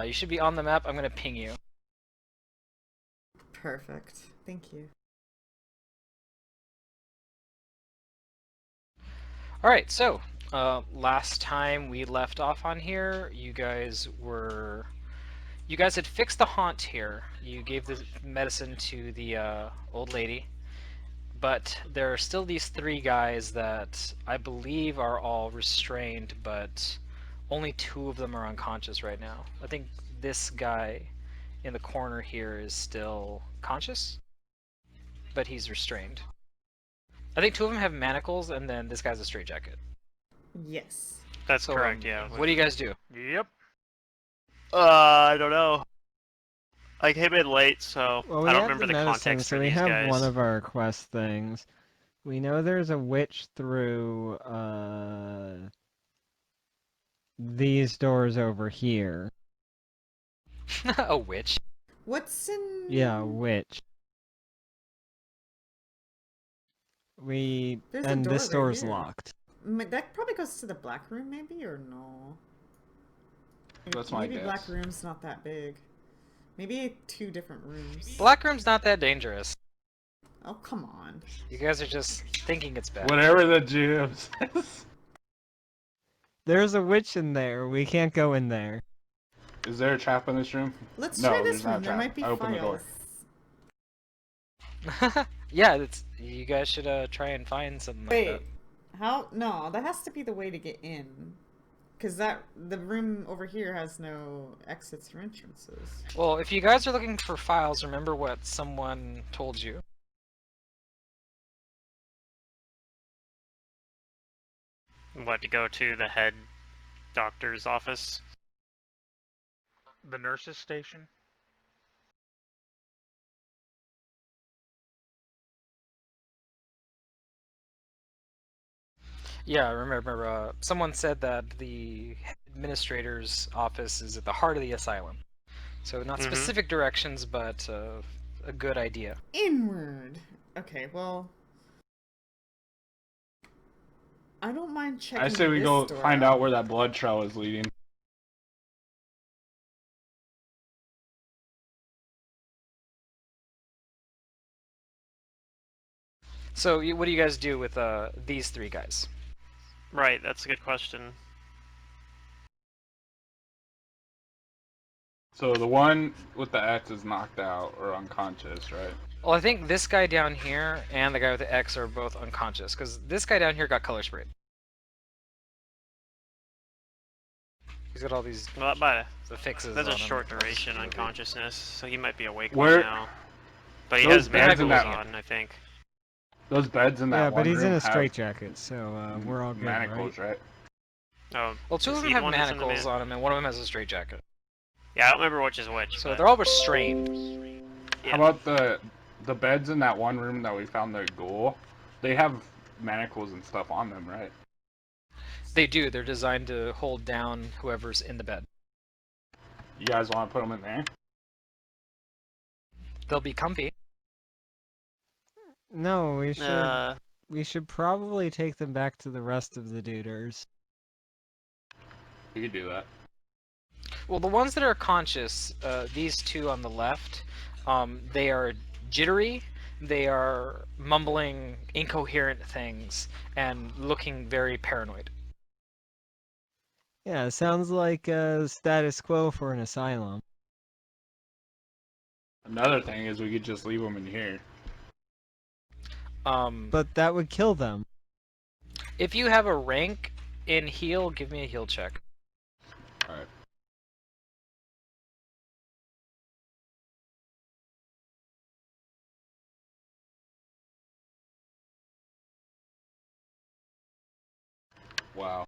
You should be on the map. I'm gonna ping you. Perfect. Thank you. Alright, so, last time we left off on here, you guys had fixed the haunt here. You gave the medicine to the, old lady. But there are still these three guys that I believe are all restrained, but only two of them are unconscious right now. I think this guy in the corner here is still conscious, but he's restrained. I think two of them have manacles, and then this guy's a straitjacket. Yes. That's So, correct, yeah. what do you guys do? Yep. I don't know. I came in late, so Well, we I don't have remember the the medicine, context so for we these have guys. one of our quest things. We know there's a witch through these doors over here. A witch. What's in... Yeah, witch. There's a and door this right door's here. locked. That probably goes to the black room, maybe, or no? That's my Maybe guess. black room's not that big. Maybe two different rooms. Black room's not that dangerous. Oh, come on. You guys are just thinking it's bad. Whatever the GM says. There's a witch in there. We can't go in there. Is there a trap in this room? Let's No, try this there's not a room. There trap. might be I opened the door. files. Yeah, you guys should try and find something like that. Wait. How? No, that has to be the way to get in. Because the room over here has no exits or entrances. Well, if you guys are looking for files, remember what someone told you. What, to go to the head doctor's office? The nurse's station? Yeah, remember, someone said that the administrator's office is at the heart of the asylum. So not specific directions, but a good idea. Inward. Okay, well... I don't mind checking I say we this go door find out where that blood trail is leading. So what do you guys do with these three guys? Right, that's a good question. So the one with the X is knocked out or unconscious, right? Well, I think this guy down here and the guy with the X are both unconscious, because this guy down here got color sprayed. He's got all these the fixes. There's a on short him. duration unconsciousness, so he might be awake Where- by now. But he Those has beds in manacles that- on, I think. Those beds in that Yeah, one but he's room in a have straitjacket, so we're all good, manacles, right? Oh, Well, two the of them seed have one is in the manacles on them, and one of them has a straitjacket. Yeah, I don't remember which is which. So but... they're all restrained. Yeah. How about the beds in that one room that we found the ghoul? They have manacles and stuff on them, right? They do. They're designed to hold down whoever's in the bed. You guys want to put them in there? They'll be comfy. No, we should probably take them back to the rest of the duders. We could do that. Well, the ones that are conscious, these two on the left, they are jittery, they are mumbling incoherent things, and looking very paranoid. Yeah, it sounds like status quo for an asylum. Another thing is we could just leave them in here. But that would kill them. If you have a rank in heal, give me a heal check. Alright. Wow.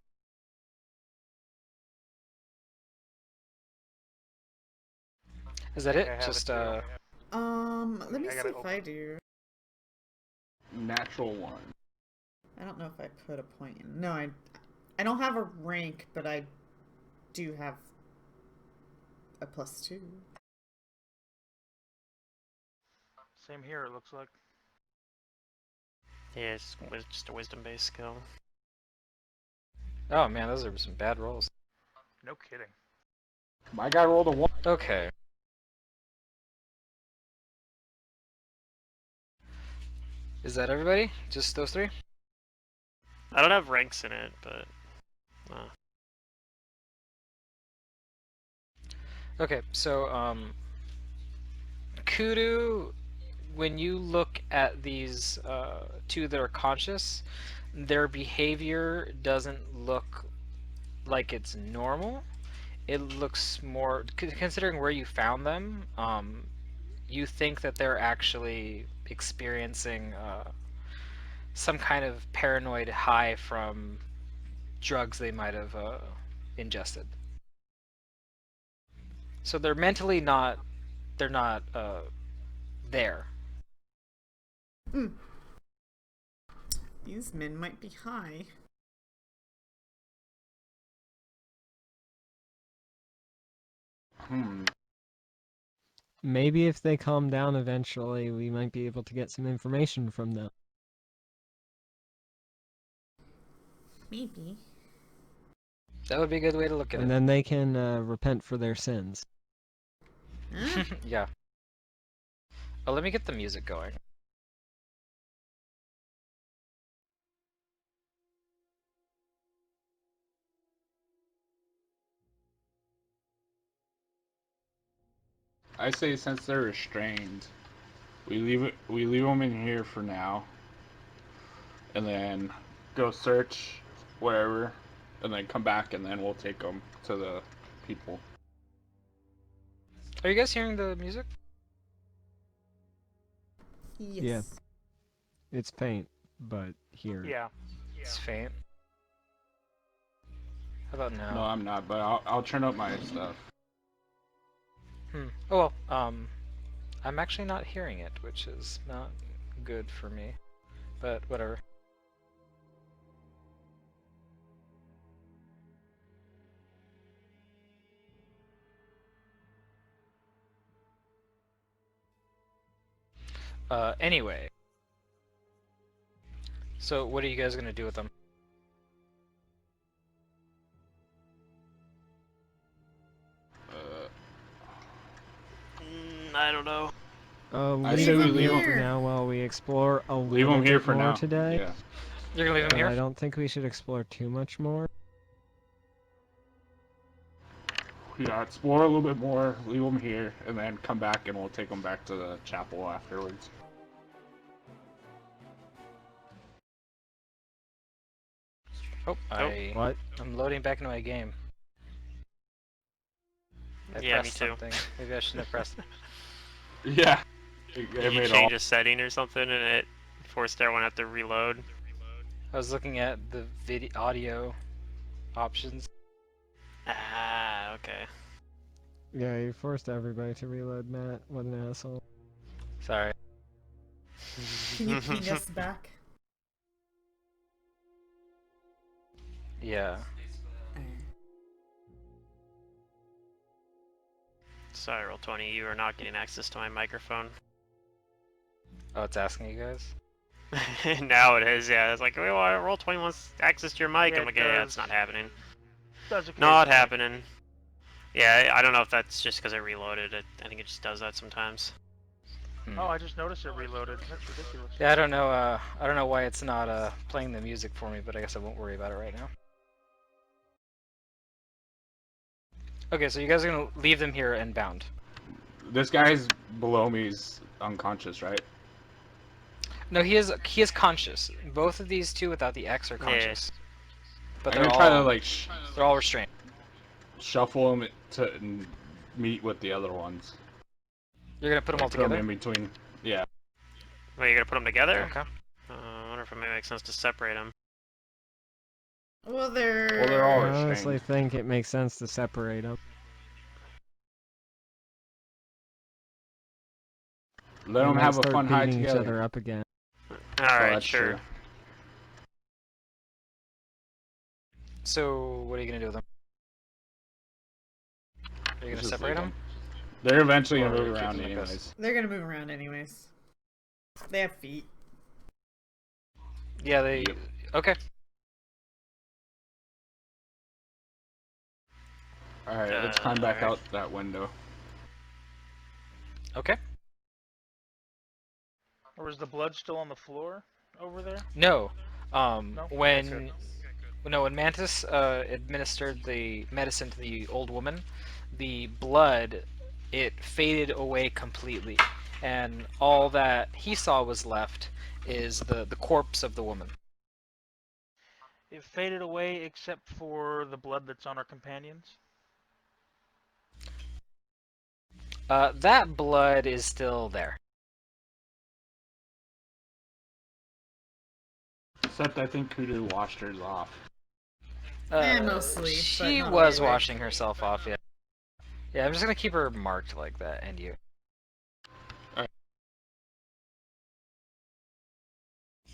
Is that it? I have Just, it too. Let me I see gotta if open I do. Natural one. I don't know if I put a point in. No, I don't have a rank, but I do have a +2. Same here, it looks like. Yeah, it's just a wisdom-based skill. oh man, those are some bad rolls. No kidding. My guy rolled a 1. Okay. Is that everybody? Just those three? I don't have ranks in it, but Okay, so Kudu, when you look at these two that are conscious, their behavior doesn't look like it's normal. It looks more, considering where you found them, you think that they're actually experiencing some kind of paranoid high from drugs they might have ingested. So they're mentally not, they're not there. These men might be high. Maybe if they calm down eventually, we might be able to get some information from them. Maybe. That would be a good way to look at And it. then they can repent for their sins. Huh? Yeah. Oh, let me get the music going. I say since they're restrained, we leave them in here for now, and then go search wherever, and then come back, and then we'll take them to the people. Are you guys hearing the music? Yes. Yeah. It's faint, but here. Yeah. It's faint. How about now? No, I'm not, but I'll turn up my stuff. Oh well, I'm actually not hearing it, which is not good for me. But whatever. Anyway. So what are you guys gonna do with them? I don't know. I Leave say we them leave here them for here. now while we explore a Leave little them here bit for more now. today. Yeah. You're gonna leave them But I here? don't think we should explore too much more. Yeah, explore a little bit more, leave them here, and then come back and we'll take them back to the chapel afterwards. Oh, What? I'm loading back into my game. I Yeah, me pressed too. something. Maybe I shouldn't have pressed it. Yeah. Did you change a setting or something and it forced everyone to have to reload? I was looking at the video audio options. Ah, okay. Yeah, you forced everybody to reload, Matt. What an asshole. Sorry. Can you ping us back? Yeah. Sorry, Roll20, you are not getting access to my microphone. Oh, it's asking you guys? Now it is, yeah. It's like, well, Roll20 wants access to your mic. Yeah, I'm like, it yeah, does. it's not happening. Does Not occasionally. happening. Yeah, I don't know if that's just because I reloaded it. I think it just does that sometimes. Oh, I just noticed it reloaded. That's ridiculous. Yeah, I don't know why it's not playing the music for me, but I guess I won't worry about it right now. Okay, so you guys are gonna leave them here and bound. This guy's below me is unconscious, right? No, he is conscious. Both of these two without the X are conscious. But I'm they're gonna try to all like they're all restrained. shuffle them to meet with the other ones. You're gonna put them all Throw 'em together? in between. Yeah. Wait, you're gonna put them together? Okay. I wonder if it may make sense to separate them. Well, they're. Well, they're all I restrained. honestly think it makes sense to separate them. Let them have a start fun high beating each together. other up again. Alright, that's sure. true. So what are you gonna do with them? Are you Let's gonna just separate leave them? They're eventually gonna Or move keep around them like this? anyways. They're gonna move around anyways. They have feet. Yeah, they. Yep. Okay. Alright, let's climb back alright. out that window. Okay. Or is the blood still on the floor over there? No. No? When when Mantis administered the medicine to the old woman, the blood, it faded away completely, and all that he saw was left is the corpse of the woman. It faded away except for the blood that's on our companions. That blood is still there. Except I think Kudu washed hers off. Mostly, but She not was all the way. washing herself off. Yeah. Yeah, I'm just gonna keep her marked like that, and you.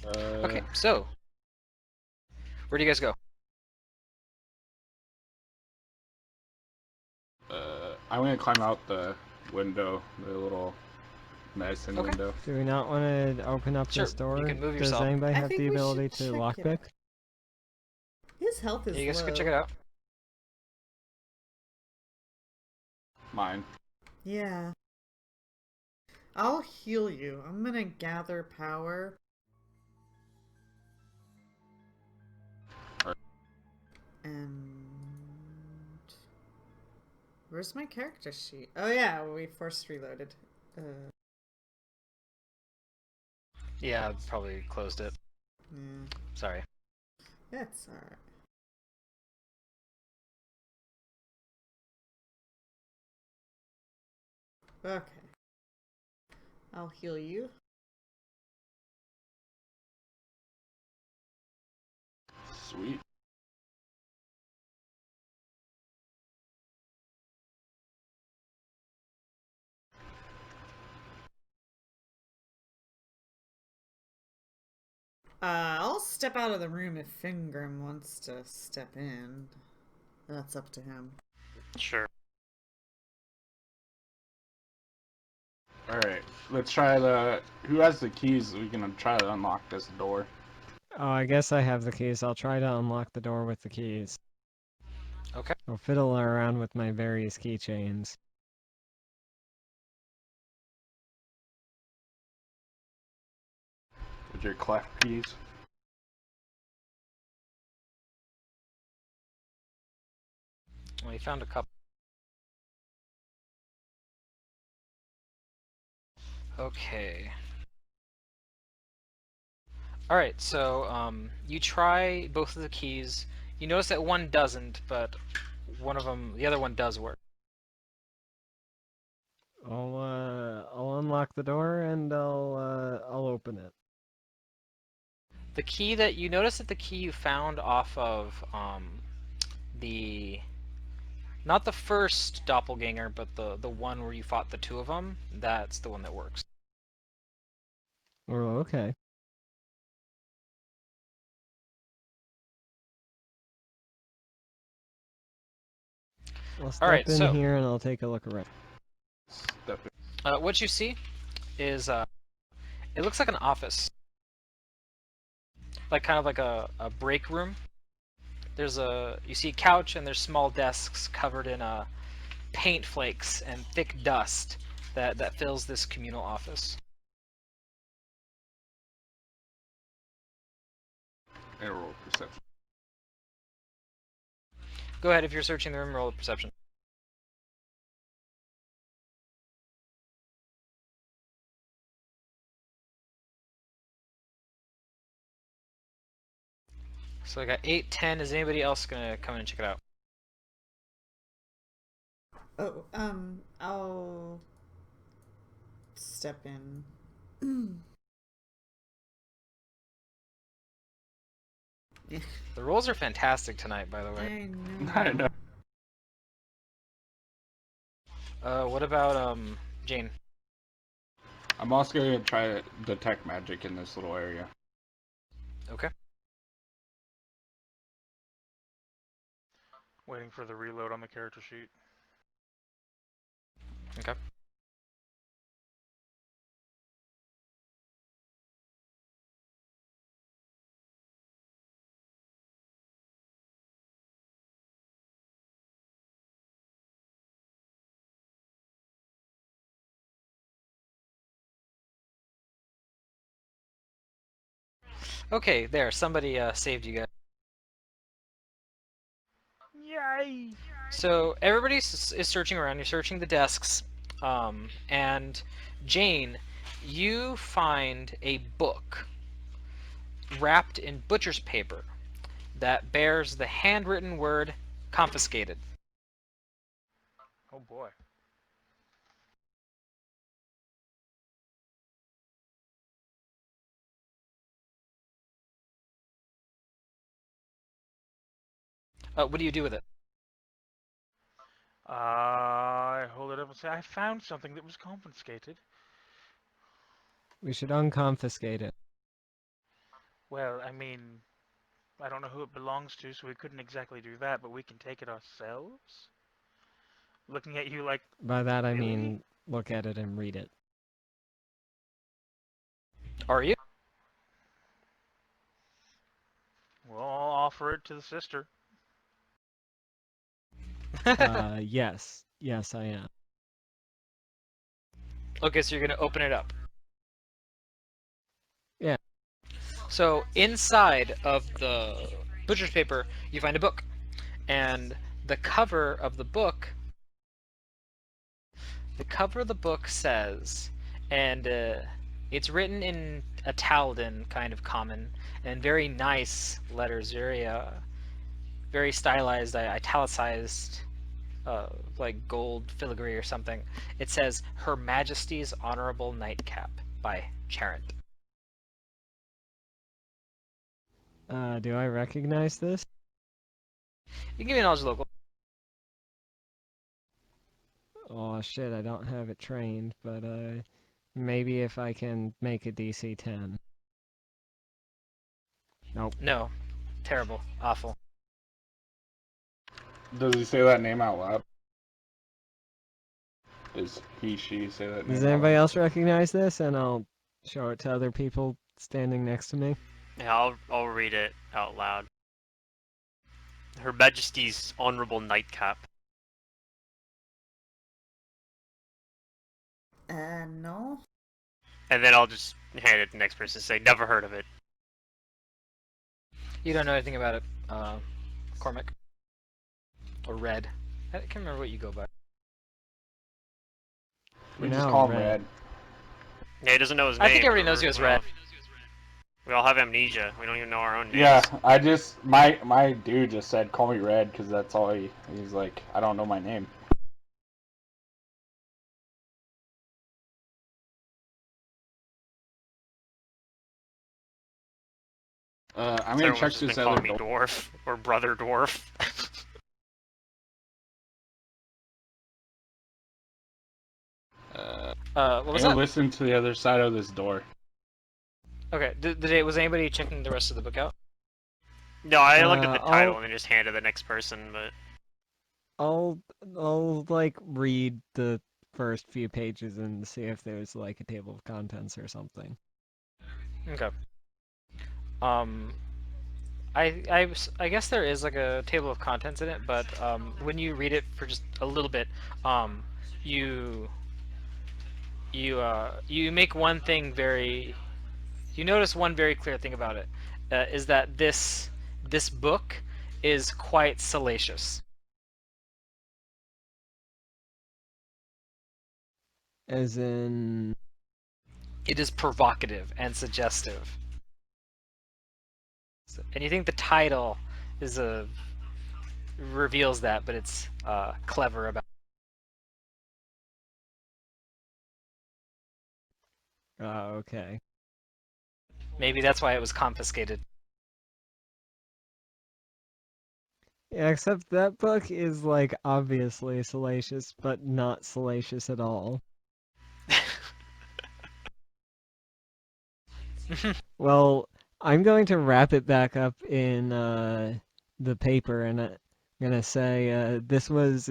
Okay, so where do you guys go? I'm gonna climb out the window, the little medicine Okay. window. Do we not want to open up Sure, this door? you can move Does yourself. anybody I have think the we should ability to check it lockpick? out. His health is Yeah, you guys low. can check it out. Mine. Yeah. I'll heal you. I'm gonna gather power. Alright. And where's my character sheet? Oh yeah, we force reloaded. Yeah, I probably closed it. Yeah, Sorry. that's alright. Okay. I'll heal you. Sweet. I'll step out of the room if Fingrim wants to step in. That's up to him. Sure. Alright, let's try the... Who has the keys? We can try to unlock this door. Oh, I guess I have the keys. I'll try to unlock the door with the keys. Okay. I'll fiddle around with my various keychains. With your clef keys. Well, you found a couple. Okay. Alright, so you try both of the keys. You notice that one doesn't, but one of them, the other one does work. I'll unlock the door and I'll open it. The key that you notice that the key you found off of the not the first doppelganger, but the one where you fought the two of them, that's the one that works. Oh, okay. I'll step Alright, in so here and I'll take a look around. Step in. what you see is it looks like an office, like kind of like a break room. You see a couch and there's small desks covered in paint flakes and thick dust that fills this communal office. And roll perception. Go ahead, if you're searching the room, roll a perception. So I got 8, 10. Is anybody else gonna come in and check it out? Oh, I'll step in. The rolls are fantastic tonight, by the way. I know. I know. What about Jane? I'm also gonna try to detect magic in this little area. Okay. Waiting for the reload on the character sheet. Okay. Okay, there. Somebody saved you guys. Yay! So everybody is searching around. You're searching the desks, and Jane, you find a book wrapped in butcher's paper that bears the handwritten word "confiscated." Oh boy. What do you do with it? I hold it up and say, I found something that was confiscated. We should unconfiscate it. Well, I mean, I don't know who it belongs to, so we couldn't exactly do that, but we can take it ourselves? Looking at you like, By that I really? mean look at it and read it. Are you? Well, I'll offer it to the sister. Yes. Yes, I am. Okay, so you're gonna open it up. Yeah. So inside of the butcher's paper, you find a book, and the cover of the book says, and it's written in a Taldan kind of common and very nice letters, very stylized, italicized, like gold filigree or something. It says Her Majesty's Honorable Nightcap by Charent. Do I recognize this? You can give me knowledge local. Oh shit, I don't have it trained, but maybe if I can make a DC 10. Nope. No. Terrible. Awful. Does he say that name out loud? Does he, she say that name Does out anybody loud? else recognize this? And I'll show it to other people standing next to me. Yeah, I'll read it out loud. Her Majesty's Honorable Nightcap. No. And then I'll just hand it to the next person and say, never heard of it. You don't know anything about it, Cormac. Or Red. I can't remember what you go by. We For just now, call him Red. Red. Yeah, he doesn't know his I name. think everybody knows you as Red. We all have amnesia. We don't even know our own names. Yeah, I just my dude just said call me Red because that's all he's like. I don't know my name. I'm gonna Everyone's check just this been other calling me door. Dwarf or Brother Dwarf. What was I'm that? gonna listen to the other side of this door. Okay, was anybody checking the rest of the book out? No, I looked at the title I'll- and then just handed the next person, but I'll like read the first few pages and see if there's like a table of contents or something. Okay. I guess there is like a table of contents in it, but when you read it for just a little bit, you you make one thing very. You notice one very clear thing about it, is that this book is quite salacious. As in, It is provocative and suggestive. And you think the title is reveals that, but it's clever about. okay. Maybe that's why it was confiscated. Yeah, except that book is like obviously salacious, but not salacious at all. Well, I'm going to wrap it back up in the paper, and I'm gonna say this was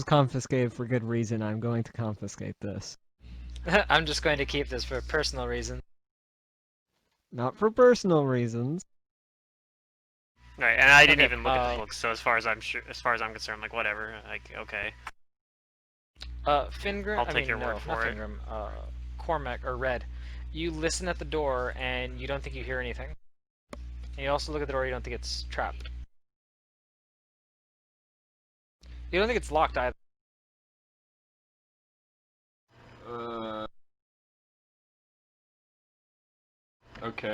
confiscated for good reason. I'm going to confiscate this, I'm just going to keep this for personal reasons. not for personal reasons. right, and I didn't Okay, even look at the book. So as far as I'm concerned, I'm like whatever. Like okay, Fingrim. I'll take your no, word not for it. Fingrim. Cormac or Red. You listen at the door, and you don't think you hear anything. And you also look at the door, you don't think it's trapped. You don't think it's locked either. Okay.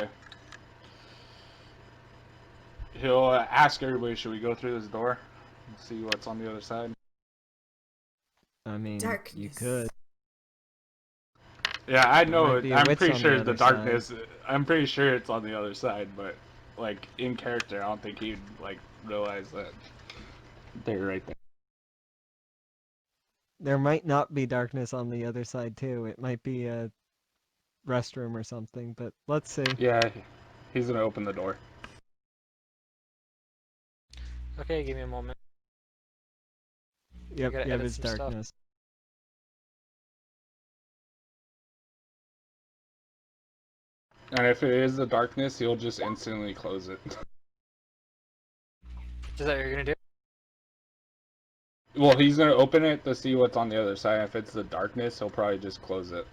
He'll ask everybody, should we go through this door and see what's on the other side? I mean, you Darkness. could. Yeah, I There know might it. be a I'm witch pretty on sure the the other side. darkness. I'm pretty sure it's on the other side, but like in character, I don't think he'd like realize that they're right there. There might not be darkness on the other side too. It might be a restroom or something, but let's see. Yeah, he's gonna open the door. Okay, give me a moment. Yep, gotta yep, edit it's some stuff. darkness. And if it is the darkness, he'll just instantly close it. Is that what you're gonna do? Well, he's gonna open it to see what's on the other side. If it's the darkness, he'll probably just close it.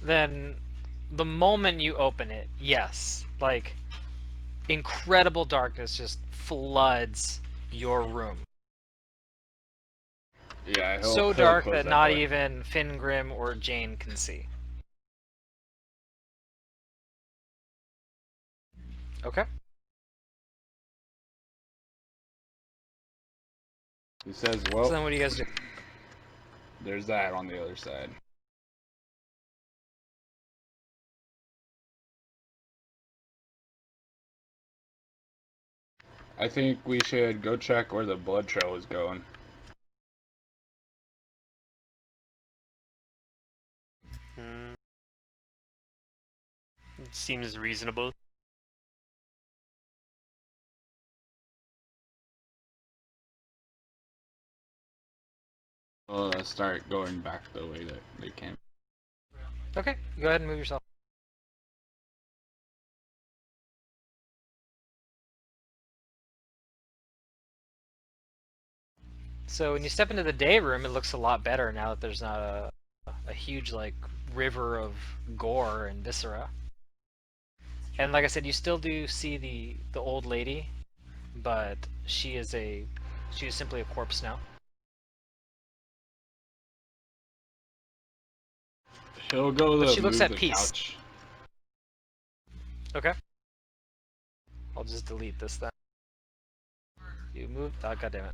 Then, the moment you open it, yes, like, incredible darkness just floods your room. Yeah, So he'll dark close that not door. even Fingrim or Jane can see. Okay. He says, So "Well, then what do you guys do? there's that on the other side." I think we should go check where the blood trail is going. Hmm. It seems reasonable. Start going back the way that they came. Okay, go ahead and move yourself. So when you step into the day room, it looks a lot better now that there's not a huge like river of gore and viscera. And like I said, you still do see the old lady, but she is simply a corpse now. He'll go But to she looks move at the peace. couch. Okay. I'll just delete this then. You move. Oh, God damn it.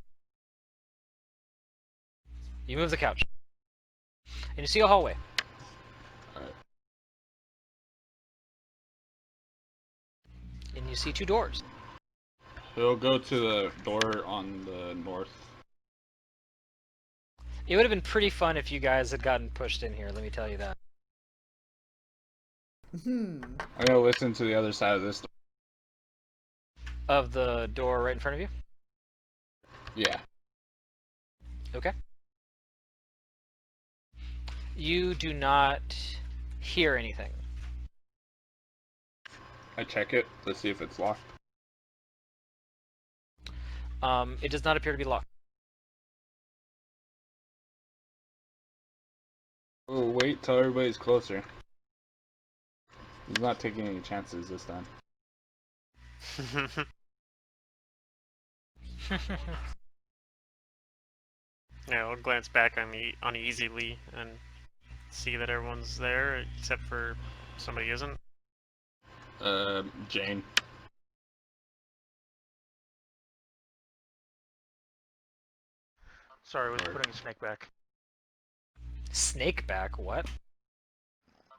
You move the couch, and you see a hallway. Alright. And you see two doors. He'll go to the door on the north. It would have been pretty fun if you guys had gotten pushed in here, let me tell you that. Hmm. I'm gonna listen to the other side of this door. Of the door right in front of you? Yeah. Okay. You do not hear anything. I check it to see if it's locked. It does not appear to be locked. Oh, wait till everybody's closer. He's not taking any chances this time. Yeah, I'll glance back uneasily and see that everyone's there except for somebody isn't. Jane. Sorry, was putting a snake back. Snake back? What?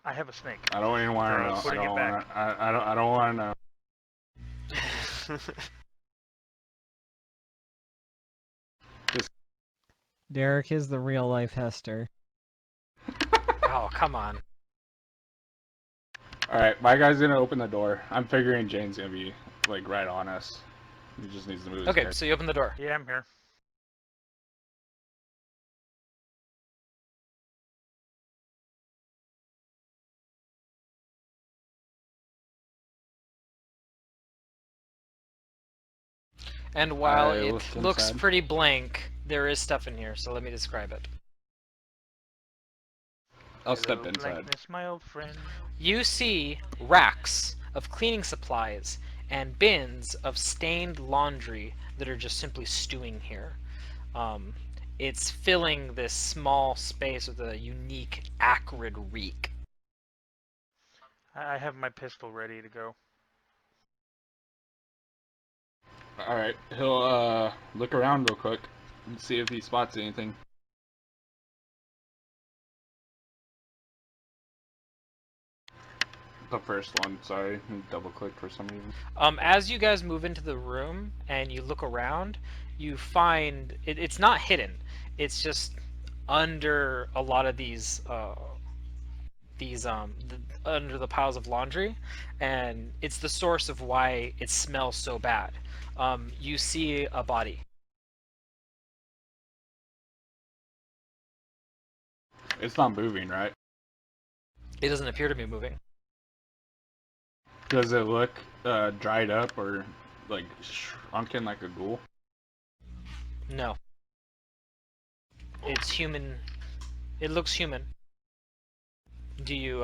I have a snake. I don't even want to Bro, know. I putting it don't back. want to. I don't want to know. Derek is the real life Hester. Oh, come on. Alright, my guy's gonna open the door. I'm figuring Jane's gonna be, like, right on us. He just needs to move his Okay, head. so you open the door. Yeah, I'm here. And while I it look looks inside. pretty blank, There is stuff in here, so let me describe it. I'll step Hello, inside. blankness, my old friend. You see racks of cleaning supplies and bins of stained laundry that are just simply stewing here. It's filling this small space with a unique, acrid reek. I have my pistol ready to go. Alright, he'll look around real quick and see if he spots anything. The first one, sorry, double clicked for some reason. As you guys move into the room and you look around, you find it's not hidden. It's just under a lot of these under the piles of laundry, and it's the source of why it smells so bad. You see a body. It's not moving, right? It doesn't appear to be moving. Does it look dried up or like shrunken like a ghoul? No. It's human. It looks human. Do you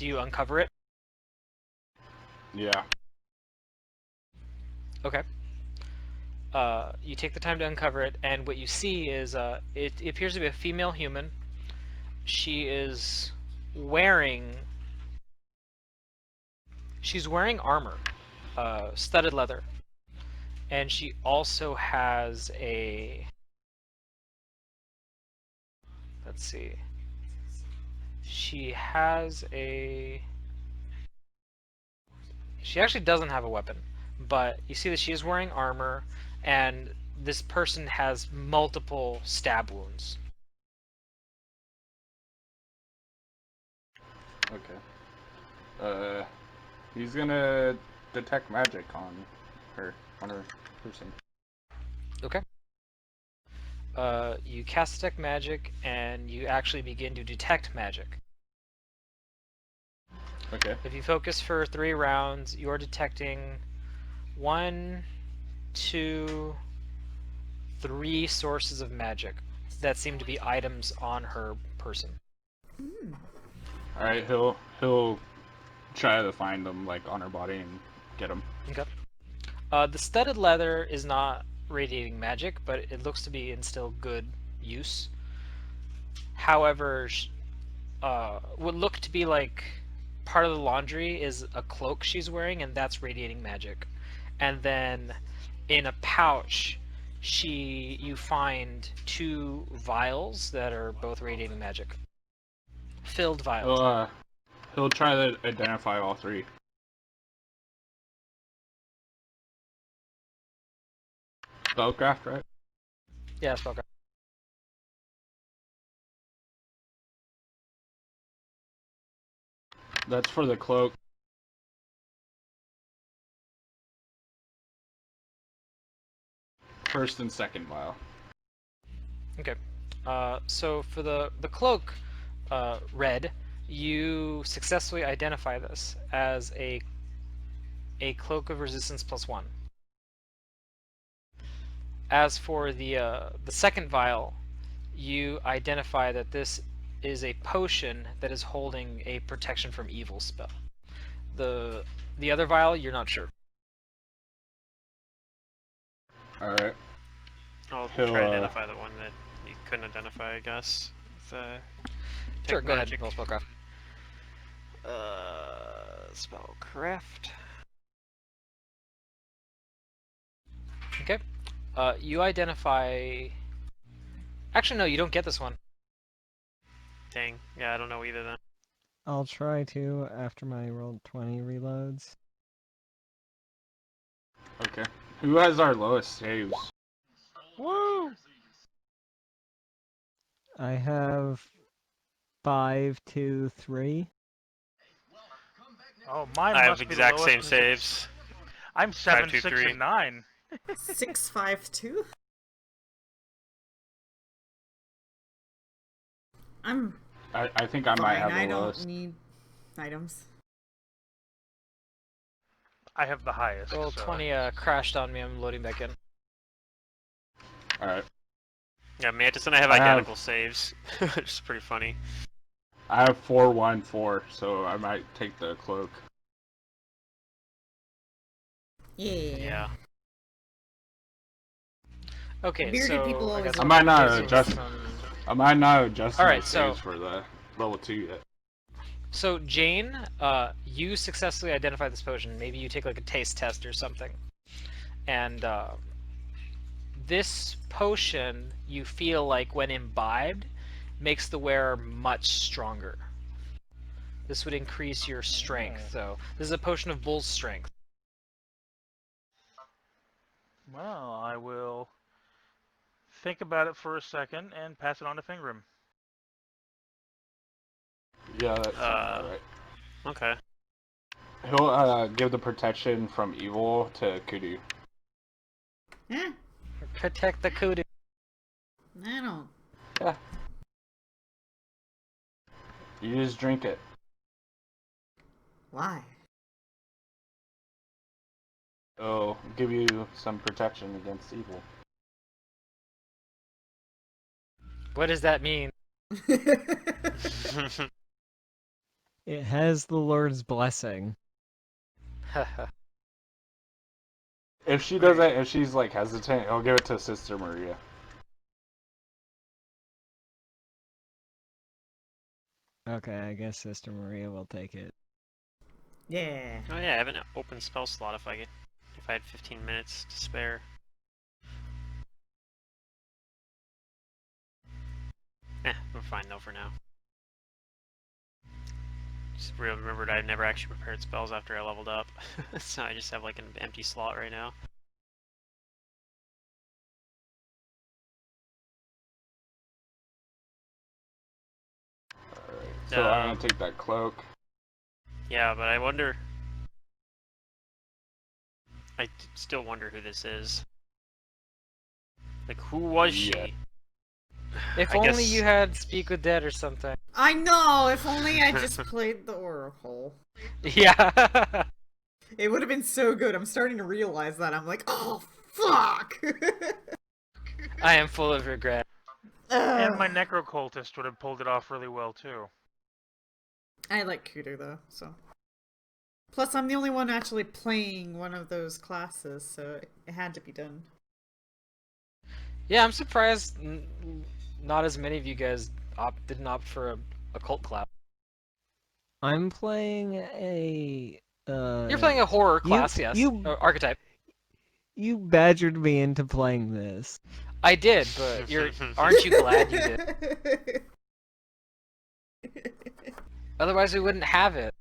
uncover it? Yeah. Okay. You take the time to uncover it, and what you see is it appears to be a female human. She is wearing. She's wearing armor, studded leather, and she also has a. Let's see. She has a. She actually doesn't have a weapon, but you see that she is wearing armor, and this person has multiple stab wounds. Okay. He's gonna detect magic on her person. Okay. You cast detect magic, and you actually begin to detect magic. Okay. If you focus for 3 rounds, you're detecting 1, 2, 3 sources of magic that seem to be items on her person. Mm. Alright, he'll try to find them like on her body and get them. Okay. The studded leather is not radiating magic, but it looks to be in still good use. However, what looked to be like part of the laundry is a cloak she's wearing, and that's radiating magic. And then in a pouch, you find 2 vials that are both radiating magic. Filled vials. He'll try to identify all 3. Spellcraft, right? Yeah, spellcraft. That's for the cloak. First and second vial. Okay. So for the cloak, red, you successfully identify this as a cloak of resistance +1. As for the second vial, you identify that this is a potion that is holding a protection from evil spell. The other vial, you're not sure. Alright. I'll He'll, try to identify the one that you couldn't identify, I guess. With, Sure, detect go ahead. magic. Roll spellcraft. Spellcraft. Okay. You identify. Actually, no, you don't get this one. Dang. Yeah, I don't know either then. I'll try to after my roll 20 reloads. Okay. Who has our lowest saves? Woo! I have 5, 2, 3. Oh, mine I have must be the exact lowest same 'cause saves. I'm 7, 5, 2, 6, 3. and 9. 652. I'm I think I might fine. have I the don't lowest. need items. I have the highest. Roll so. 20 crashed on me. I'm loading back in. Alright. Yeah, Mantis and I have I have- identical saves, which is pretty funny. I have 4-1-4, so I might take the cloak. Yeah. Okay, Bearded so people I always guess look I might not Hazel adjust- some- I might not adjust Alright, my so- saves for the level 2 yet. So Jane, you successfully identified this potion. Maybe you take like a taste test or something. And this potion, you feel like when imbibed, makes the wearer much stronger. This would increase your strength. So this is a potion of bull's strength. Well, I will think about it for a second and pass it on to Fingram. Yeah, that sounds alright. Okay. He'll give the protection from evil to Kudu. Eh, Protect the kudu. I don't. Yeah. You just drink it. Why? It'll give you some protection against evil. What does that mean? It has the Lord's blessing. If she doesn't, if she's like hesitant, he'll give it to Sister Maria. Okay, I guess Sister Maria will take it. Yeah. Oh yeah, I have an open spell slot if I had 15 minutes to spare. We're fine though for now. Just remembered I never actually prepared spells after I leveled up, so I just have like an empty slot right now. Alright, so I'm gonna take that cloak. Yeah, but I wonder. Still wonder who this is. Like, who was she? Yeah. If I only guess- you had Speak with Dead or something. I know. If only I just played the Oracle. Yeah. It would have been so good. I'm starting to realize that. I'm like, oh fuck. I am full of regret. And my Ugh. Necrocultist would have pulled it off really well too. I like Kudu though, so. Plus, I'm the only one actually playing one of those classes, so it had to be done. Yeah, I'm surprised not as many of you guys didn't opt for a cult class. I'm playing a. You're playing a horror class, yes. Or archetype. You badgered me into playing this. I did, but aren't you glad you did? Otherwise, we wouldn't have it.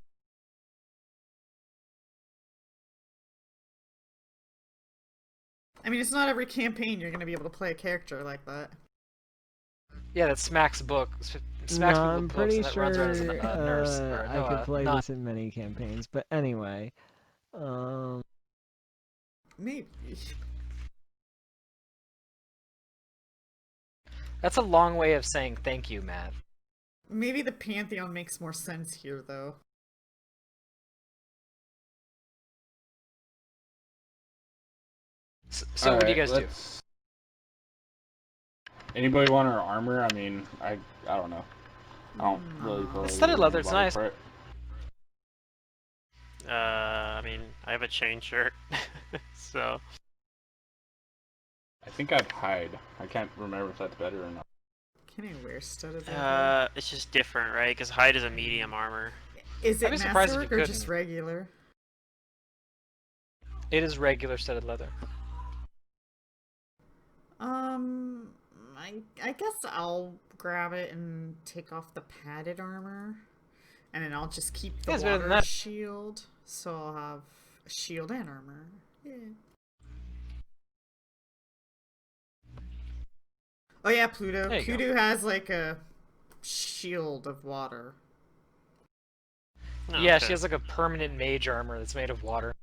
I mean, it's not every campaign you're gonna be able to play a character like that. Yeah, that's Smack's book. Smack's No, people I'm books, pretty and that runs around as sure a nurse. Or, no, I could play not. this in many campaigns. But anyway, Maybe. That's a long way of saying thank you, Matt. Maybe the Pantheon makes more sense here, though. So what do you guys do? Anybody want our armor? I mean, I don't know. I don't really feel It's like studded we leather, need it's bother nice. for it. I mean, I have a chain shirt, so I think I'd hide. I can't remember if that's better or not. Can I wear studded leather? it's just different, right? Because hide is a medium armor. Is I'd it be surprised if masterwork you or just couldn't. regular? It is regular studded leather. I guess I'll grab it and take off the padded armor, and then I'll just keep the Yeah, it's better than water that. shield, so I'll have a shield and armor. Yeah. Oh yeah, Pluto. There you go. Kudu has like a shield of water. Oh, Yeah, okay. she has like a permanent mage armor that's made of water.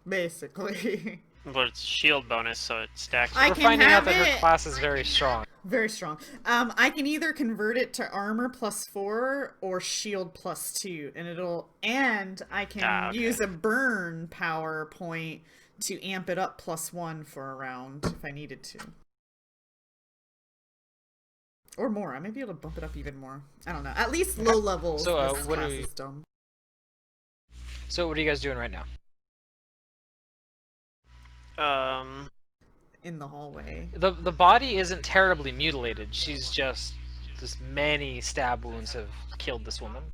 Basically. But it's shield bonus, so it stacks. I We're can finding out have that it. her class is very strong. Very strong. I can either convert it to armor +4 or shield +2, and I can Okay. use a burn power point to amp it up +1 for a round if I needed to. Or more. I might be able to bump it up even more. I don't know. At least low levels. So, This what class do we- is dumb. So what are you guys doing right now? In the hallway. The body isn't terribly mutilated. She's just many stab wounds have killed this woman.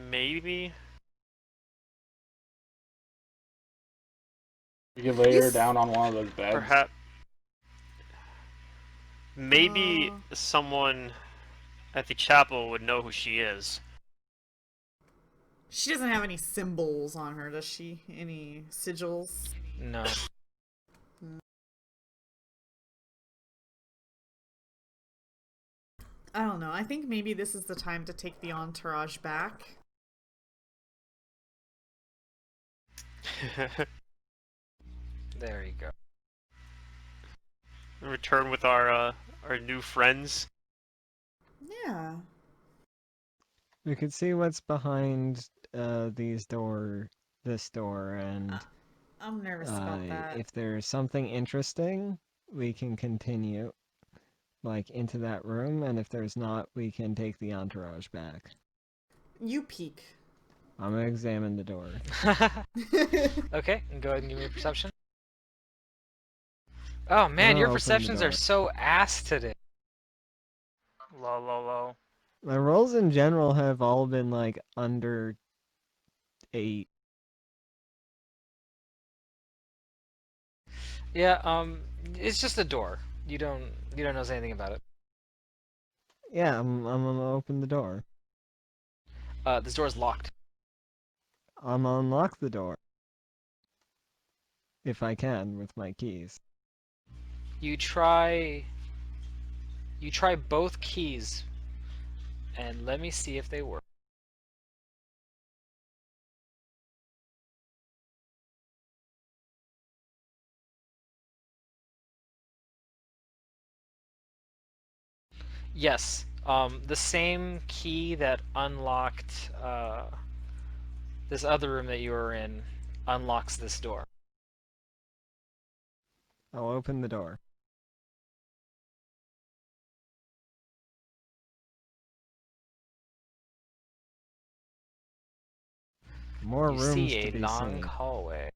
Maybe. You could lay her Yes. down on one of those beds. Perhaps. Maybe Uh. someone at the chapel would know who she is. She doesn't have any symbols on her, does she? Any sigils? No. I don't know. I think maybe this is the time to take the entourage back. There you go. Return with our new friends. Yeah. We could see what's behind this door, and I'm nervous about that. if there's something interesting, we can continue, like, into that room, and if there's not, we can take the entourage back. You peek. I'm gonna examine the door. Okay, and go ahead and give me a perception. Oh man, your I'll open the perceptions are door. so ass today. Lol, lol, lol. My rolls in general have all been, like, under 8. Yeah, it's just a door. You don't know anything about it. Yeah, I'm gonna open the door. This door is locked. I'm gonna unlock the door. If I can, with my keys. You try both keys, and let me see if they work. Yes, the same key that unlocked this other room that you were in unlocks this door. I'll open the door. More You rooms see to a be long seen. hallway.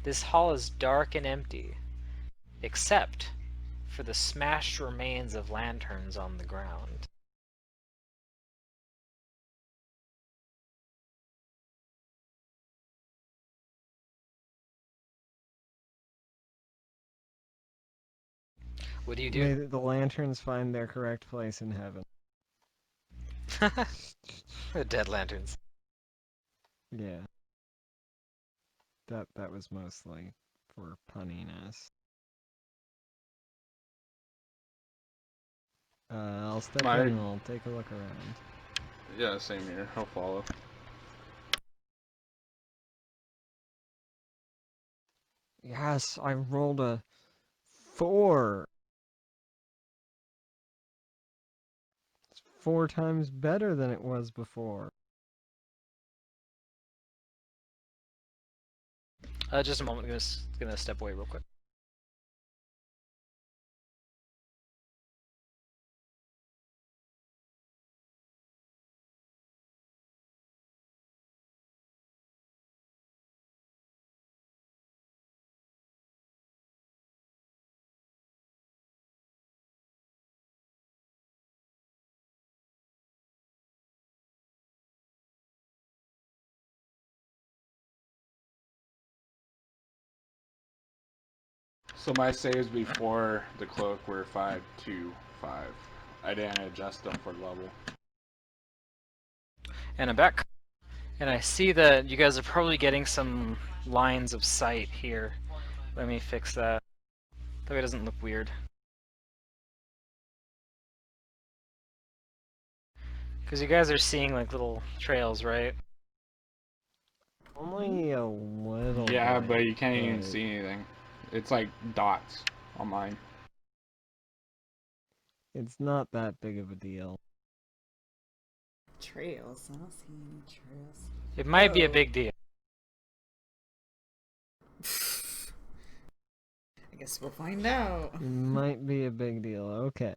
This hall is dark and empty, except for the smashed remains of lanterns on the ground. What do you May do? the lanterns find their correct place in heaven. Dead lanterns. Yeah. That was mostly for punniness. I'll step My- in and I'll take a look around. Yeah, same here. I'll follow. Yes, I rolled a 4. It's 4 times better than it was before. Just a moment. I'm gonna step away real quick. So my saves before the cloak were 5, 2, 5. I didn't adjust them for level. And I'm back. And I see that you guys are probably getting some lines of sight here. Let me fix that. That way it doesn't look weird. Because you guys are seeing like little trails, right? Only a little Yeah, bit, but you can't even but see anything. It's like dots on mine. it's not that big of a deal. Trails. I don't see any trails. It might be a Oh. big deal. I guess we'll find out. It might be a big deal. Okay.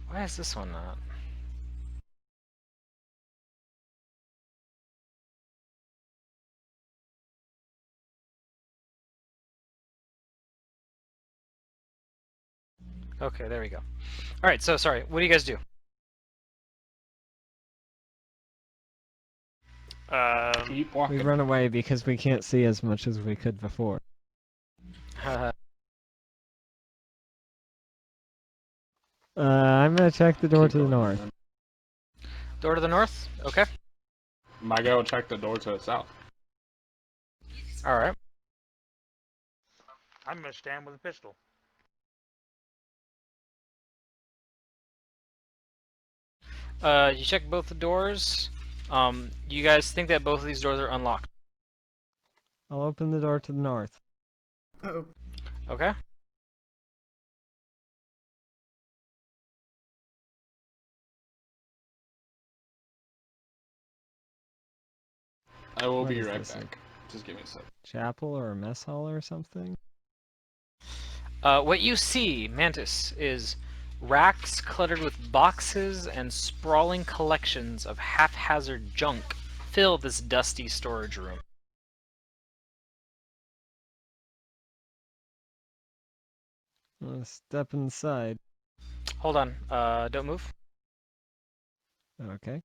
Why is this one not? Okay, there we go. Alright, so sorry, what do you guys do? Keep We walking. run away because we can't see as much as we could before. I'm gonna check the door Keep to the going, north. then. Door to the north? Okay. My guy will check the door to the south. Alright. I'm gonna stand with a pistol. You check both the doors. You guys think that both of these doors are unlocked. I'll open the door to the north. Uh-oh. Okay. I will What be is right this, back. Just give me a sec. Chapel or a mess hall or something? What you see, Mantis, is racks cluttered with boxes and sprawling collections of haphazard junk fill this dusty storage room. I'll step inside. Hold on, don't move. Okay.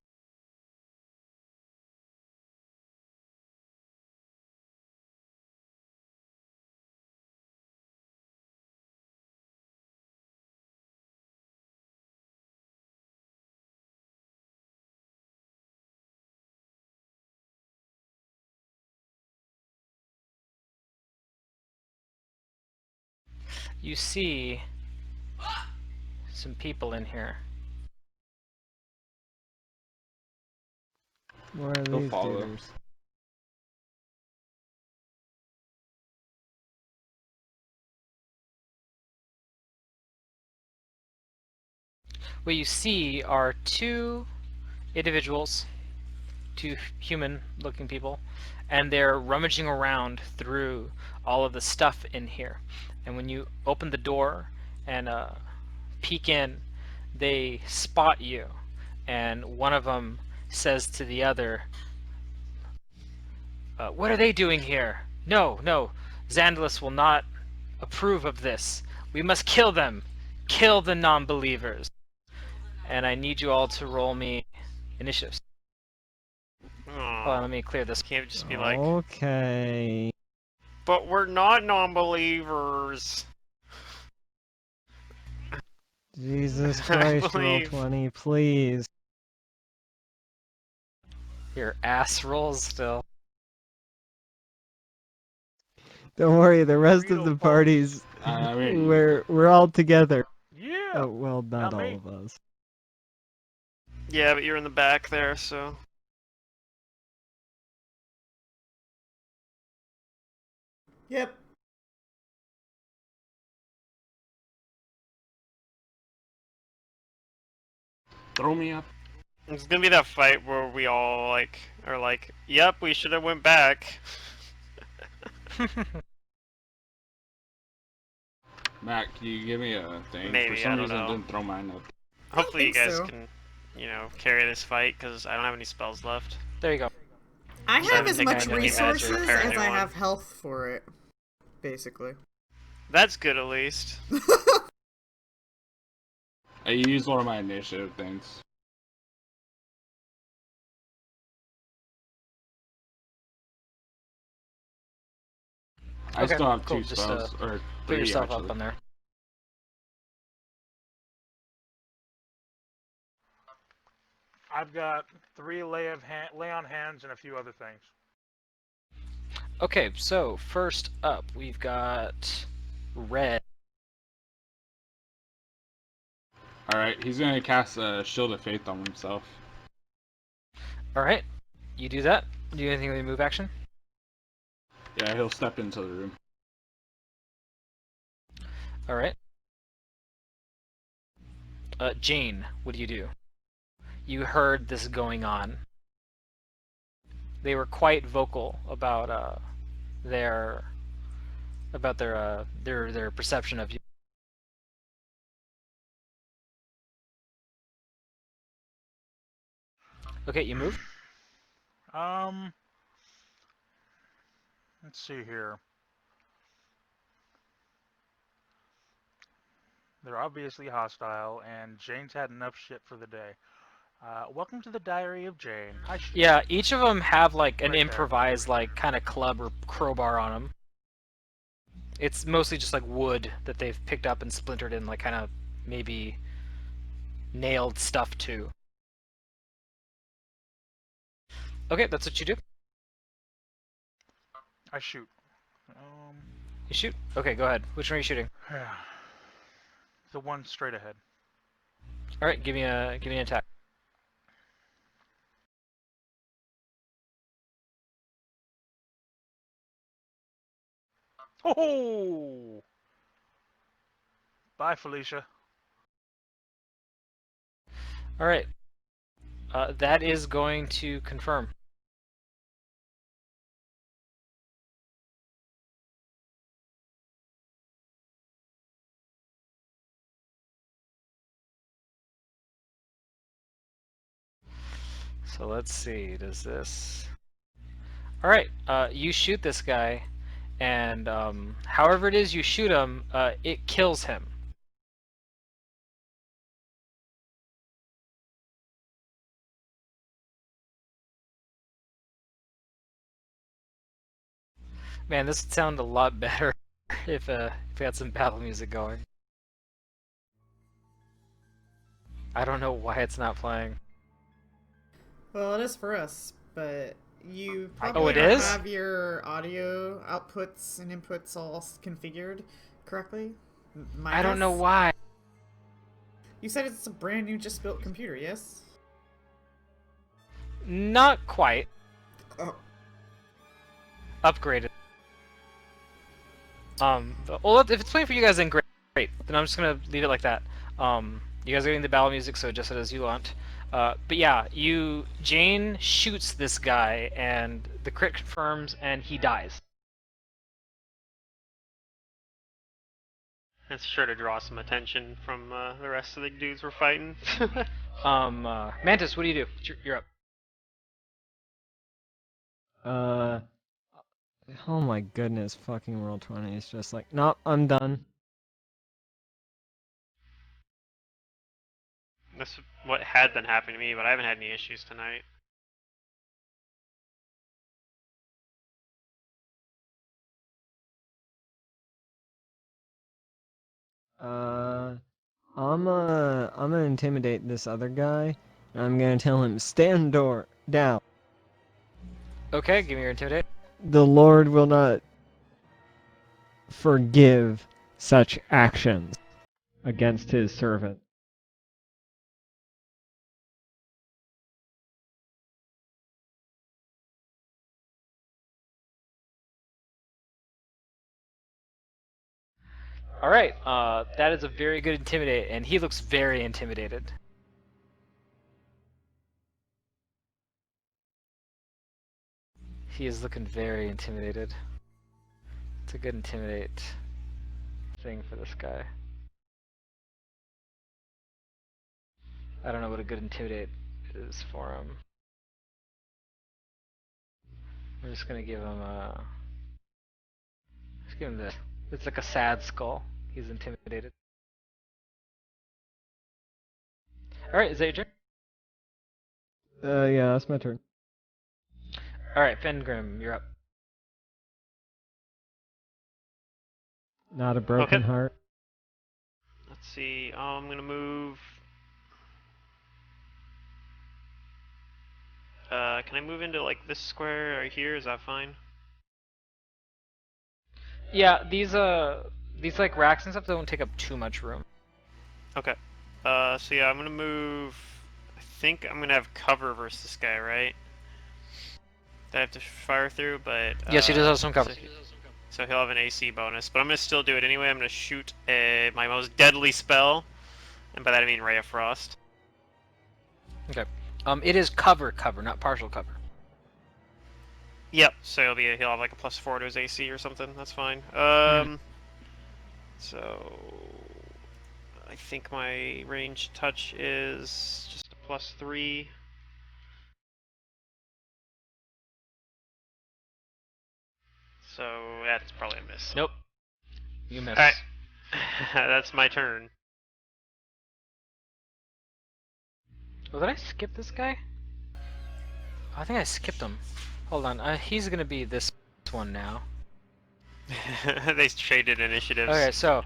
You see some people in here. What are Go these follow. duders? What you see are two individuals, two human-looking people, and they're rummaging around through all of the stuff in here. And when you open the door and peek in, they spot you, and one of them says to the other, "What are they doing here? No, no, Xandalus will not approve of this. We must kill them. Kill the non-believers." And I need you all to roll me initiatives. Hold on, let me clear this. Can't just be like, Okay. but we're not non-believers. Jesus I Christ, roll believe. 20, please. Your ass rolls still. Don't worry, the rest of Burrito the folks. parties, I mean, we're all together. Yeah. Oh, well, not Not all me. of us. Yeah, but you're in the back there, so. Yep. throw me up. It's gonna be that fight where we all like are like, "Yep, we should have went back." Matt, can you give me a thing? Maybe, For some I don't reason, know. I didn't throw mine up. Hopefully, you think guys so. can, carry this fight because I don't have any spells left. There you go. I So I have didn't as think I much had any magic resources to repair as I anyone. have health for it, basically. That's good, at least. I used one of my initiative things. I Okay, still have cool. two Just, spells, or Put three yourself actually. up on there. I've got 3 lay on hands and a few other things. Okay, so first up, we've got Red. All right, he's gonna cast a Shield of Faith on himself. Alright, you do that. Do anything with your move action? Yeah, he'll step into the room. Alright. Jane, what do? You heard this going on. they were quite vocal about their their perception of you. Okay, you move. Let's see here. They're obviously hostile, and Jane's had enough shit for the day. Welcome to the Diary of Jane. I should. Yeah, each of them have like an Right there. improvised like kind of club or crowbar on them. It's mostly just like wood that they've picked up and splintered and like kind of maybe nailed stuff to. Okay, that's what you do. I shoot. You shoot. Okay, go ahead. Which one are you shooting? The one straight ahead. All right, give me an attack. Oh! Bye, Felicia. All right. That is going to confirm. So let's see. Does this? All right. You shoot this guy, and however it is you shoot him, it kills him. Man, this would sound a lot better if we had some battle music going. I don't know why it's not playing. Well, it is for us, but you Oh, probably it don't is? have your audio outputs and inputs all configured correctly. I don't know guess? why. You said it's a brand new, just built computer, yes? Not quite. Oh, Upgraded. Well, if it's playing for you guys, then great. Then I'm just gonna leave it like that. You guys are getting the battle music, so just as you want. But yeah, Jane shoots this guy, and the crit confirms, and he dies. It's sure to draw some attention from the rest of the dudes we're fighting. Mantis, what do you do? You're up. Oh my goodness, fucking roll 20 is just like, nope, I'm done. That's what had been happening to me, but I haven't had any issues tonight. I'm gonna intimidate this other guy, and I'm gonna tell him, stand down. Okay, give me your intimidate. The Lord will not forgive such actions against his servant. All right. That is a very good intimidate, and he looks very intimidated. He is looking very intimidated. It's a good intimidate thing for this guy. I don't know what a good intimidate is for him. I'm just gonna give him a. Just give him this. It's like a sad skull. He's intimidated. All right, is that your turn? Yeah, that's my turn. All right, Fengrim, you're up. Not a broken Okay. heart. Let's see. I'm gonna move. Can I move into like this square right here? Is that fine? Yeah, these like racks and stuff don't take up too much room. Okay. So yeah, I'm gonna move. I think I'm gonna have cover versus this guy, right? That I have to fire through, but Yes, he does have some cover. So he'll have an AC bonus, but I'm gonna still do it anyway. I'm gonna shoot my most deadly spell, and by that I mean Ray of Frost. Okay. It is cover, not partial cover. Yep. So he'll have like a +4 to his AC or something. That's fine. So I think my range touch is just a +3. So that's probably a miss. Nope. You miss. Alright. That's my turn. Oh, did I skip this guy? I think I skipped him. Hold on. He's gonna be this one now. They traded initiatives. Okay, so,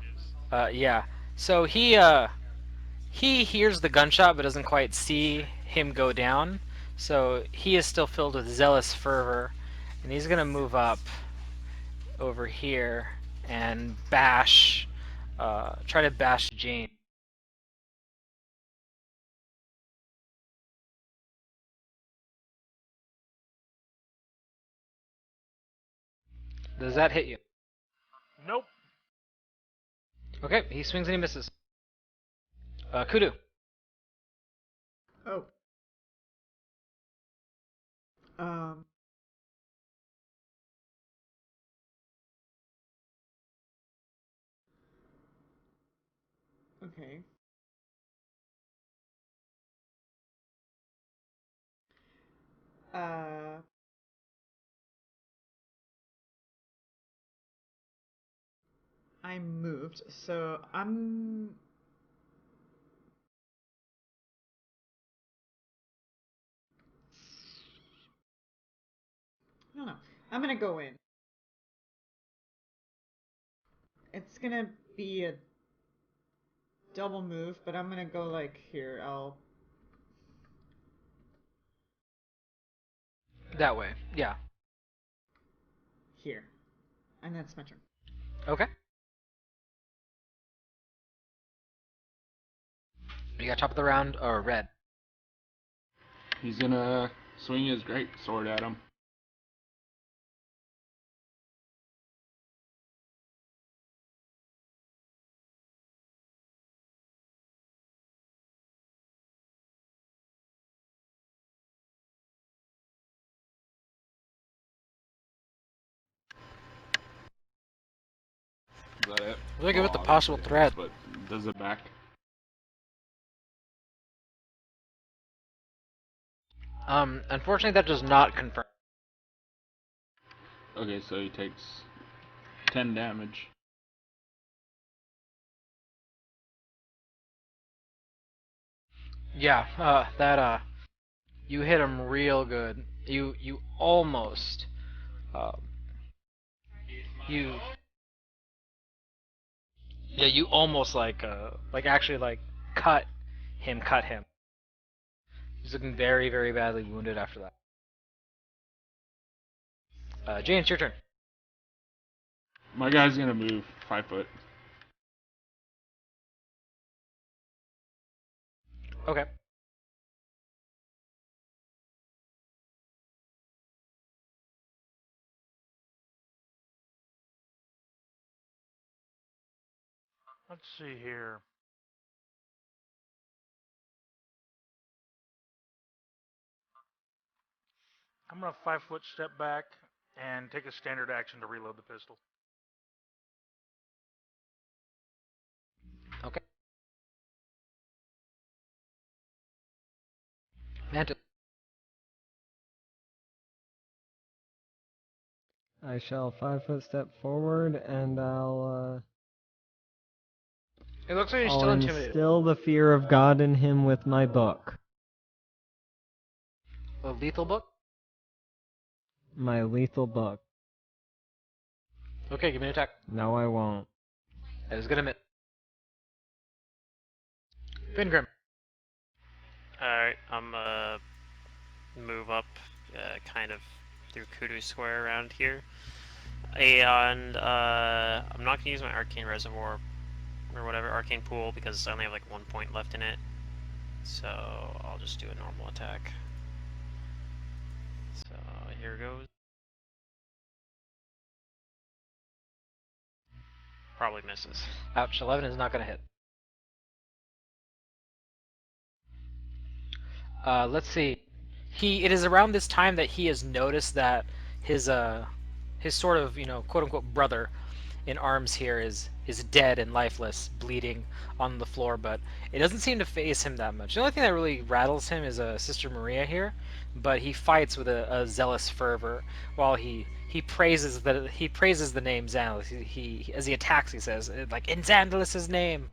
yeah. So he hears the gunshot but doesn't quite see him go down. So he is still filled with zealous fervor, and he's gonna move up over here and try to bash Jane. Does that hit you? Nope. Okay, he swings and he misses. Kudu. Oh. Um. Okay. Uh. I moved, so I'm. I don't know. I'm gonna go in. It's gonna be a double move, but I'm gonna go like here. I'll. That way. Yeah. Here. And that's my turn. Okay. You got top of the round or red? He's gonna swing his great sword at him. Is that it? Look at with the Well, possible obviously threat. it is, but does it back? Unfortunately, that does not confirm. Okay, so he takes 10 damage. Yeah, you hit him real good. You almost, uh, you, yeah, you almost like actually like cut him. He's looking very, very badly wounded after that. Jane, it's your turn. My guy's gonna move 5 foot. Okay. Let's see here. I'm gonna 5 foot step back and take a standard action to reload the pistol. Okay. Mantis. I shall 5 foot step forward, and It looks like you're I'll still intimidated. instill the fear of God in him with my book. A lethal book? My lethal book. Okay, give me an attack. No, I won't. That is gonna miss. Fingrim. Alright, I'm move up, kind of through Kudu Square around here. And I'm not gonna use my Arcane Reservoir or whatever, Arcane Pool, because I only have like 1 point left in it. So I'll just do a normal attack. So here goes. Probably misses. Ouch, 11 is not gonna hit. Let's see. It is around this time that he has noticed that his sort of, quote unquote brother in arms here is dead and lifeless, bleeding on the floor, but it doesn't seem to phase him that much. The only thing that really rattles him is Sister Maria here, but he fights with a zealous fervor while he praises the name Xandalus. He as he attacks, he says like in Xandalus's name,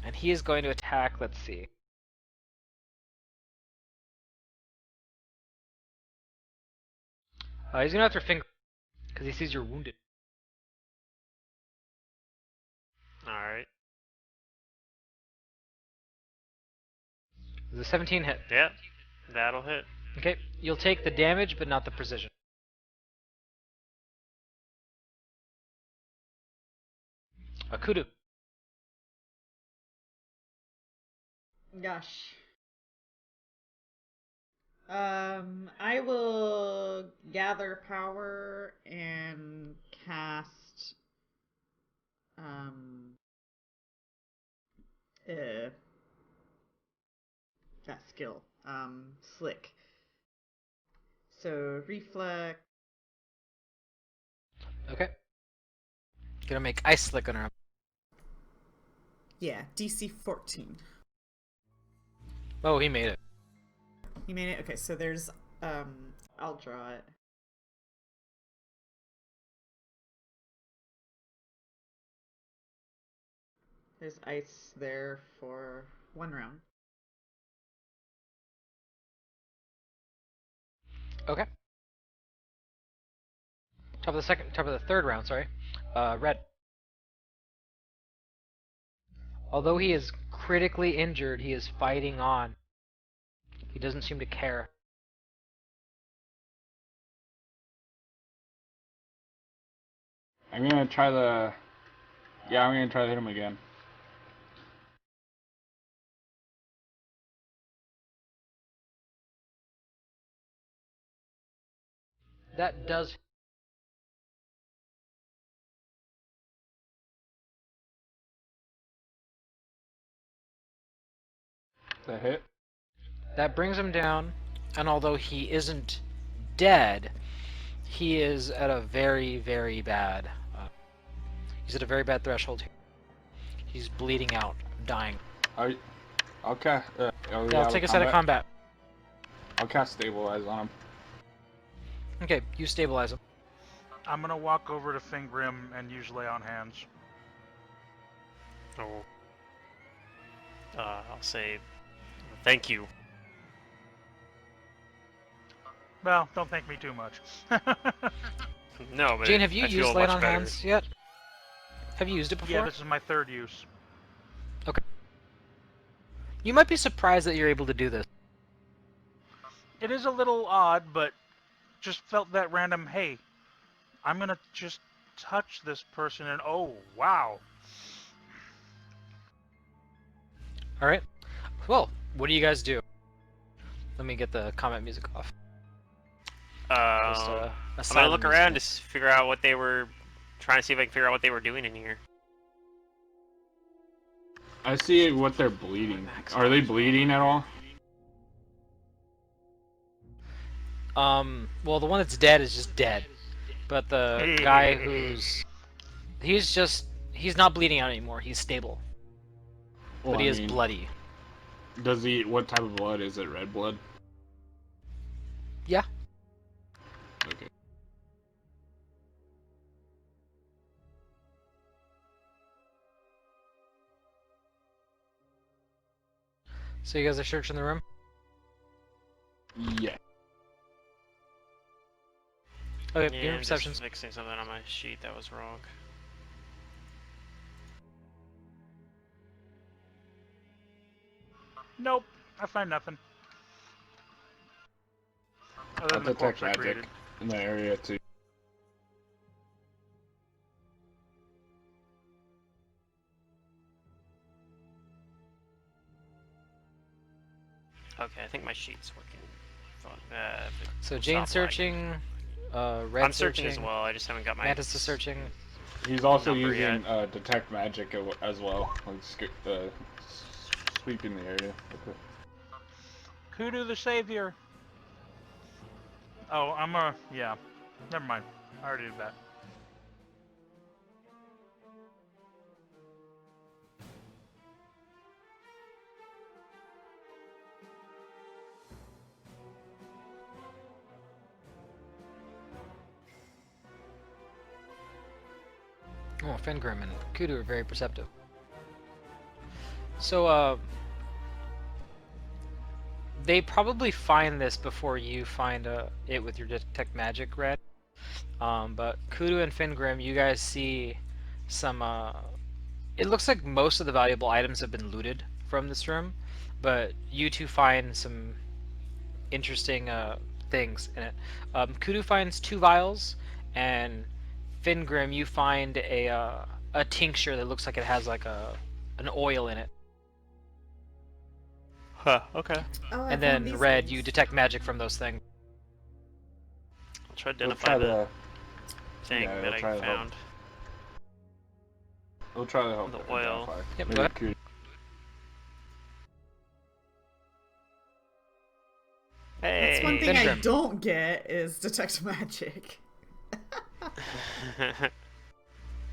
and he is going to attack. Let's see. He's gonna have to finger because he sees you're wounded. Alright. There's a 17 hit. Yep. That'll hit. Okay, you'll take the damage, but not the precision. A kudu. Gosh. I will gather power and cast that skill. Slick. So reflex. Okay. Gonna make ice slick on her. Yeah, DC 14. Oh, he made it. You made it? Okay, so there's I'll draw it. There's ice there for 1 round. Okay. Top of the third round, sorry. Red. Although he is critically injured, he is fighting on. He doesn't seem to care. I'm gonna try to hit him again. That does. The hit. That brings him down, and although he isn't dead, he is at a very, very bad. He's at a very bad threshold here. He's bleeding out, dying. Okay. Yeah, I'll take us out of combat. I'll cast stabilize on him. Okay, you stabilize him. I'm gonna walk over to Fingrim and use lay on hands. Oh. I'll say thank you. Well, don't thank me too much. No, but Jane, have you I feel used lay much on better. hands yet? Have you used it before? Yeah, this is my third use. Okay. You might be surprised that you're able to do this. It is a little odd, but just felt that random, hey, I'm gonna just touch this person and oh, wow. Alright. Well, what do you guys do? Let me get the combat music off. Just, I'm gonna asylum look music. around to figure out what they were trying to see if I can figure out what they were doing in here. I see what they're bleeding. Are they bleeding at all? Well, the one that's dead is just dead. But the guy he's not bleeding out anymore. He's stable. Well, But he is bloody. Does he? What type of blood is it? Red blood? Yeah. Okay. So you guys are searching the room? Yeah. Okay, Yeah, give me I'm just perceptions. fixing something on my sheet that was wrong. Nope, I find nothing. Other I'll than the detect corpse I magic created. in the area too. Okay, I think my sheet's working. So Stop Jane's lagging. searching, Red I'm searching as well. I just haven't got my. Mantis is searching. He's also Number using detect magic as well, like sweeping the area. Okay. Kudu the Savior. Oh, yeah. Never mind. I already did that. Oh, Fengrim and Kudu are very perceptive. So, they probably find this before you find it with your detect magic, Red. But Kudu and Fengrim, you guys see some. It looks like most of the valuable items have been looted from this room, but you two find some interesting things in it. Kudu finds 2 vials, and Fengrim, you find a tincture that looks like it has like an oil in it. Huh, okay. Oh, I And found then these Red, things. you detect magic from those things. I'll try to We'll identify try the to. thing yeah, that we'll I try to help. found. We'll try to help The oil. identify. Yep, Maybe go ahead. Kudu. Hey! That's one thing I Fengrim. don't get is detect magic.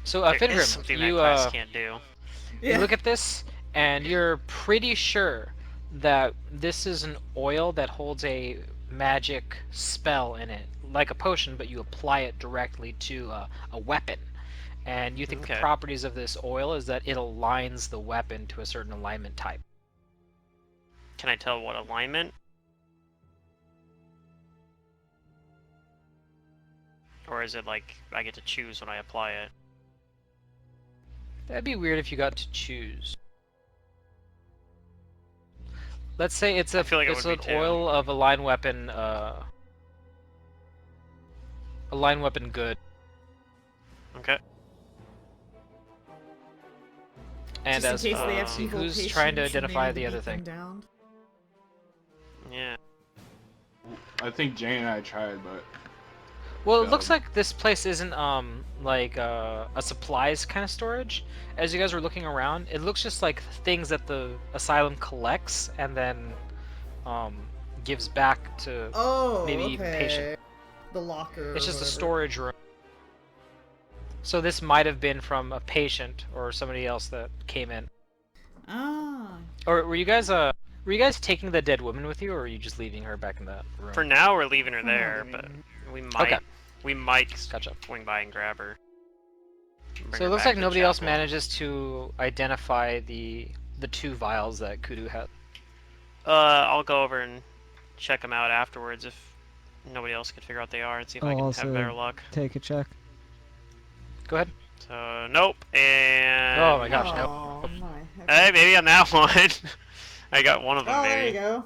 So, There is Fengrim, something you that class can't do. you look at this, and you're pretty sure that this is an oil that holds a magic spell in it, like a potion, but you apply it directly to a weapon. And you think the Okay. properties of this oil is that it aligns the weapon to a certain alignment type. Can I tell what alignment? Or is it like I get to choose when I apply it? That'd be weird if you got to choose. Let's say it's I feel like it it's would an be too. oil of a line weapon good. Okay. And Just in as case they have for evil who's patients trying to and they identify need to the other beat them thing? down. Yeah. I think Jane and I tried, but Well, it looks failed. like this place isn't like a supplies kind of storage. As you guys were looking around, it looks just like things that the asylum collects and then gives back to Oh, maybe okay. even patient. The locker. It's or just a whatever. storage room. So this might have been from a patient or somebody else that came in. Ah. Or were you guys taking the dead woman with you, or were you just leaving her back in that room? For now, we're leaving her For now, there, leaving but her. we might Gotcha. swing by and grab her. Bring So her it looks back like to the nobody else chapel. manages to identify the 2 vials that Kudu had. I'll go over and check them out afterwards if nobody else can figure out they are and see if I I'll can have also better luck. take a check. Go ahead. So nope, and Oh my gosh, no. Oh my. Hey, maybe on that one. I got one of them. Oh, maybe. there you go.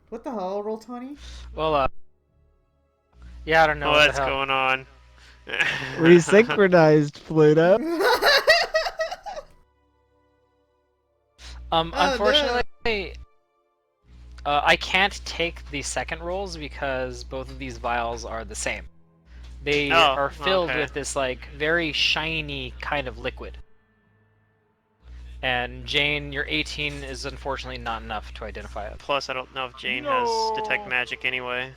What the hell? Roll 20? Well, yeah, I don't know what the What's hell. going on? We synchronized, Pluto. Oh, Unfortunately, I can't take the second rolls because both of these vials are the same. They Oh, are filled okay. with this like very shiny kind of liquid. And Jane, your 18 is unfortunately not enough to identify it. Plus, I don't know if Jane No. has detect magic anyway.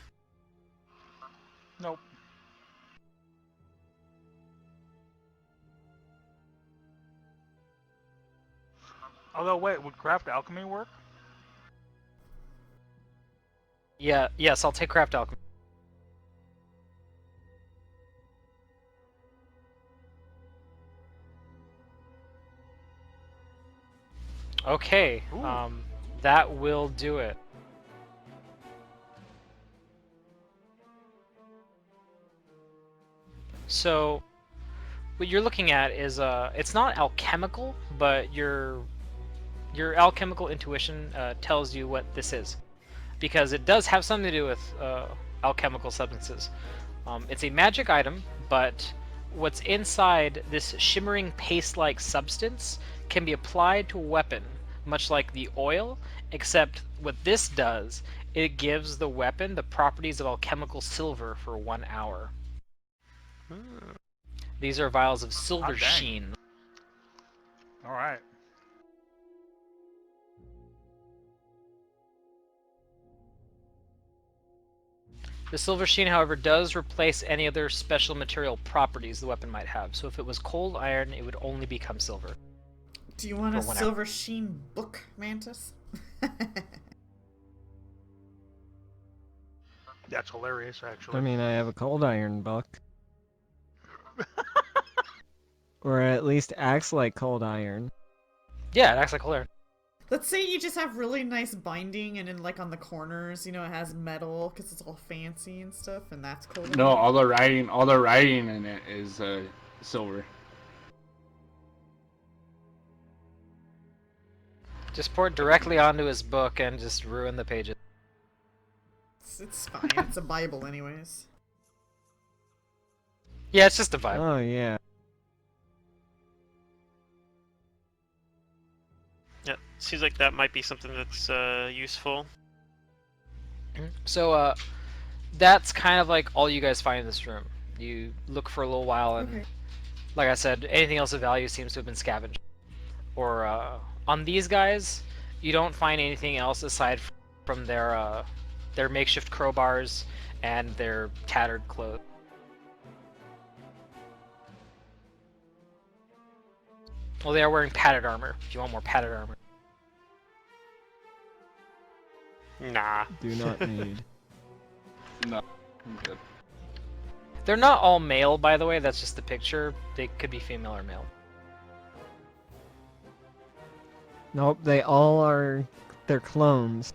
Nope. Although, wait, would craft alchemy work? Yeah, yes, I'll take craft alchemy. Okay, Ooh. that will do it. So, what you're looking at is it's not alchemical, but your alchemical intuition tells you what this is, because it does have something to do with alchemical substances. It's a magic item, but what's inside this shimmering paste-like substance can be applied to a weapon, much like the oil, except what this does, it gives the weapon the properties of alchemical silver for 1 hour. These are vials of silver dang. sheen. Alright. The silver sheen, however, does replace any other special material properties the weapon might have. So if it was cold iron, it would only become silver. Do you want For a whenever. silver sheen book, Mantis? That's hilarious, actually. I mean, I have a cold iron book. Or at least acts like cold iron. Yeah, it acts like cold iron. Let's say you just have really nice binding, and then like on the corners, it has metal because it's all fancy and stuff, and that's cool. No, all the writing in it is silver. Just pour it directly onto his book and just ruin the pages. It's fine. It's a Bible, anyways. Yeah, it's just a vibe. Oh, yeah. Yeah, seems like that might be something that's useful. So, that's kind of like all you guys find in this room. You look for a little while, and Okay. like I said, anything else of value seems to have been scavenged. Or, on these guys, you don't find anything else aside from their makeshift crowbars and their tattered clothes. Well, they are wearing padded armor, if you want more padded armor. Nah. Do not need. No, I'm good. They're not all male, by the way, that's just the picture. They could be female or male. Nope, they all are. They're clones.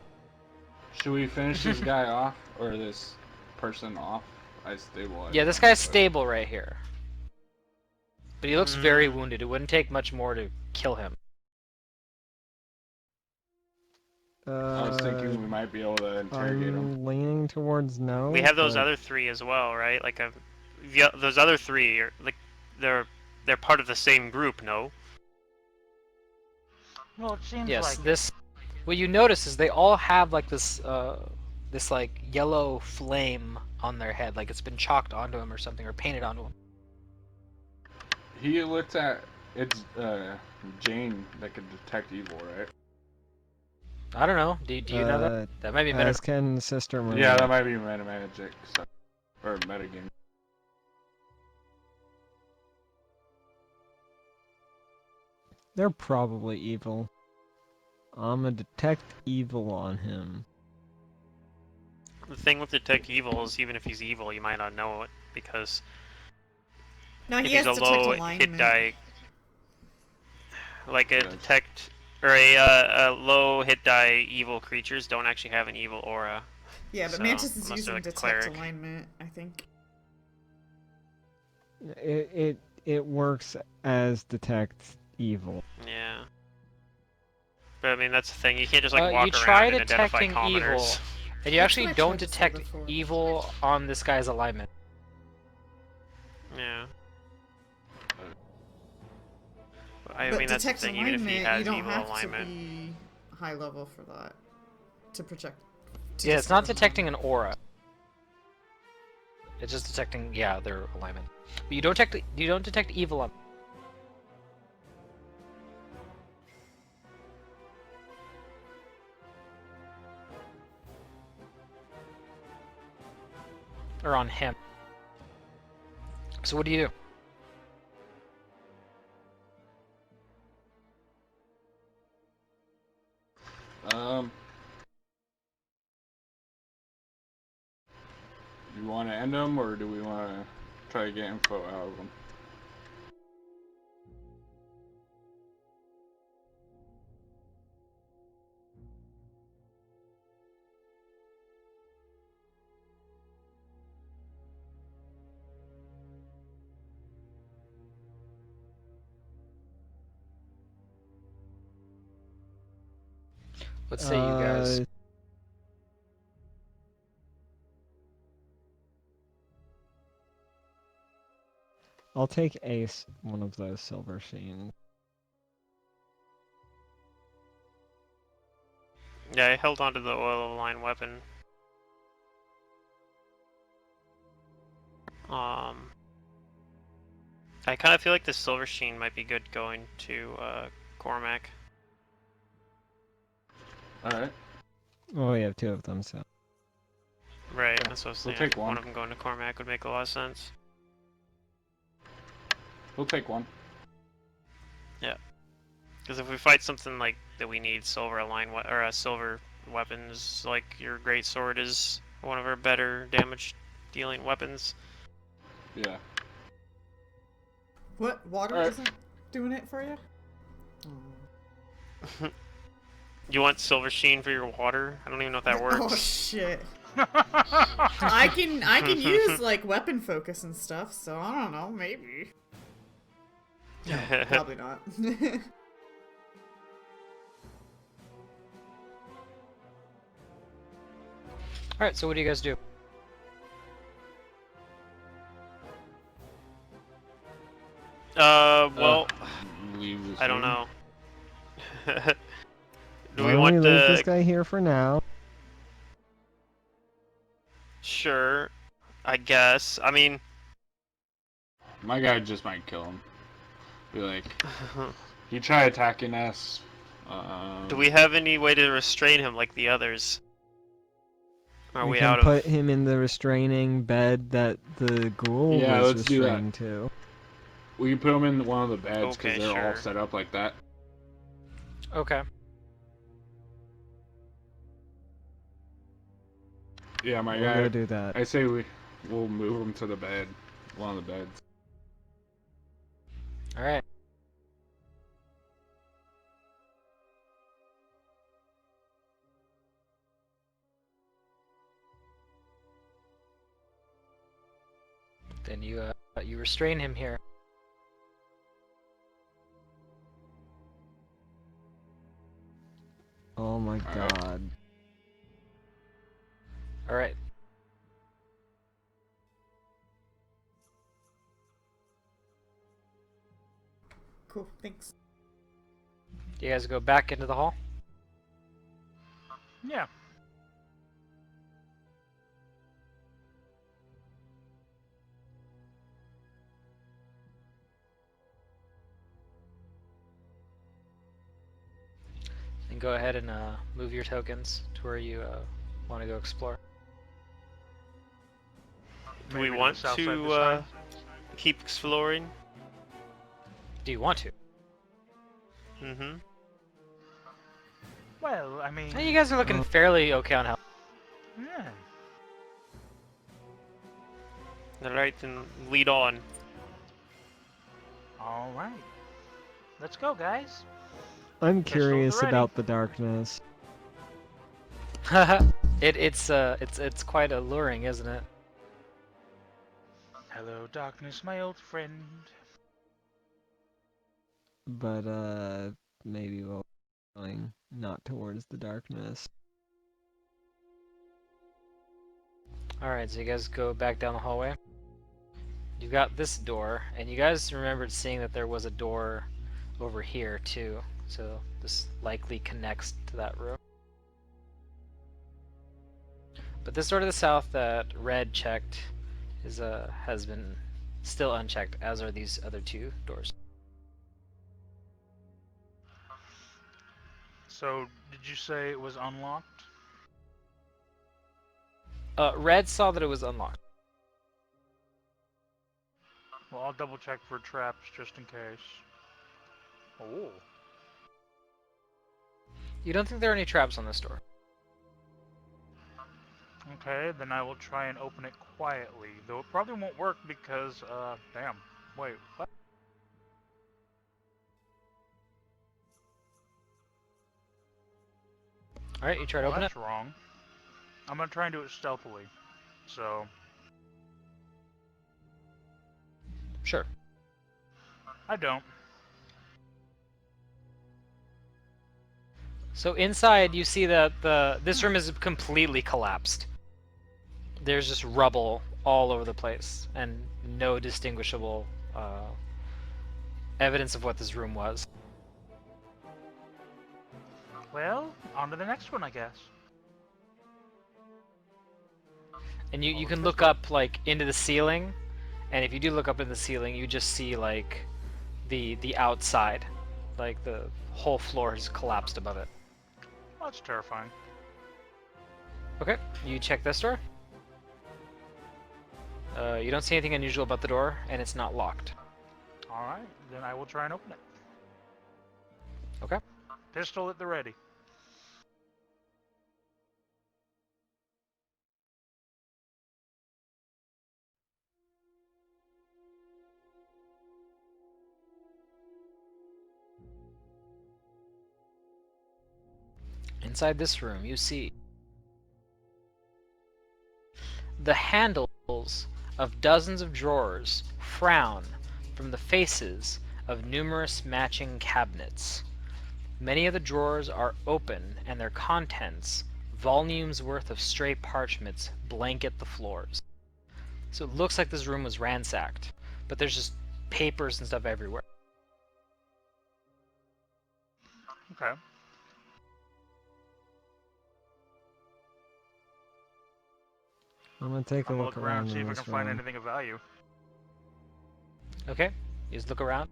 Should we finish this guy off or this person off? I stabilize. Yeah, this him, guy's so- stable right here. But he looks very wounded. It wouldn't take much more to kill him. I was thinking we might be able to interrogate him. I'm leaning towards no. We have those but- other three as well, right? Like those other three are like they're part of the same group, no? Well, it seems Yes, like this. What you notice is they all have like this, this like yellow flame on their head, like it's been chalked onto them or something, or painted onto them. He looked at it's Jane that could detect evil, right? I don't know. Do you know that? That might be meta. As can Sister Maria. Yeah, that might be magic stuff or metagame. They're probably evil. I'm gonna detect evil on him. The thing with detect evil is even if he's evil, you might not know it because No, if he he's has a to detect low hit alignment. die, like a Gotcha. detect or a low hit die evil creatures don't actually have an evil aura. Yeah, but So, Mantis is unless using they're like a detect cleric. alignment, I think. It works as detect evil. Yeah. But I mean that's the thing. You can't just like You walk try around and identify detecting evil, commoners. and you That's actually what I don't tried to say detect before. evil on this guy's alignment. Yeah. But I mean that's the detect thing. Even if he alignment, has you don't evil have alignment. to be high level for that. To project. to Yeah, it's not discover detecting alignment. an aura. It's just detecting, yeah, their alignment. But you don't detect evil on. Or on him. So what do you do? Do you want to end him or do we want to try to get info out of him? Let's say you guys. I'll take Ace, one of those silver sheens. Yeah, I held onto the oil of line weapon. I kind of feel like the silver sheen might be good going to Cormac. All right. Well, we have two of them, so. Right, Okay. that's what I was We'll thinking. take one. One of them going to Cormac would make a lot of sense. We'll take one. Because if we fight something like that, we need silver silver weapons. Like your great sword is one of our better damage dealing weapons. Yeah. What? Water Alright. isn't doing it for you? Oh. You want silver sheen for your water? I don't even know if that works. Oh shit. I can use like weapon focus and stuff, so I don't know, maybe. No, probably not. Alright, so what do you guys do? Well, Leave this I don't room. know. Do Why we don't want we leave this the... guy here for now? Sure, I guess. I mean... My guy just might kill him. Be like, he tried attacking us. Do we have any way to restrain him like the others? Are we we can out put of... him in the restraining bed that the ghoul Yeah, was let's do that. restrained to. We can put him in one of the beds because Okay, they're all sure. set up like that. Okay. Yeah, my We'll guy. go do that. I say we'll move him to the bed, one of the beds. Alright. Then you restrain him here. Oh my Alright. god. Alright. Cool, thanks. Do you guys go back into the hall? Yeah. Then go ahead and move your tokens to where you want to go explore. Do we Maybe want the south side to this time. keep exploring? Do you want to? Mm-hmm. Well, I mean, Hey, you guys are looking fairly okay on health. yeah. Alright, then lead on. All right. Let's go, guys. I'm Pistols curious ready. about the darkness. It's quite alluring, isn't it? Hello, darkness, my old friend. But maybe we'll going not towards the darkness. Alright, so you guys go back down the hallway. You've got this door, and you guys remembered seeing that there was a door over here too. So this likely connects to that room. But this door to the south that Red checked has been still unchecked, as are these other two doors. So, did you say it was unlocked? Red saw that it was unlocked. Well, I'll double check for traps just in case. Oh. You don't think there are any traps on this door? Okay, then I will try and open it quietly. Though it probably won't work because, damn. Wait, what? Alright, you try to open it? That's wrong. I'm gonna try and do it stealthily. So, Sure. I don't. So inside, you see that this room is completely collapsed. There's just rubble all over the place, and no distinguishable evidence of what this room was. Well, on to the next one, I guess. And you Follow can the look pistol. up like into the ceiling, and if you do look up in the ceiling, you just see like the outside, like the whole floor has collapsed above it. Well, that's terrifying. Okay, you check this door. You don't see anything unusual about the door, and it's not locked. Alright, then I will try and open it. Okay. Pistol at the ready. Inside this room, you see the handles of dozens of drawers frown from the faces of numerous matching cabinets. Many of the drawers are open, and their contents, volumes worth of stray parchments, blanket the floors. So it looks like this room was ransacked, but there's just papers and stuff everywhere. Okay. I'm gonna take a I'm gonna look look around around and see in if I this can find room. anything of value. Okay, you just look around.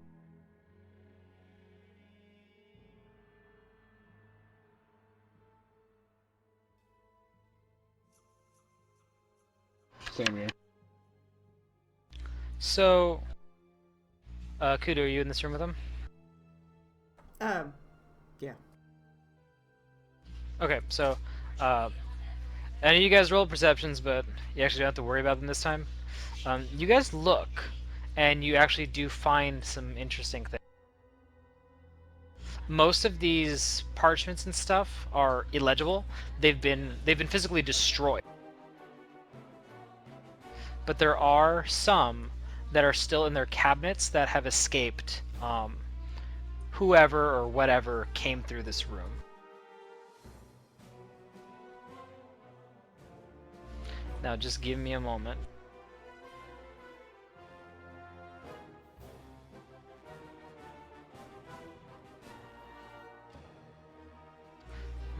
Same here. So, Kudo, are you in this room with him? Yeah. Okay, so, I know you guys rolled perceptions, but you actually don't have to worry about them this time. You guys look, and you actually do find some interesting things. Most of these parchments and stuff are illegible. They've been physically destroyed. But there are some that are still in their cabinets that have escaped whoever or whatever came through this room. Now just give me a moment.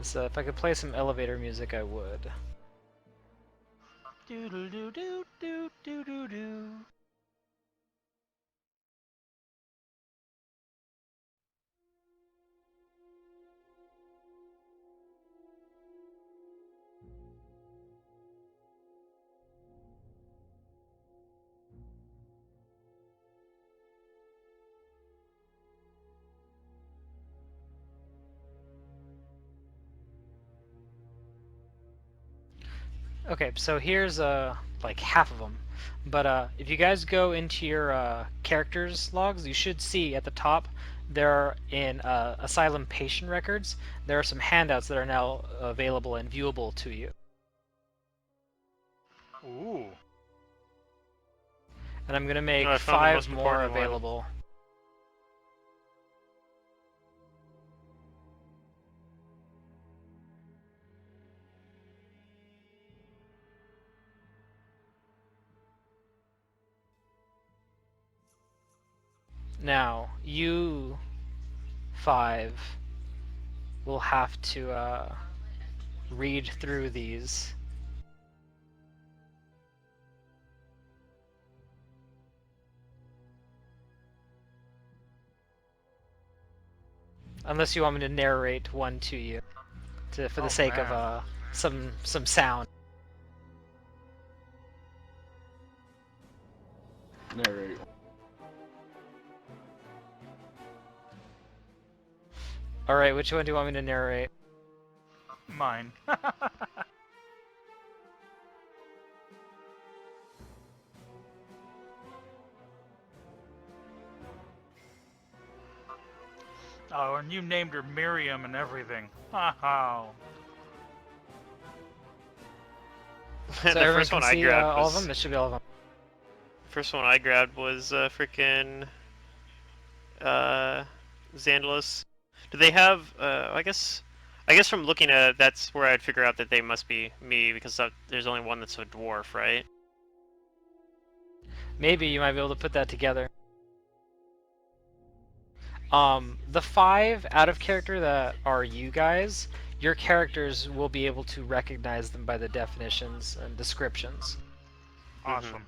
So if I could play some elevator music, I would. Do do do do do do do do. Okay, so here's like half of them. But if you guys go into your characters logs, you should see at the top there are in Asylum patient records. There are some handouts that are now available and viewable to you. Ooh. And I'm gonna make No, I found the 5 most more important one. available. Now, you 5 will have to read through these. Unless you want me to narrate one to you, for the Oh, sake man. of some sound. Narrate. All right, which one do you want me to narrate? Mine. Oh, and you named her Miriam and everything. Oh. So The everyone first can one I see grabbed all was of them. This should be all of them. first one I grabbed was freaking Xandalus. Do they have? I guess from looking at it, that's where I'd figure out that they must be me because there's only one that's a dwarf, right? Maybe you might be able to put that together. The 5 out of character that are you guys, your characters will be able to recognize them by the definitions and descriptions. Awesome.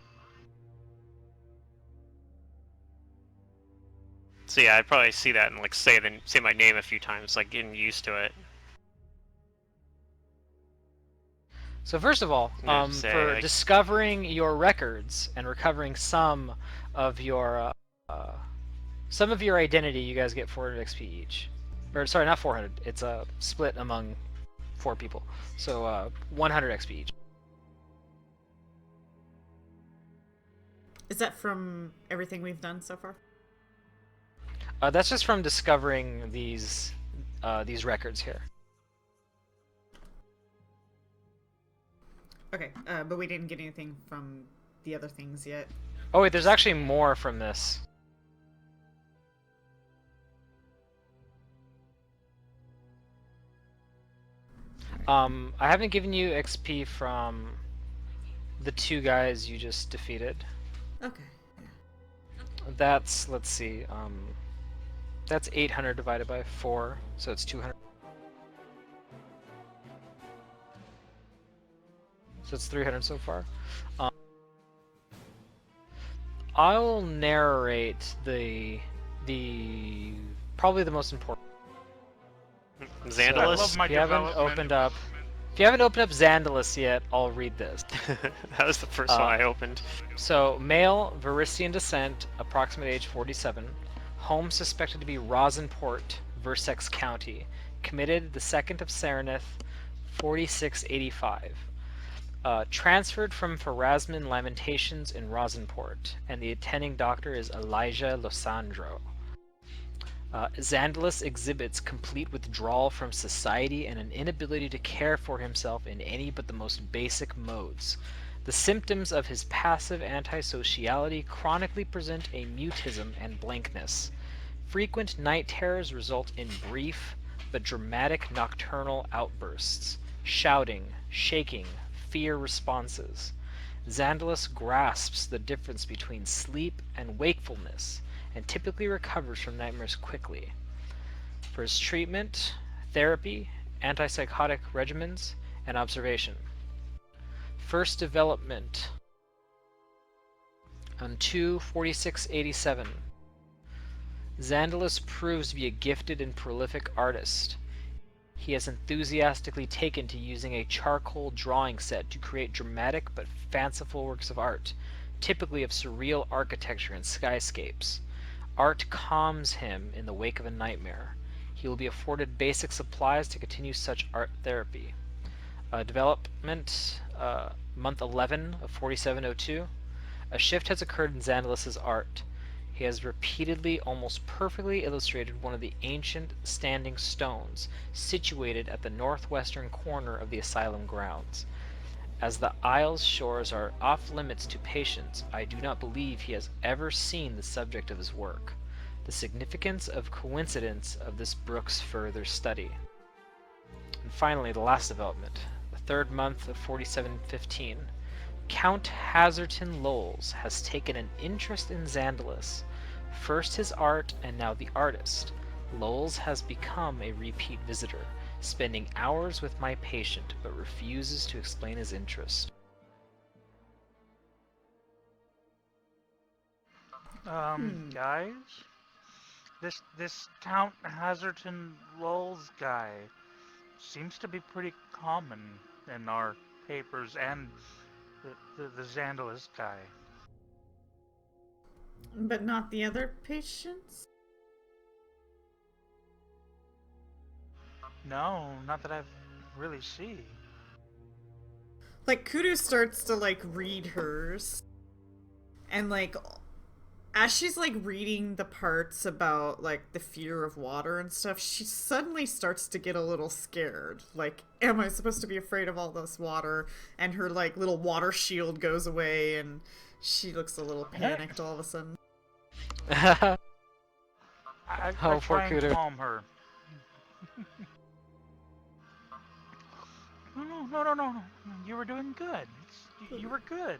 So yeah, I'd probably see that and like say my name a few times, like getting used to it. So first of all, Yeah, just say, for like- discovering your records and recovering of your uh, some of your identity, you guys get 400 XP each. Or sorry, not 400. It's split among 4 people. So 100 XP each. Is that from everything we've done so far? That's just from discovering these records here. Okay, but we didn't get anything from the other things yet. Oh wait, there's actually more from this. I haven't given you XP from the 2 guys you just defeated. Okay. That's, let's see, that's 800 divided by 4, so it's 200. So it's 300 so far. I'll narrate the probably the most important. Xandalus? I love my If you haven't development. opened up Xandalus yet, I'll read this. That was the first one I opened. So, male, Varisian descent, approximate age 47. Home suspected to be Rosenport, Versex County. Committed the 2nd of Serenith, 4685. Transferred from Pharasman Lamentations in Rosenport, and the attending doctor is Elijah Losandro. Xandalus exhibits complete withdrawal from society and an inability to care for himself in any but the most basic modes. The symptoms of his passive antisociality chronically present a mutism and blankness. Frequent night terrors result in brief but dramatic nocturnal outbursts, shouting, shaking, fear responses. Xandalus grasps the difference between sleep and wakefulness and typically recovers from nightmares quickly. For his treatment, therapy, antipsychotic regimens, and observation. First development on 2/46/87. Xandalus proves to be a gifted and prolific artist. He has enthusiastically taken to using a charcoal drawing set to create dramatic but fanciful works of art, typically of surreal architecture and skyscapes. Art calms him in the wake of a nightmare. He will be afforded basic supplies to continue such art therapy. Development, month 11 of 4702. A shift has occurred in Xandalus's art. He has repeatedly, almost perfectly illustrated one of the ancient standing stones situated at the northwestern corner of the asylum grounds. As the isle's shores are off limits to patients, I do not believe he has ever seen the subject of his work. The significance of coincidence of this brooks further study. And finally, the last development, the 3rd month of 4715. Count Hazerton Lowles has taken an interest in Xandalus, first his art and now the artist. Lowles has become a repeat visitor, spending hours with my patient, but refuses to explain his interest. Guys, this Count Hazerton Lowles guy seems to be pretty common in our papers and the Xandalus guy. But not the other patients? No, not that I've really see. Like, Kudu starts to, like, read hers. And, like, as she's, like, reading the parts about, like, the fear of water and stuff, she suddenly starts to get a little scared. Like, am I supposed to be afraid of all this water? And her, like, little water shield goes away, and she looks a little panicked all of a sudden. I Oh, poor try and Kudu. calm her. No. You were doing good. You were good.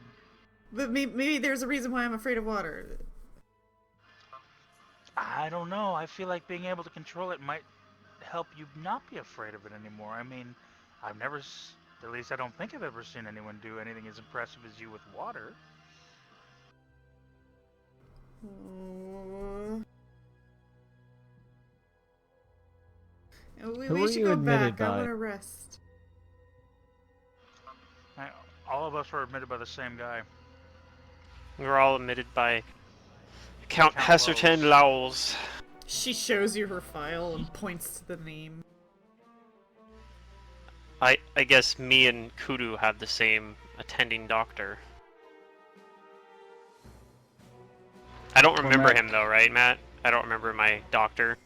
But maybe there's a reason why I'm afraid of water. I don't know. I feel like being able to control it might help you not be afraid of it anymore. I mean, I've never, at least I don't think I've ever seen anyone do anything as impressive as you with water. We Who were should you go admitted back. I by? want to rest. All of us were admitted by the same guy. We were all admitted by Count Count Hesterton Lowells. She shows you her file and points to the name. I guess me and Kudu have the same attending doctor. I don't remember Matt. him though, right, Matt? I don't remember my doctor.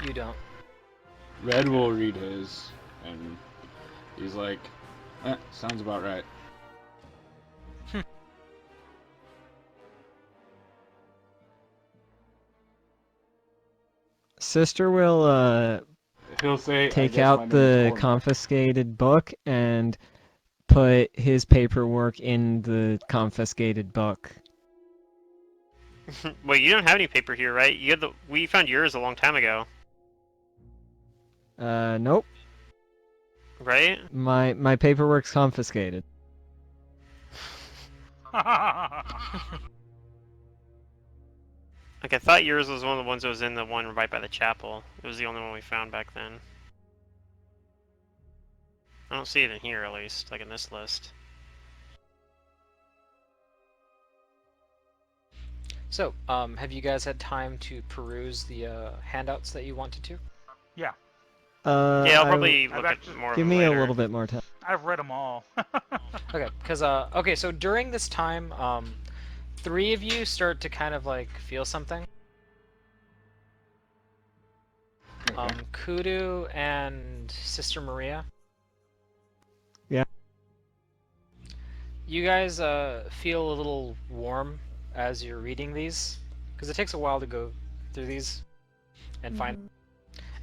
You don't. Red will read his, and he's like, sounds about right. Sister will He'll say, I take guess my out name's the Cormac. confiscated book and put his paperwork in the confiscated book. Wait, you don't have any paper here, right? You had we found yours a long time ago, Nope. right? My paperwork's confiscated. Like, I thought yours was one of the ones that was in the one right by the chapel. It was the only one we found back then. I don't see it in here, at least, like in this list. So, have you guys had time to peruse the handouts that you wanted to? Yeah, Yeah, I'll probably look at actually- more of Give them me later. a little bit more time. I've read them all. Okay, because okay, so during this time, 3 of you start to kind of like feel something. Okay. Kudu and Sister Maria. Yeah. You guys feel a little warm as you're reading these, because it takes a while to go through these and find.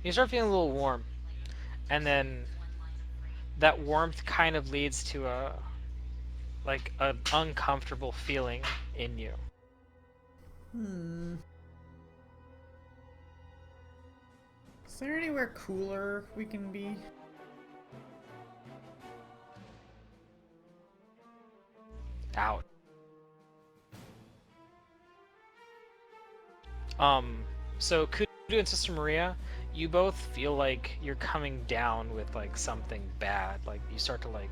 You start feeling a little warm, and then that warmth kind of leads to a like an uncomfortable feeling in you. Is there anywhere cooler we can be? Out. So Kudu and Sister Maria, you both feel like you're coming down with like something bad. Like you start to like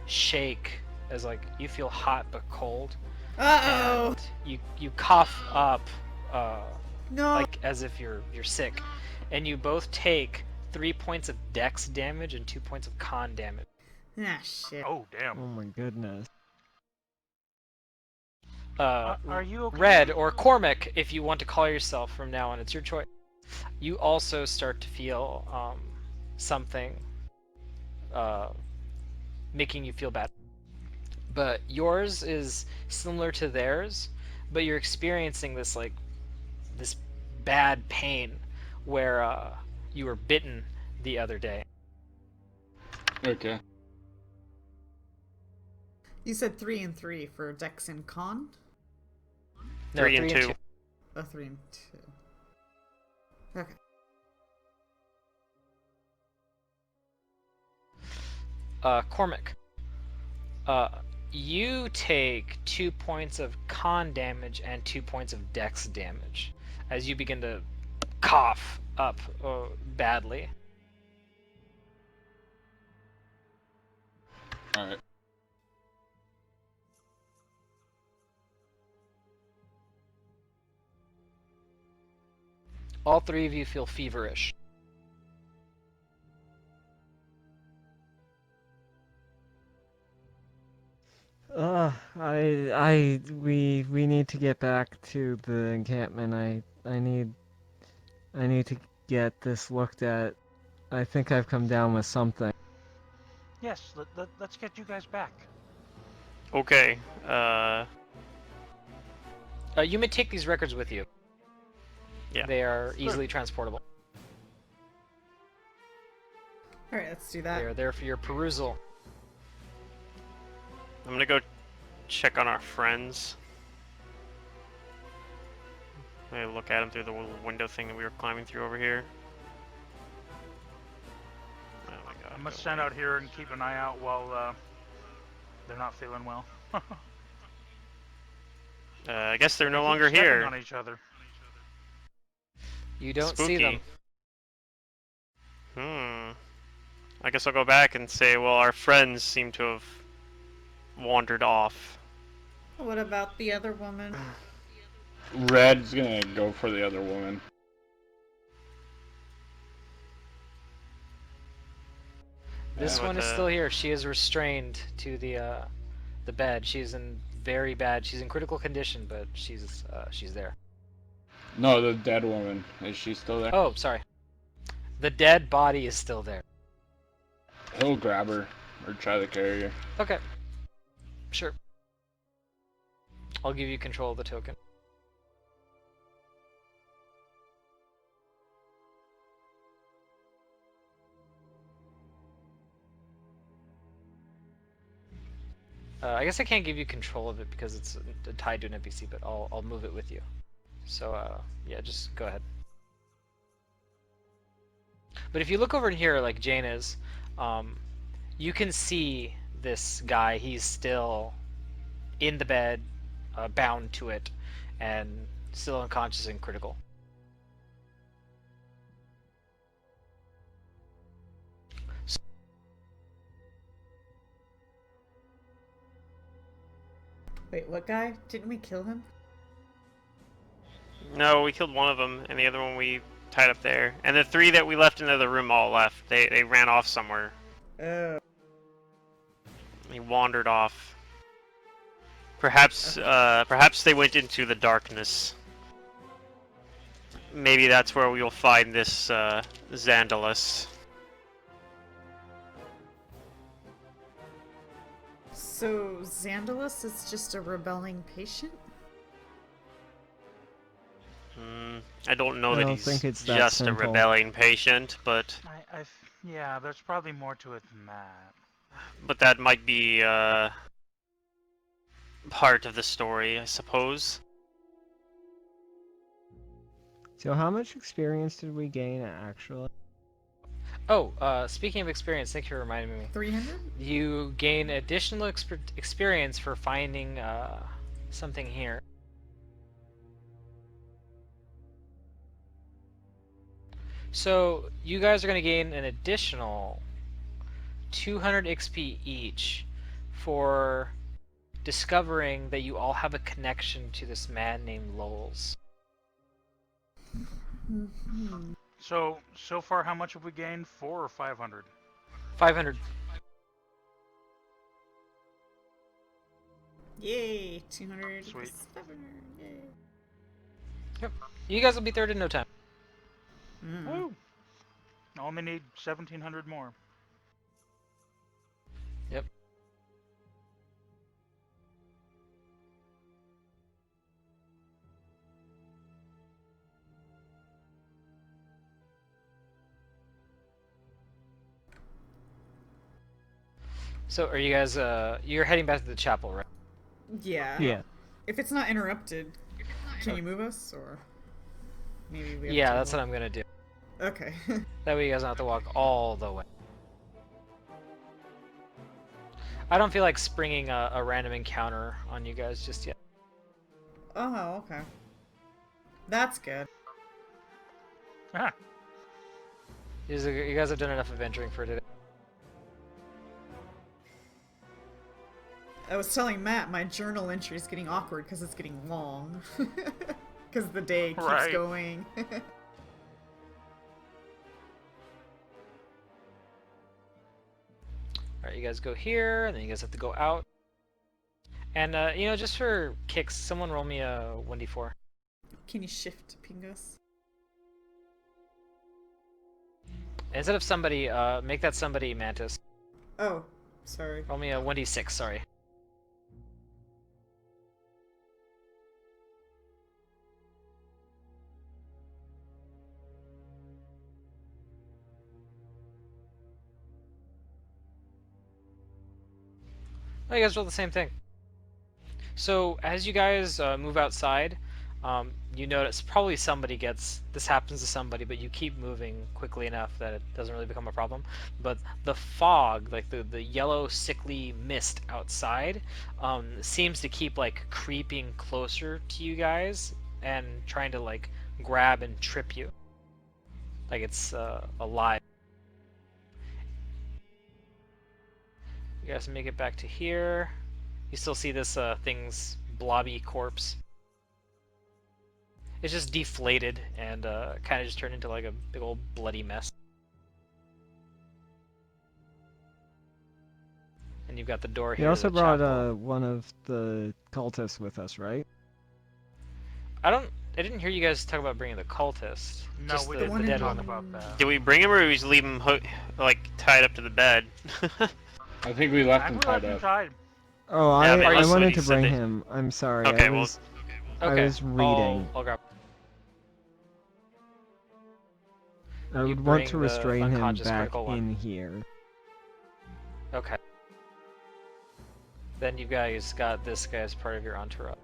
shake as like you feel hot but cold. Uh-oh! And you cough up No! like as if you're sick. And you both take 3 points of dex damage and 2 points of con damage. Ah, shit. Oh, damn. Oh my goodness. Are you okay? Red or Cormac, if you want to call yourself from now on, it's your choice. You also start to feel something making you feel bad. But yours is similar to theirs, but you're experiencing this like this bad pain where you were bitten the other day. Okay. You said 3 and 3 for Dex and Con? No, 3 and 2. Oh, 3 and 2. Okay. Cormac, you take 2 points of con damage and 2 points of dex damage as you begin to cough up badly. Alright. All 3 of you feel feverish. We need to get back to the encampment. I need to get this looked at. I think I've come down with something. Yes, let's get you guys back. Okay, You may take these records with you. Yeah. They are easily transportable. Alright, let's do They that. are there for your perusal. I'm gonna go check on our friends. Maybe look at them through the little window thing that we were climbing through over here. Oh my god. I'm gonna stand out here and keep an eye out while they're not feeling well. I guess they're no Keep longer stepping here. on each other. You don't Spooky. see them. I guess I'll go back and say, well, our friends seem to have wandered off. What about the other woman? Red's gonna go for the other woman. This What one is the- still here. She is restrained to the bed. She's in very bad. She's in critical condition, but she's there. No, the dead woman. Is she still there? Oh, sorry. The dead body is still there. He'll grab her or try to carry her. Okay. Sure. I'll give you control of the token. I guess I can't give you control of it because it's tied to an NPC, but I'll move it with you. So yeah, just go ahead. But if you look over in here, like Jane is, you can see this guy. He's still in the bed, bound to it, and still unconscious and critical. Wait, what guy? Didn't we kill him? No, we killed one of them, and the other one we tied up there. And the 3 that we left in the other room all left. They ran off somewhere. Oh. They wandered off. Perhaps perhaps they went into the darkness. Maybe that's where we will find this Xandalus. So Xandalus is just a rebelling patient? I don't know I that don't he's think it's that just a simple. rebelling patient, but Yeah, there's probably more to it than that. that might be part of the story, I suppose. So how much experience did we gain actually? Oh, speaking of experience, thank you for reminding me. 300? You gain additional experience for finding something here. So you guys are going to gain an additional 200 XP each for discovering that you all have a connection to this man named Lowell's. So far, how much have we gained? 4 or 500? 500. Yay! 200. Sweet. 700. Yay. Yep. You guys will be third in no time. Woo! I only need 1,700 more. Yep. So are you guys you're heading back to the chapel, right? Yeah. Yeah. If it's not interrupted, can you move us, or maybe we have Yeah, to that's what walk? I'm gonna do. Okay. That way you guys don't have to walk all the way. I don't feel like springing a random encounter on you guys just yet. Oh, okay. That's good. Ah, You guys have done enough adventuring for today. I was telling Matt my journal entry is getting awkward because it's getting long. Because the day keeps Right. going. Alright, you guys go here, and then you guys have to go out. And, you know, just for kicks, someone roll me a 1d4. Can you shift Pingus? Instead of somebody, make that somebody Mantis. Oh, sorry. Roll me a 1d6, sorry. Oh, you guys roll the same thing. So as you guys move outside, you notice probably somebody gets this happens to somebody, but you keep moving quickly enough that it doesn't really become a problem. But the fog, like the yellow sickly mist outside, seems to keep like creeping closer to you guys and trying to like grab and trip you, like it's alive. You guys make it back to here. You still see this thing's blobby corpse. It's just deflated and kind of just turned into like a big old bloody mess. And you've got the door We here. also to the brought chapel. one of the cultists with us, right? I didn't hear you guys talk about bringing the cultist. No, just we the, didn't one the in dead the- one. about that. Did we bring him or did we just leave him like tied up to the bed? I think we left I him think we left tied him up. tied. Oh, Yeah, but I that's what wanted he to said bring they- him. I'm sorry. Okay, I well, was Okay. was reading. I'll grab. I You would want to bring the restrain him unconscious back critical one. in here. Okay. Then you guys got this guy as part of your entourage.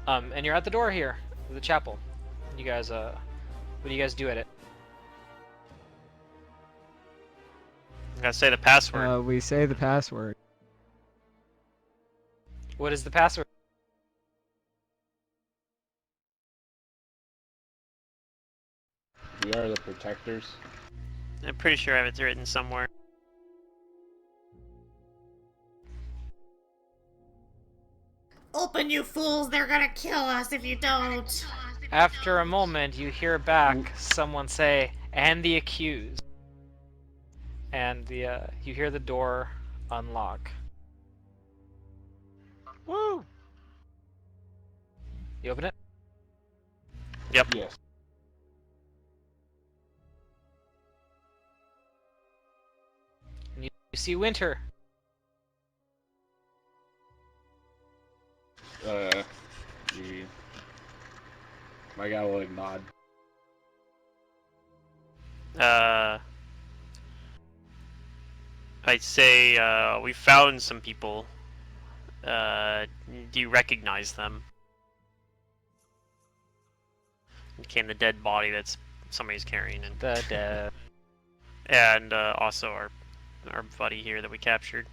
And you're at the door here, the chapel. You guys, what do you guys do at it? I gotta say the password. We say the password. What is the password? We are the protectors. I'm pretty sure I have it written somewhere. Open, you fools! They're gonna kill us if you don't! After a moment, you hear back someone say, "And the accused." And you hear the door unlock. Woo! You open it? Yep. Yes. And you see Winter. You... I gotta like nod. I'd say we found some people. Do you recognize them? Okay, the dead body that's somebody's carrying, and also our buddy here that we captured.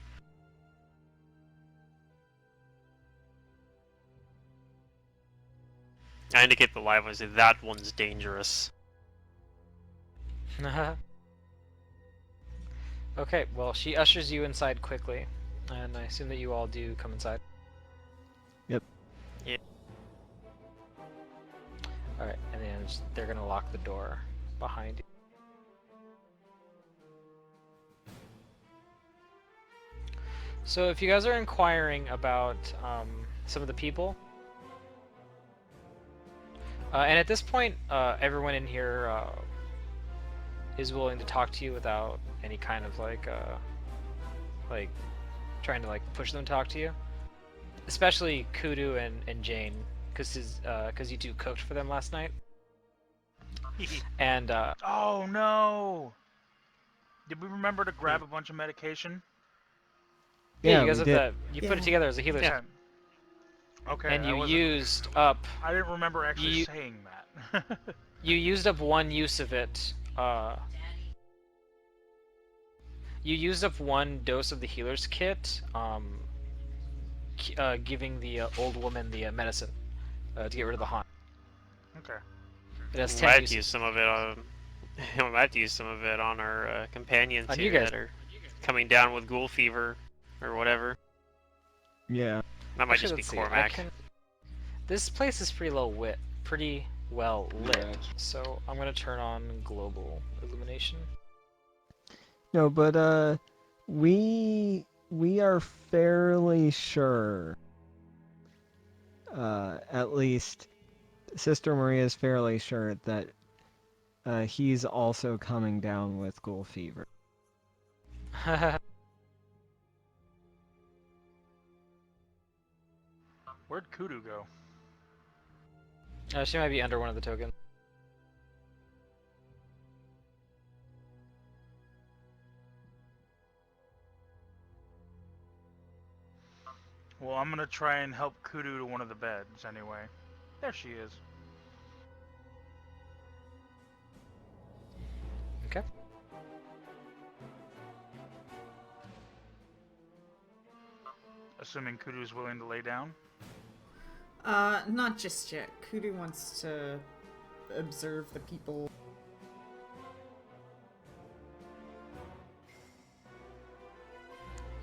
I indicate the live one. Say that one's dangerous. Okay, well, she ushers you inside quickly, and I assume that you all do come inside. Yep. Yeah. Alright, and then they're gonna lock the door behind you. So if you guys are inquiring about some of the people, and at this point, everyone in here is willing to talk to you without any kind of like trying to like push them to talk to you. Especially Kudu and Jane, because you two cooked for them last night. And Oh no! Did we remember to grab a bunch of medication? yeah, you guys we have did. that. You put it together as a healer's. Yeah. Okay. And I you wasn't- used up. I didn't remember actually you- saying that. You used up one use of it. You used up one dose of the healer's kit. Giving the old woman the medicine to get rid of the haunt. Okay. It has We 10 might have to uses. use some of it on. We might have to use some of it on our companions On here you guys. that are coming down with ghoul fever or whatever. Yeah. That might Actually, just be let's see, Cormac. This place is pretty pretty well lit. Yeah. So I'm gonna turn on global illumination. No, but we are fairly sure. At least Sister Maria is fairly sure that he's also coming down with ghoul fever. Where'd Kudu go? She might be under one of the tokens. Well, I'm gonna try and help Kudu to one of the beds anyway. There she is. Okay. Assuming Kudu's willing to lay down. Not just yet. Kudu wants to observe the people.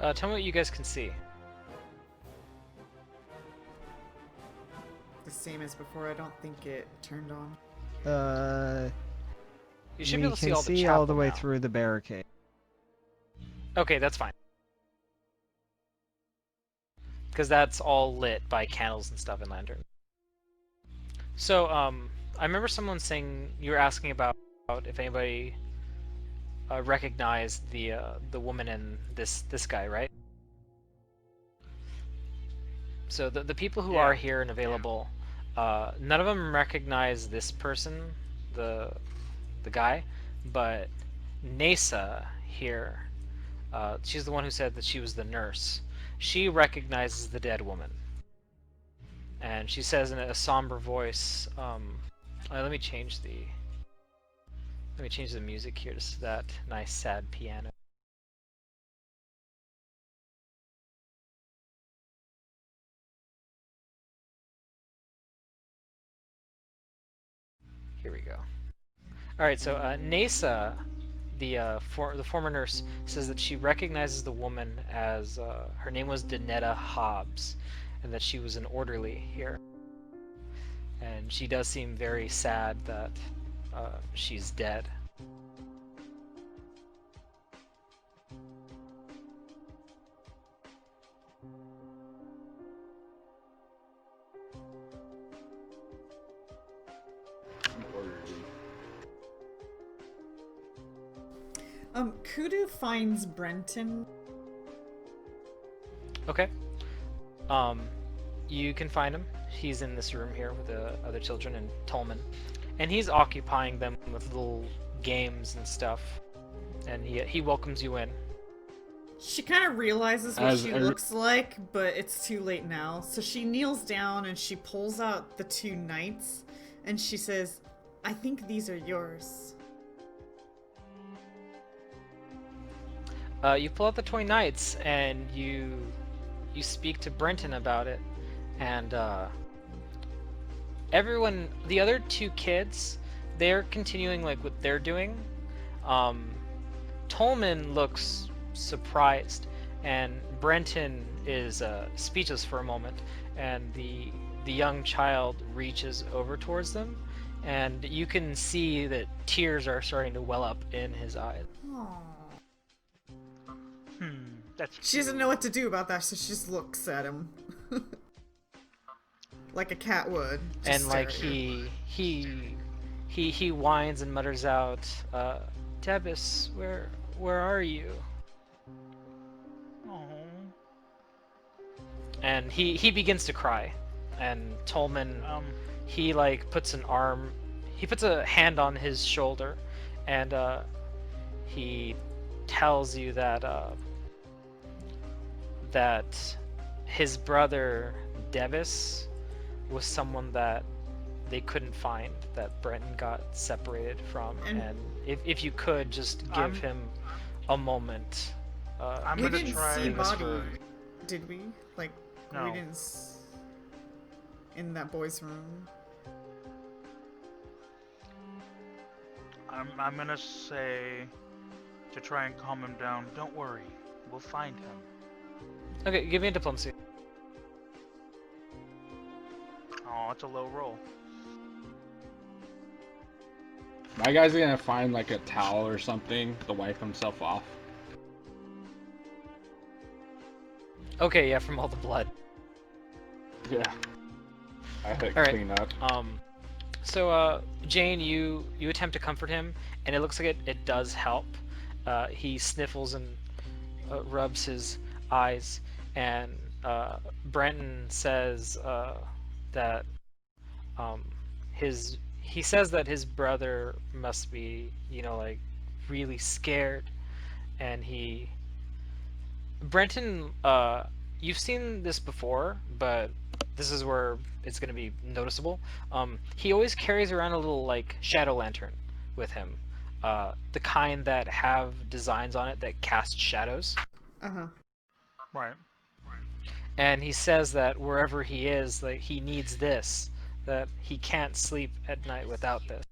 Tell me what you guys can see. The same as before. I don't think it turned on. You should be We able to see can all the see chapel all the way now. through the barricade. Okay, that's fine. Because that's all lit by candles and stuff and lanterns. So, I remember someone saying you were asking about if anybody recognized the woman and this guy, right? So the people who are here and available, none of them recognize this person, the guy, but Nasa here, she's the one who said that she was the nurse. She recognizes the dead woman, and she says in a somber voice, let me change the music here to that nice sad piano. Here we go. All right, so Nasa, the former nurse, says that she recognizes the woman as her name was Danetta Hobbs, and that she was an orderly here. And she does seem very sad that she's dead. Kudu finds Brenton. Okay. You can find him. He's in this room here with the other children and Tolman. And he's occupying them with little games and stuff. And he welcomes you in. She kind of realizes what she looks like, but it's too late now. So she kneels down and she pulls out the 2 knights and she says, "I think these are yours." You pull out the toy knights and you speak to Brenton about it, and everyone, the other 2 kids, they're continuing like what they're doing. Tolman looks surprised, and Brenton is speechless for a moment, and the young child reaches over towards them, and you can see that tears are starting to well up in his eyes. Aww. That's She doesn't know what to do about that, so she just looks at him. Like a cat would. And like he whines and mutters out, Debus, where are you? Oh. And he begins to cry, and Tolman, he like puts a hand on his shoulder, and he tells you that that his brother Debus was someone that they couldn't find, that Brenton got separated from, and if you could just give him a moment. I'm we gonna didn't try see and body, did we? Like, No. we didn't in that boy's room. I'm gonna say to try and calm him down. Don't worry, we'll find him. Okay, give me a diplomacy. Oh, it's a low roll. My guy's gonna find like a towel or something to wipe himself off. Okay, yeah, from all the blood. Yeah. I had to All right. clean up. So Jane, you attempt to comfort him, and it looks like it does help. He sniffles and rubs his eyes, and Brenton says that he says that his brother must be, like really scared, and Brenton, you've seen this before, but this is where it's going to be noticeable. He always carries around a little like shadow lantern with him, the kind that have designs on it that cast shadows. Right. And he says that wherever he is, like he needs this, that he can't sleep at night without this.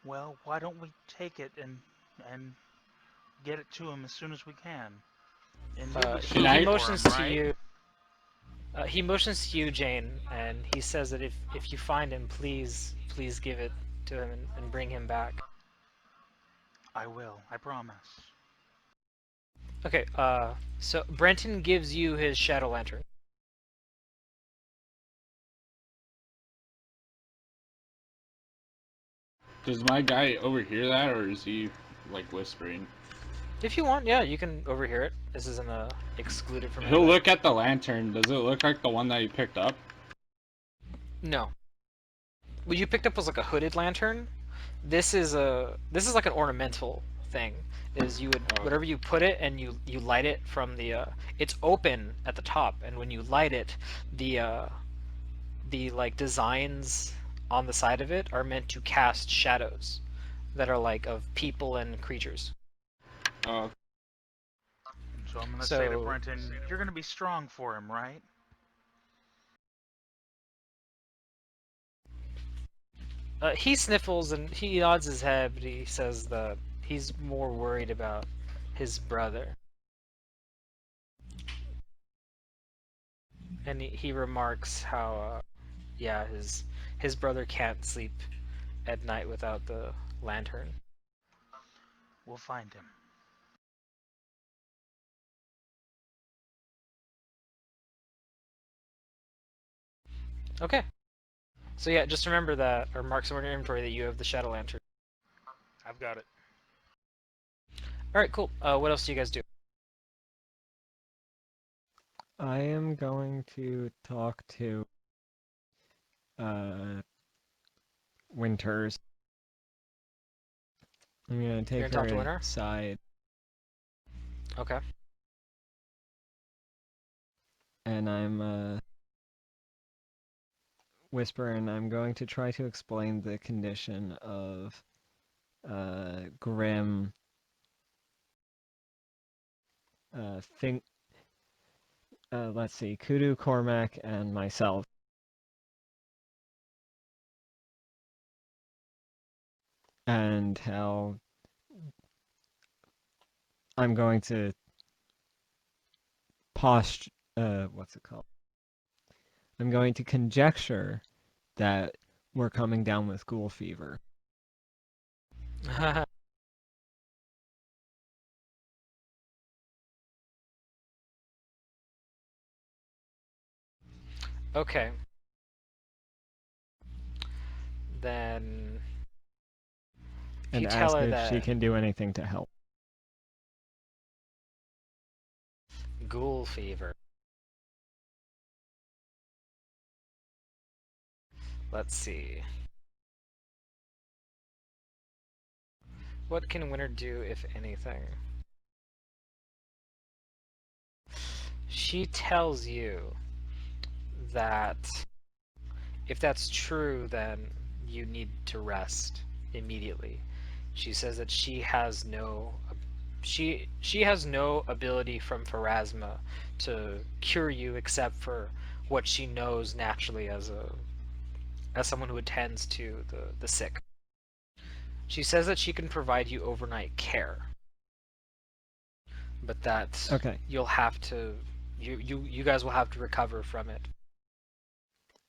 Well, why don't we take it and get it to him as soon as we can? Indeed, we He Can still look I? for motions him, to right? you. He motions to you, Jane, and he says that if you find him, please give it to him and bring him back. I will. I promise. Okay. So Brenton gives you his shadow lantern. Does my guy overhear that, or is he like whispering? If you want, yeah, you can overhear it. This isn't excluded from He'll anybody. look at the lantern. Does it look like the one that he picked up? No. What you picked up was like a hooded lantern. This is like an ornamental thing. Is you would Oh, whatever you put it and you light it from the it's open at the top, and when you light it, the like designs on the side of it are meant to cast shadows that are like of people and creatures. oh, So I'm gonna say to So Brenton, you're gonna be strong for him, right? he sniffles and he nods his head, but he says that he's more worried about his brother. And he remarks how yeah, his brother can't sleep at night without the lantern. We'll find him. Okay. So yeah, just remember that, or mark somewhere in your inventory that you have the shadow lantern. I've got it. All right, cool. What else do you guys do? I am going to talk to uh Winters. I'm gonna You're take gonna her talk to Winter. aside Okay. and I'm whisper and I'm going to try to explain the condition of Grim think let's see, Kudu, Cormac, and myself. And how I'm going to what's it called? I'm going to conjecture that we're coming down with ghoul fever. Okay. Then if And you tell ask her if she that can do anything to help. ghoul fever. Let's see. What can Winter do, if anything? She tells you that if that's true, then you need to rest immediately. She says that she has no ability from Pharasma to cure you except for what she knows naturally as someone who attends to the sick. She says that she can provide you overnight care, but that Okay. you'll have to you guys will have to recover from it.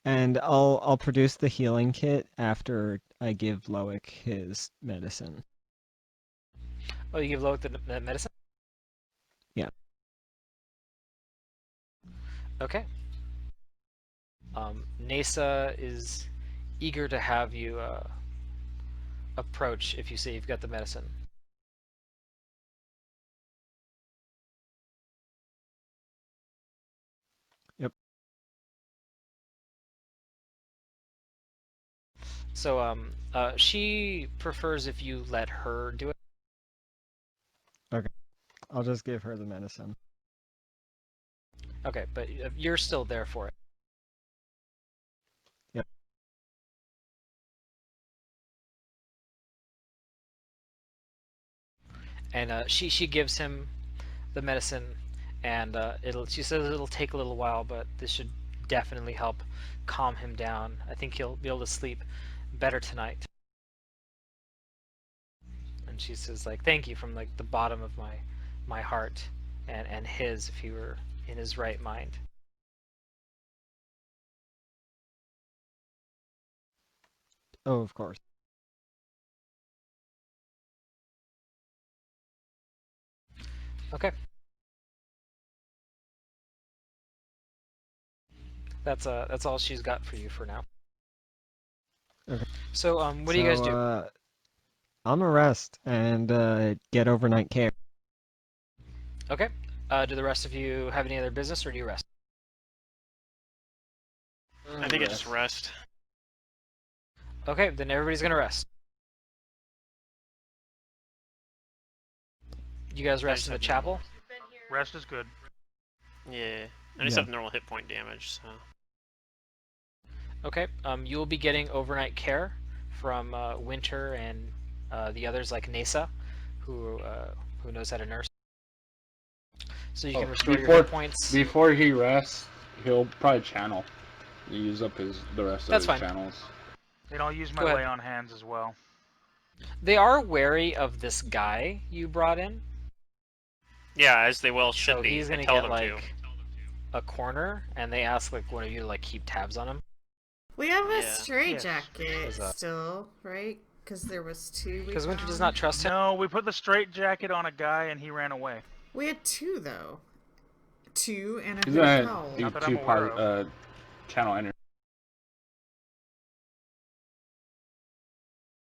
And I'll produce the healing kit after I give Loic his medicine. Oh, you give Loic the medicine? Yeah. Okay. Nasa is eager to have you approach if you say you've got the medicine. Yep. So she prefers if you let her do it. Okay. I'll just give her the medicine. Okay, but you're still there for it. Yep. And she gives him the medicine, and she says it'll take a little while, but this should definitely help calm him down. I think he'll be able to sleep better tonight. And she says like, thank you from like the bottom of my heart. and his if he were in his right mind. Oh, of course. Okay. That's all she's got for you for now. Okay. So what do you guys do? I'm gonna rest and get overnight care. Okay. Do the rest of you have any other business, or do you rest? I think I just rest. Okay, then everybody's gonna rest. You guys rest just in the have chapel? Rest is good. Yeah. I just Yeah. have normal hit point damage, so. Okay. You will be getting overnight care from Winter and the others like Nasa, who knows how to nurse. So you can restore your hit points. Before he rests, he'll probably channel. Use up the rest That's of fine. his channels. And I'll use my Go ahead. lay on hands as well. They are wary of this guy you brought in, Yeah, as they well should so be. he's I gonna tell get them like to. a corner, and they ask like one of you to like keep tabs on him. We have a Yeah. straitjacket Was that- still, right? Because there was two. Because Winter does not trust him. No, we put the straight jacket on a guy and he ran away. We had two though. Two and a He's hooded gonna cowl. do Not that I'm two aware part channel energy.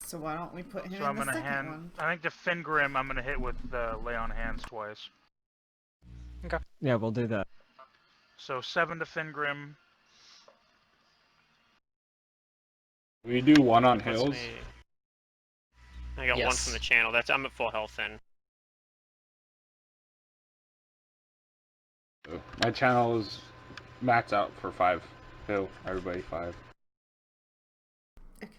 So why don't we put him So in I'm the gonna second hand. one? I think the Fingrim I'm gonna hit with lay on hands twice. Yeah, we'll do that. So 7 to Fingrim. We do one on Puts hills. me- I got one Yes. from the channel. I'm at full health then. My channel is maxed out for 5. Hill, everybody 5. Okay.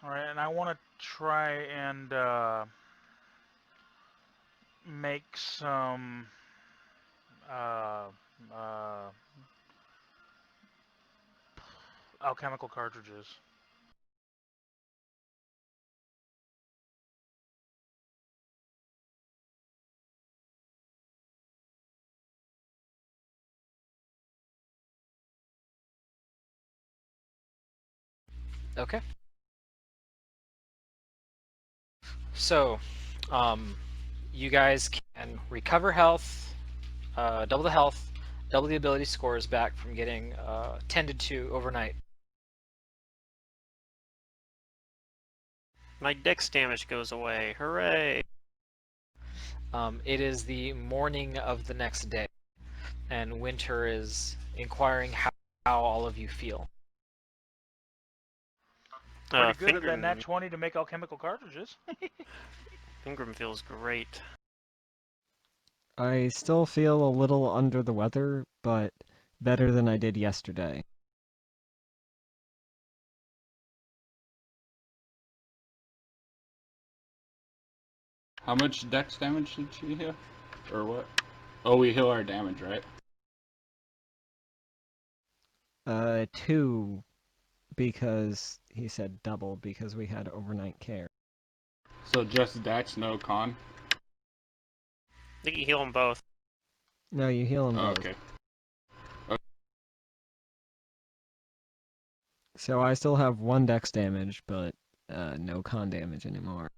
Alright, and I want to try and make some alchemical cartridges. Okay. So, you guys can recover health, double the health, double the ability scores back from getting tended to overnight. My dex damage goes away. Hooray! It is the morning of the next day, and Winter is inquiring how all of you feel. Pretty good at that Fingrim, nat 20 to make alchemical cartridges. Fingrim feels great. I still feel a little under the weather, but better than I did yesterday. How much dex damage did she heal? Or what? Oh, we heal our damage, right? 2, because he said double because we had overnight care. So just dex, no con? I think you heal them both. No, you heal them both. Okay. So I still have 1 dex damage, but no con damage anymore.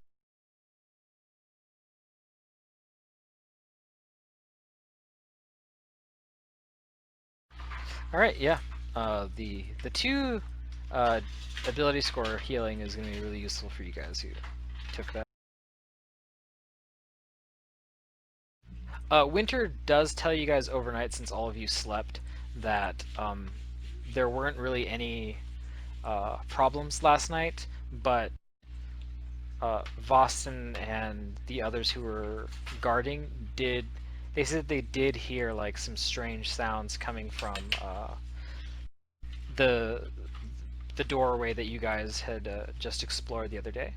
All right, yeah. The 2 ability score healing is going to be really useful for you guys who took that. Winter does tell you guys overnight, since all of you slept, that there weren't really any problems last night, but Vossen and the others who were guarding they said they did hear like some strange sounds coming from the doorway that you guys had just explored the other day,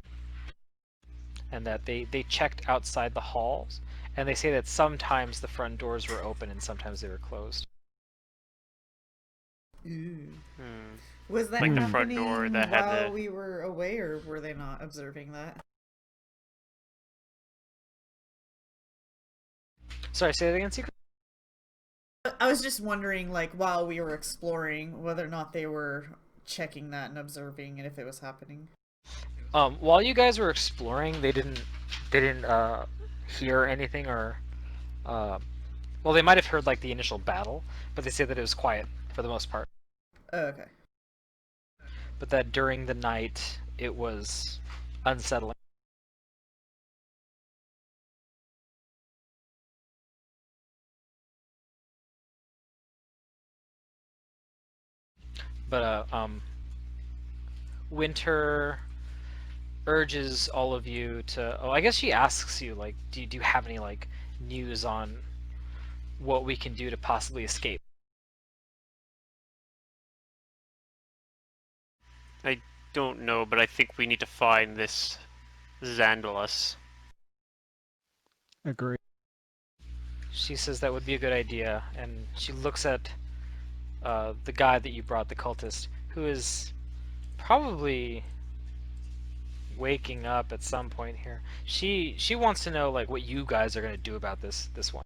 and that they checked outside the halls, and they say that sometimes the front doors were open and sometimes they were closed. Ooh. Was that like the Hmm. front door that happening had while the. we were away, or were they not observing that? Sorry, say that again, Secret? I was just wondering, like, while we were exploring, whether or not they were checking that and observing, and if it was happening. While you guys were exploring, they didn't hear anything or uh, well, they might have heard like the initial battle, but they say that it was quiet for the most part. Oh, okay. But that during the night it was unsettling. But Winter urges all of you to. Oh, I guess she asks you like, do you have any like news on what we can do to possibly escape? I don't know, but I think we need to find this Xandalus. Agree. She says that would be a good idea, and she looks at the guy that you brought, the cultist, who is probably waking up at some point here. She wants to know like what you guys are gonna do about this one,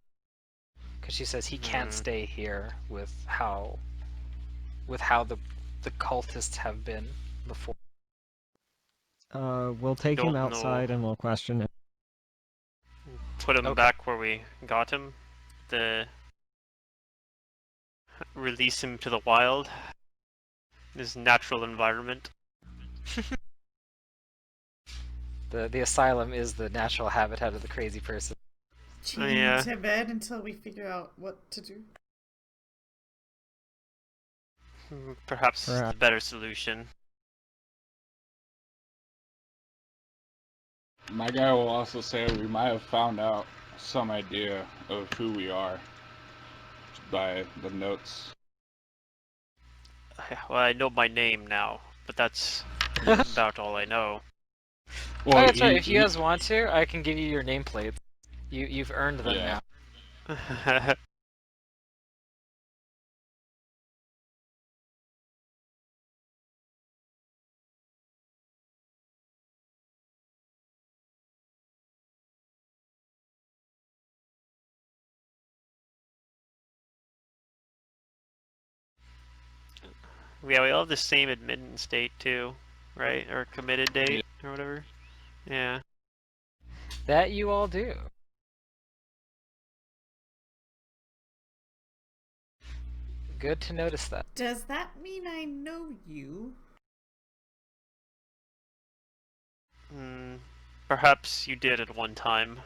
because she says he can't Hmm. stay here with how the cultists have been before. We'll take him Don't know. outside and we'll question him. Put him Okay. back where we got him. The release him to the wild. His natural environment. The asylum is the natural habitat of the crazy person. Chain him Yeah. to bed until we figure out what to do. Perhaps the Perhaps. better solution. My guy will also say we might have found out some idea of who we are by the notes. Well, I know my name now, but that's about all I know. Oh, Well, that's right. If you guys want to, I can give you your nameplates. You've earned them yeah. now. Yeah, we all have the same admittance date too, right? Or committed Yeah. date or whatever. Yeah. That you all do. Good to notice that. Does that mean I know you? Hmm. Perhaps you did at one time.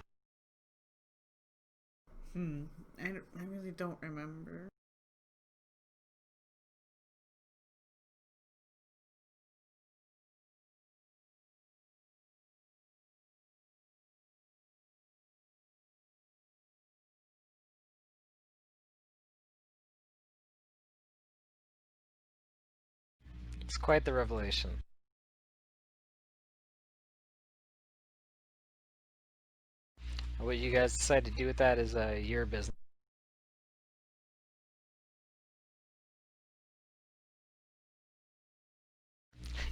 I really don't remember. It's quite the revelation. What you guys decide to do with that is your business.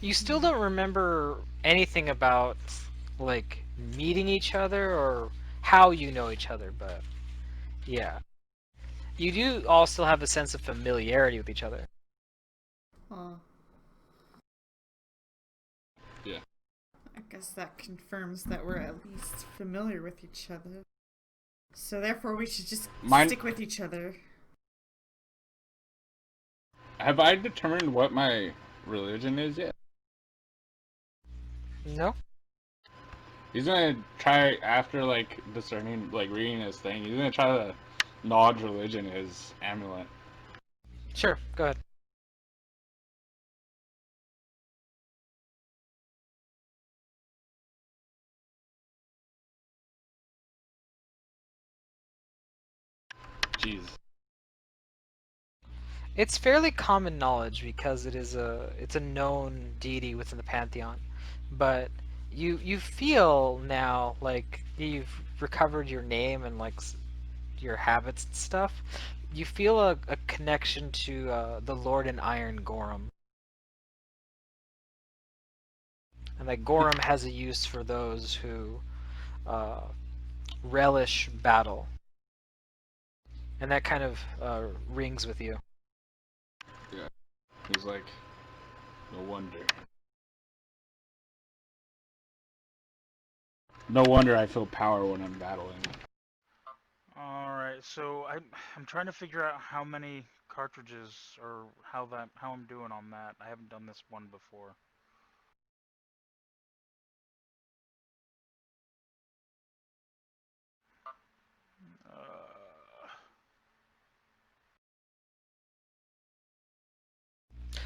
You still don't remember anything about like meeting each other or how you know each other, but yeah. You do all still have a sense of familiarity with each other. Huh. Yeah. I guess that confirms that we're at least familiar with each other. So therefore we should just Mine. stick with each other. Have I determined what my religion is yet? No? He's gonna try after like discerning, like reading his thing. He's gonna try to nod religion his amulet. Sure, go ahead. Jeez. It's fairly common knowledge because it's a known deity within the pantheon, but you feel now like you've recovered your name and like your habits and stuff. You feel a connection to the Lord in Iron Gorham. and that Gorham has a use for those who relish battle. And that kind of rings with you. Yeah. He's like, no wonder. No wonder I feel power when I'm battling. Alright, so I'm trying to figure out how many cartridges or how I'm doing on that. I haven't done this one before. Uh,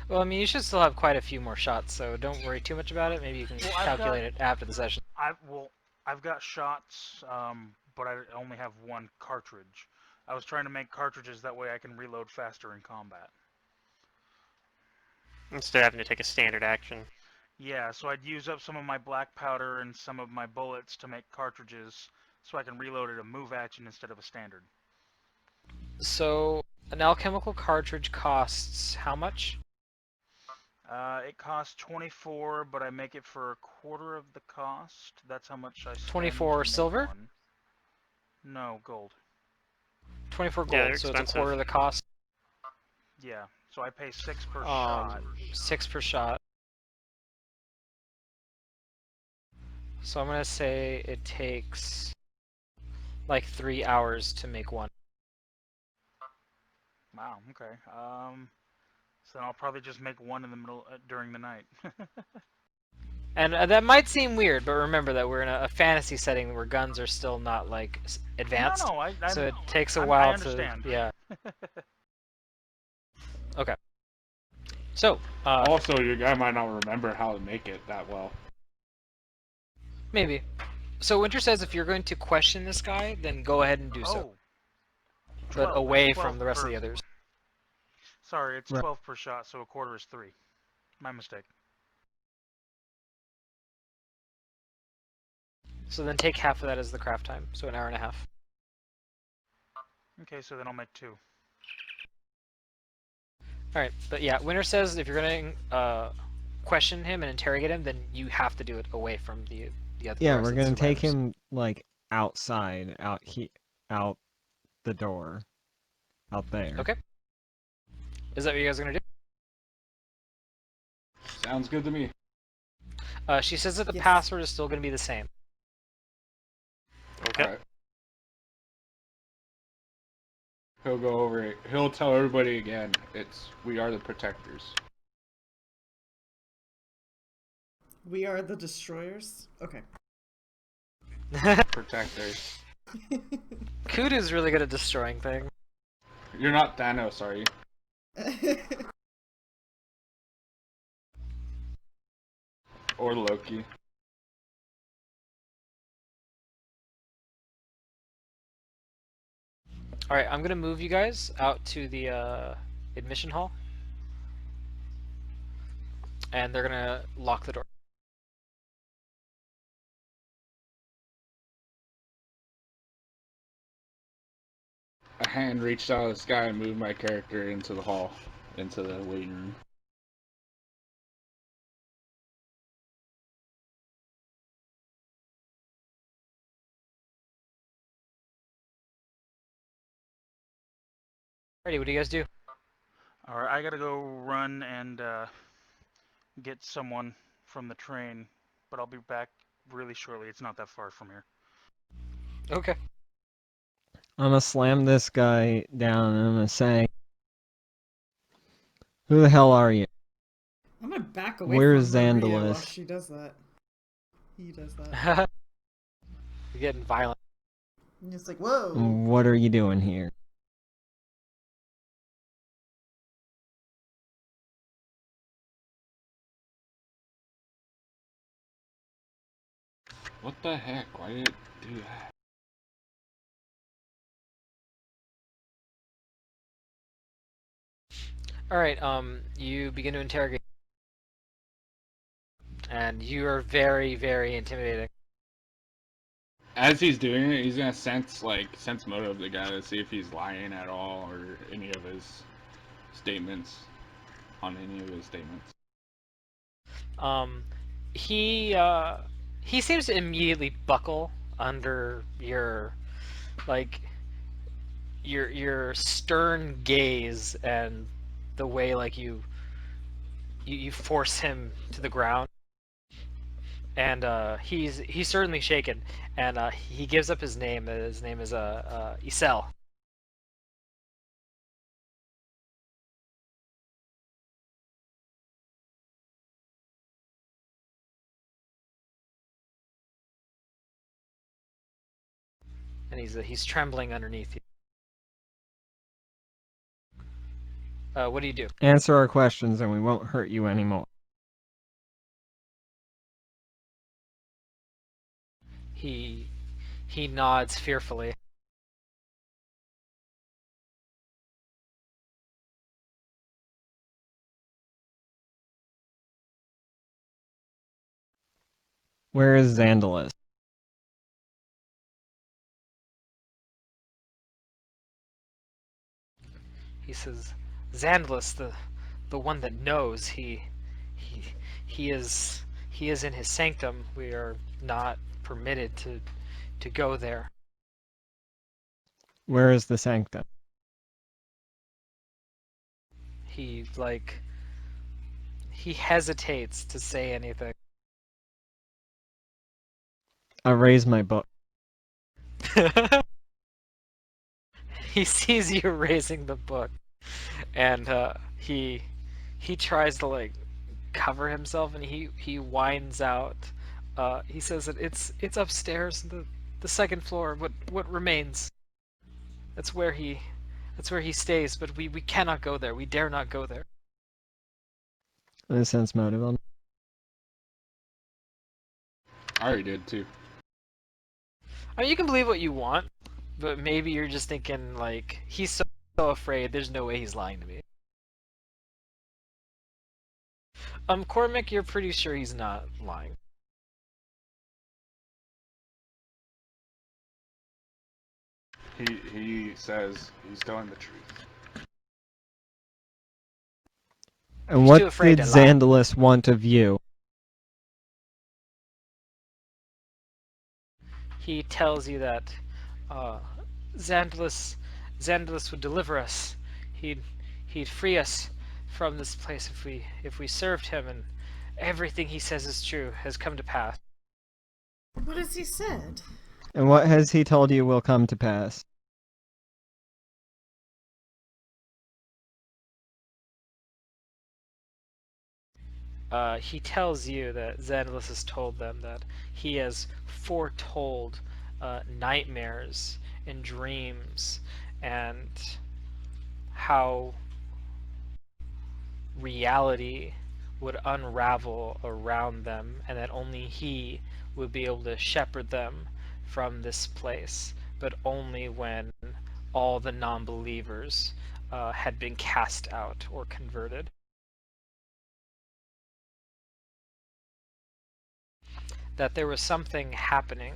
Well, I mean, you should still have quite a few more shots, so don't worry too much about it. Maybe you can well, calculate it after the session. I've got shots, but I only have one cartridge. I was trying to make cartridges that way I can reload faster in combat. Instead of having to take a standard action. Yeah, so I'd use up some of my black powder and some of my bullets to make cartridges so I can reload at a move action instead of a standard. So, an alchemical cartridge costs how much? It costs 24, but I make it for a quarter of the cost. That's how much I spend 24 to make silver? one. No, gold. 24 Yeah, gold, they're so it's a expensive. quarter of the cost. Yeah, so I pay 6 per shot. 6 per shot. So I'm gonna say it takes like 3 hours to make one. Wow, okay. So I'll probably just make one in the middle during the night. And that might seem weird, but remember that we're in a fantasy setting where guns are still not like advanced. No, So it takes a I while understand. to yeah. Okay. So Also, your guy might not remember how to make it that well. maybe. So Winter says if you're going to question this guy, then go ahead and do so, Oh, but 12. away It's 12 from the rest of per. the others. Sorry, it's Right. 12 per shot, so a quarter is 3. My mistake. So then take half of that as the craft time, so an hour and a half. Okay, so then I'll make 2. All right, but yeah, Winter says if you're going to question him and interrogate him, then you have to do it away from the other. Yeah, rest we're of the gonna take survivors. him like outside, out the door, out there. Okay. Is that what you guys are gonna do? Sounds good to me. She says that the Yes. password is still gonna be the same. Okay. Alright. He'll go over it. He'll tell everybody again. We are the protectors. We are the destroyers. Okay. Protectors. Kudu's really good at destroying things. You're not Thanos, are you? Or Loki. All right, I'm gonna move you guys out to the admission hall, and they're gonna lock the door. A hand reached out of the sky and moved my character into the hall, into the waiting room. Alrighty, what do you guys do? Alright, I gotta go run and get someone from the train, but I'll be back really shortly. It's not that far from here. Okay. I'm gonna slam this guy down and I'm gonna say, "Who the hell are you?" I'm gonna back away Where's from Maria while Xandalus? she does that. He does that. You're getting violent. And it's like, whoa. What are you doing here? What the heck? Why did it do that? All right. You begin to interrogate, and you are very, very intimidating. As he's doing it, he's gonna sense motive of the guy to see if he's lying at all or any of his statements. On any of his statements. he seems to immediately buckle under your like your stern gaze and the way like you force him to the ground, and he's certainly shaken, and he gives up his name. His name is Isel. And he's trembling underneath you. What do you do? Answer our questions and we won't hurt you anymore. He he nods fearfully. Where is Xandalus? He says, "Xandalus, the one that knows, he he is he is in his sanctum. We are not permitted to go there." Where is the sanctum? He he hesitates to say anything. I raise my book. He sees you raising the book, and he tries to like cover himself, and he whines out. He says that it's upstairs, the second floor. What remains? That's where he that's where he stays. But we cannot go there. We dare not go there. I sense motive on. I already did too. I mean, you can believe what you want, but maybe you're just thinking like he's so afraid. There's no way he's lying to me. Cormac, you're pretty sure he's not lying. He says he's telling the truth. And He's what too afraid did to lie. Xandalus want of you? He tells you that uh, Xandalus Xandalus would deliver us. He'd he'd free us from this place if we served him, and everything he says is true has come to pass. What has he said? And what has he told you will come to pass? He tells you that Xandalus has told them that he has foretold nightmares and dreams, and how reality would unravel around them, and that only he would be able to shepherd them from this place, but only when all the non believers had been cast out or converted. That there was something happening,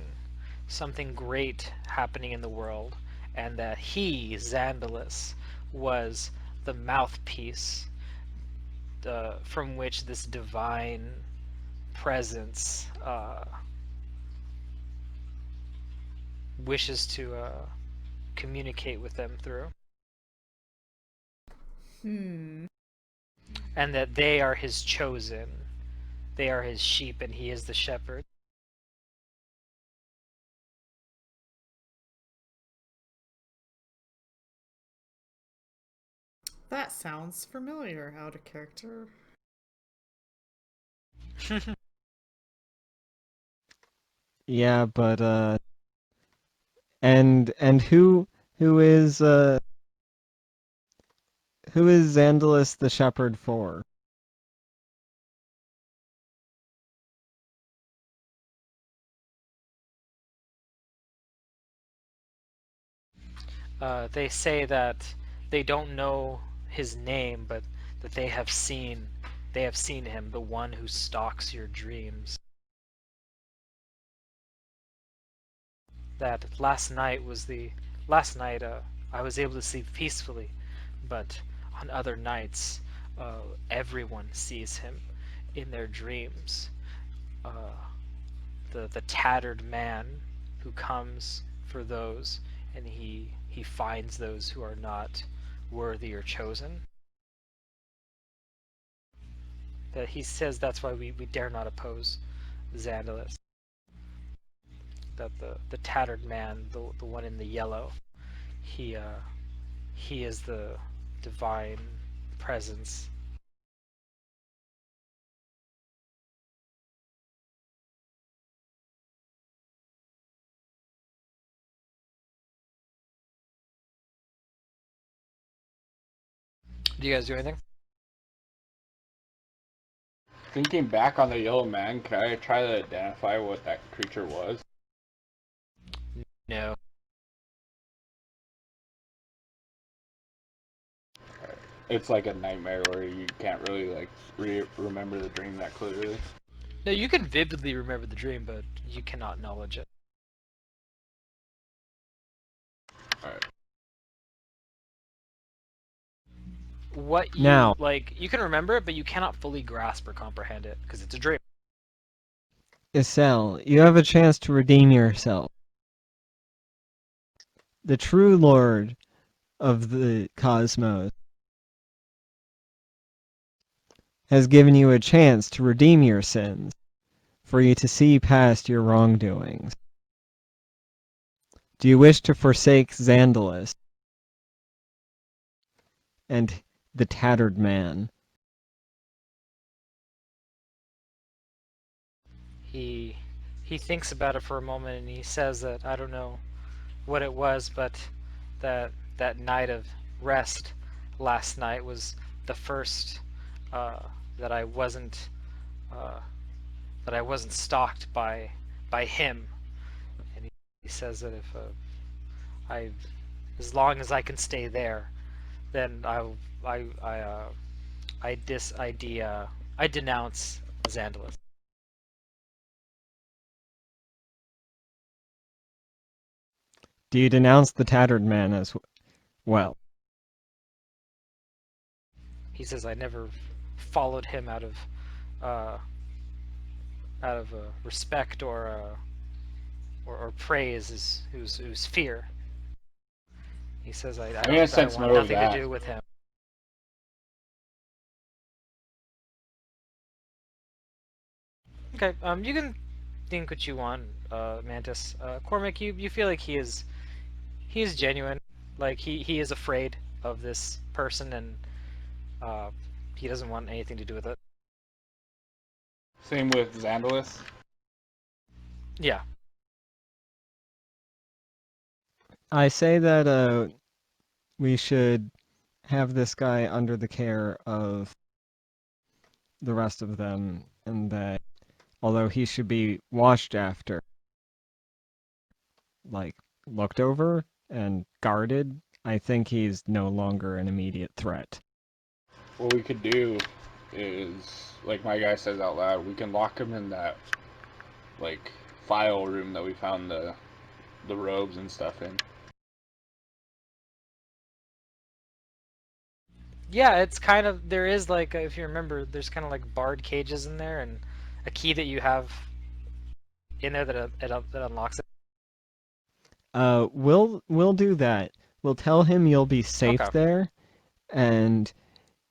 something great happening in the world, and that he, Xandalus, was the mouthpiece from which this divine presence wishes to communicate with them through, Hmm. and that they are his chosen, they are his sheep, and he is the shepherd. That sounds familiar, out of character. Yeah, but and who is Xandalus the shepherd for? They say that they don't know his name, but that they have seen him, the one who stalks your dreams. That last night I was able to sleep peacefully, but on other nights everyone sees him in their dreams. the tattered man who comes for those, and he finds those who are not worthy or chosen. That he says that's why we dare not oppose Xandalus. That the tattered man, the one in the yellow, he he is the divine presence. Do you guys do anything? Thinking back on the yellow man, can I try to identify what that creature was? No. It's like a nightmare where you can't really like remember the dream that clearly. No, you can vividly remember the dream, but you cannot knowledge it. Alright. What you Now, like, you can remember it, but you cannot fully grasp or comprehend it because it's a dream. Isel, you have a chance to redeem yourself. The true Lord of the cosmos has given you a chance to redeem your sins, for you to see past your wrongdoings. Do you wish to forsake Xandalus and the tattered man? He he thinks about it for a moment and he says that I don't know what it was, but that night of rest last night was the first uh, that I wasn't uh, that I wasn't stalked by him. And he says that if I, as long as I can stay there, then I I denounce Xandalus. Do you denounce the tattered man as well? He says I never followed him uh, out of respect or praise whose fear. He says I'm gonna I sense want more of nothing to that. do with him. Okay, you can think what you want, Mantis. Cormac, you feel like he is genuine. Like he is afraid of this person and uh, he doesn't want anything to do with it. Same with Xandalus. Yeah. I say that we should have this guy under the care of the rest of them, and that although he should be watched after, like looked over and guarded, I think he's no longer an immediate threat. What we could do is, like my guy says out loud, we can lock him in that like file room that we found the robes and stuff in. Yeah, it's kind of there is like if you remember, there's kind of like barred cages in there and a key that you have in there that unlocks it. We'll do that. We'll tell him you'll be safe Okay. there, and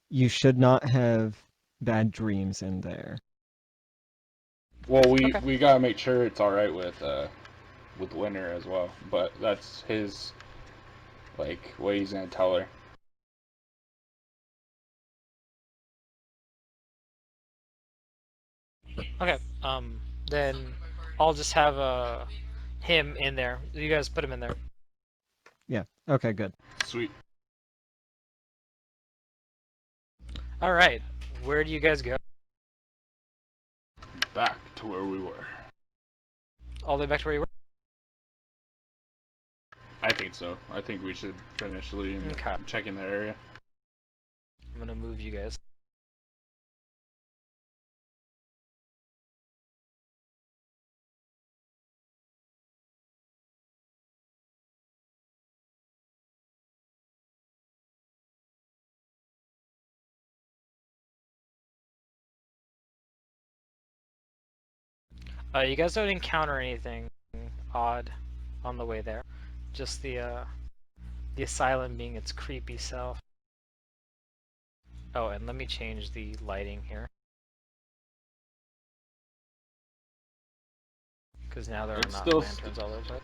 you should not have bad dreams in there. Well, we Okay. we gotta make sure it's all right with Winter as well. But that's his like what he's gonna tell her. Okay. Then I'll just have him in there. You guys put him in there. Yeah. Okay. Good. Sweet. All right. Where do you guys go? Back to where we were. All the way back to where you were. I think so. I think we should finish leading, Okay. checking the area. I'm gonna move you guys. You guys don't encounter anything odd on the way there. Just the asylum being its creepy self. Oh, and let me change the lighting here. Because now there are It's not still lanterns all over the place.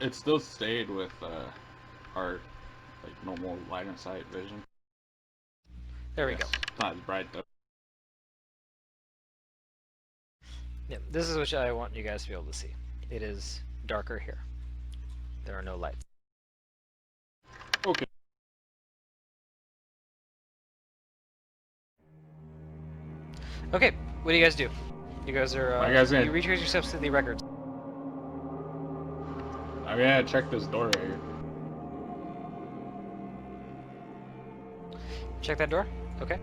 It still stayed with our like normal line of sight vision. There we go. It's not as bright though. Yeah, this is what I want you guys to be able to see. It is darker here. There are no lights. Okay. Okay, what do you guys do? You guys are My guy's gonna- you retrace your steps to the records. I'm gonna check this door right here. Check that door. Okay.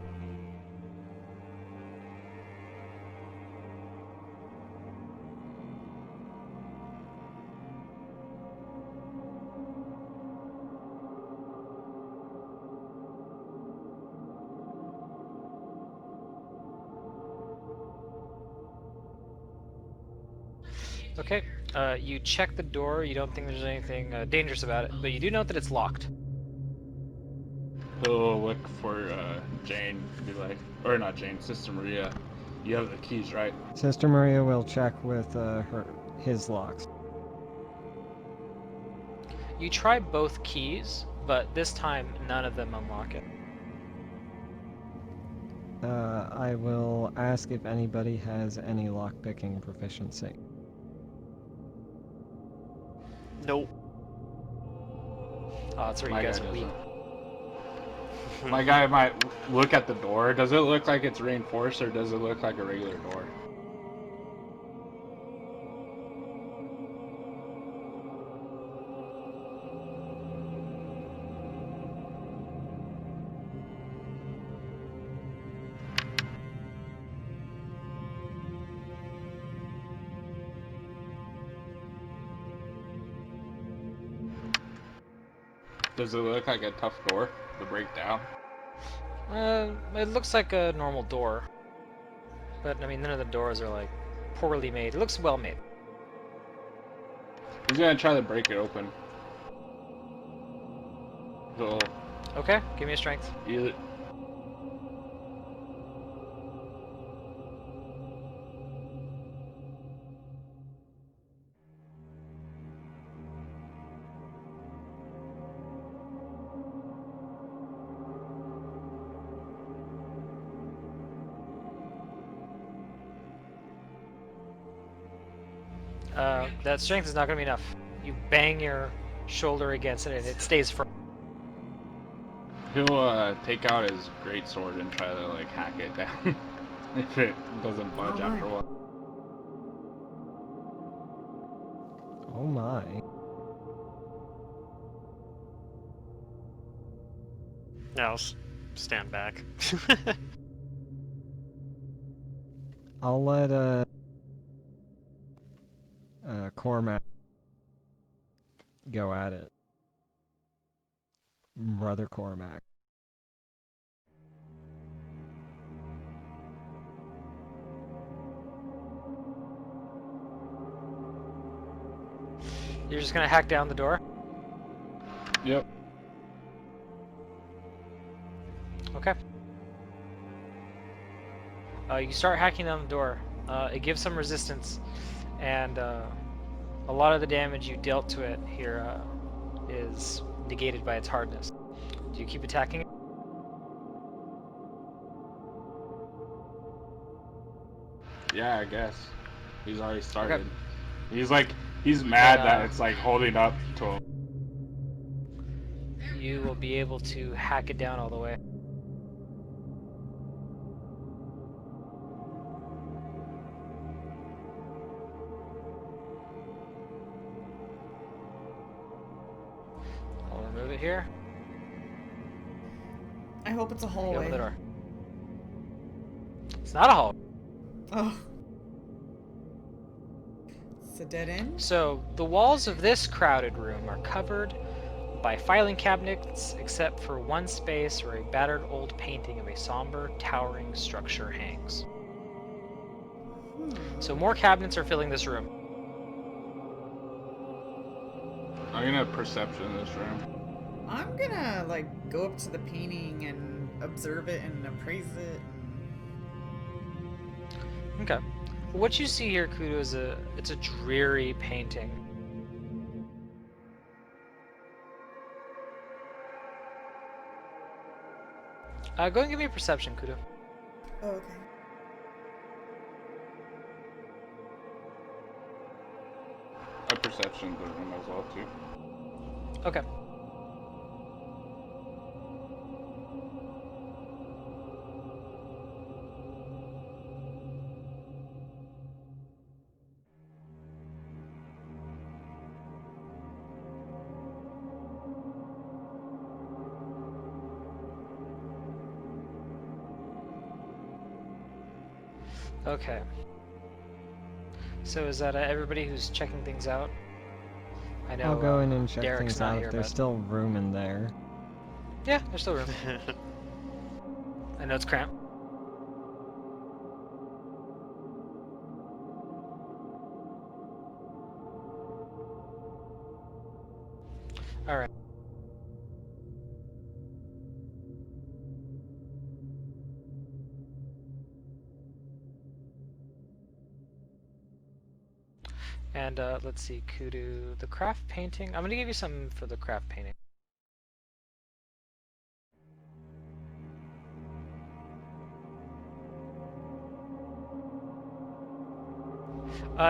Okay, you check the door, you don't think there's anything dangerous about it, but you do note that it's locked. He'll look for Jane, be like, or not Jane, Sister Maria. You have the keys, right? Sister Maria will check with his locks. You try both keys, but this time none of them unlock it. I will ask if anybody has any lockpicking proficiency. Nope. Oh, that's where My you guys guy are weak. doesn't. My guy might look at the door. Does it look like it's reinforced or does it look like a regular door? Does it look like a tough door to break down? It looks like a normal door. But, I mean, none of the doors are, like, poorly made. It looks well made. He's gonna try to break it open. So, Okay, give me a strength. either... That strength is not going to be enough. You bang your shoulder against it and it stays firm. He'll take out his greatsword and try to like hack it down if it doesn't budge Oh, after a my. while. Oh my. No, I'll stand back. I'll let Cormac go at it. Brother Cormac. You're just going to hack down the door? Yep. Okay. You start hacking down the door. It gives some resistance, and a lot of the damage you dealt to it here is negated by its hardness. Do you keep attacking it? Yeah, I guess. He's already started. Okay. He's mad that it's like holding up to him. You will be able to hack it down all the way. I'll remove it here. I hope it's a Go hallway. over the door. It's not a hallway. Oh. It's a dead end? So, the walls of this crowded room are covered by filing cabinets, except for one space where a battered old painting of a somber, towering structure hangs. So more cabinets are filling this room. I'm gonna perception this room. I'm gonna like go up to the painting and observe it and appraise it. Okay. What you see here, Kudo, is it's a dreary painting. Go and give me a perception, Kudo. Oh, okay. I perception the room as well too. Okay. Okay. So is that everybody who's checking things out? I know. I'll go in and check Derek's things not out. here, There's but- still room in there. Yeah, there's still room. I know it's cramped. All right. And let's see, Kudu, the craft painting. I'm gonna give you something for the craft painting.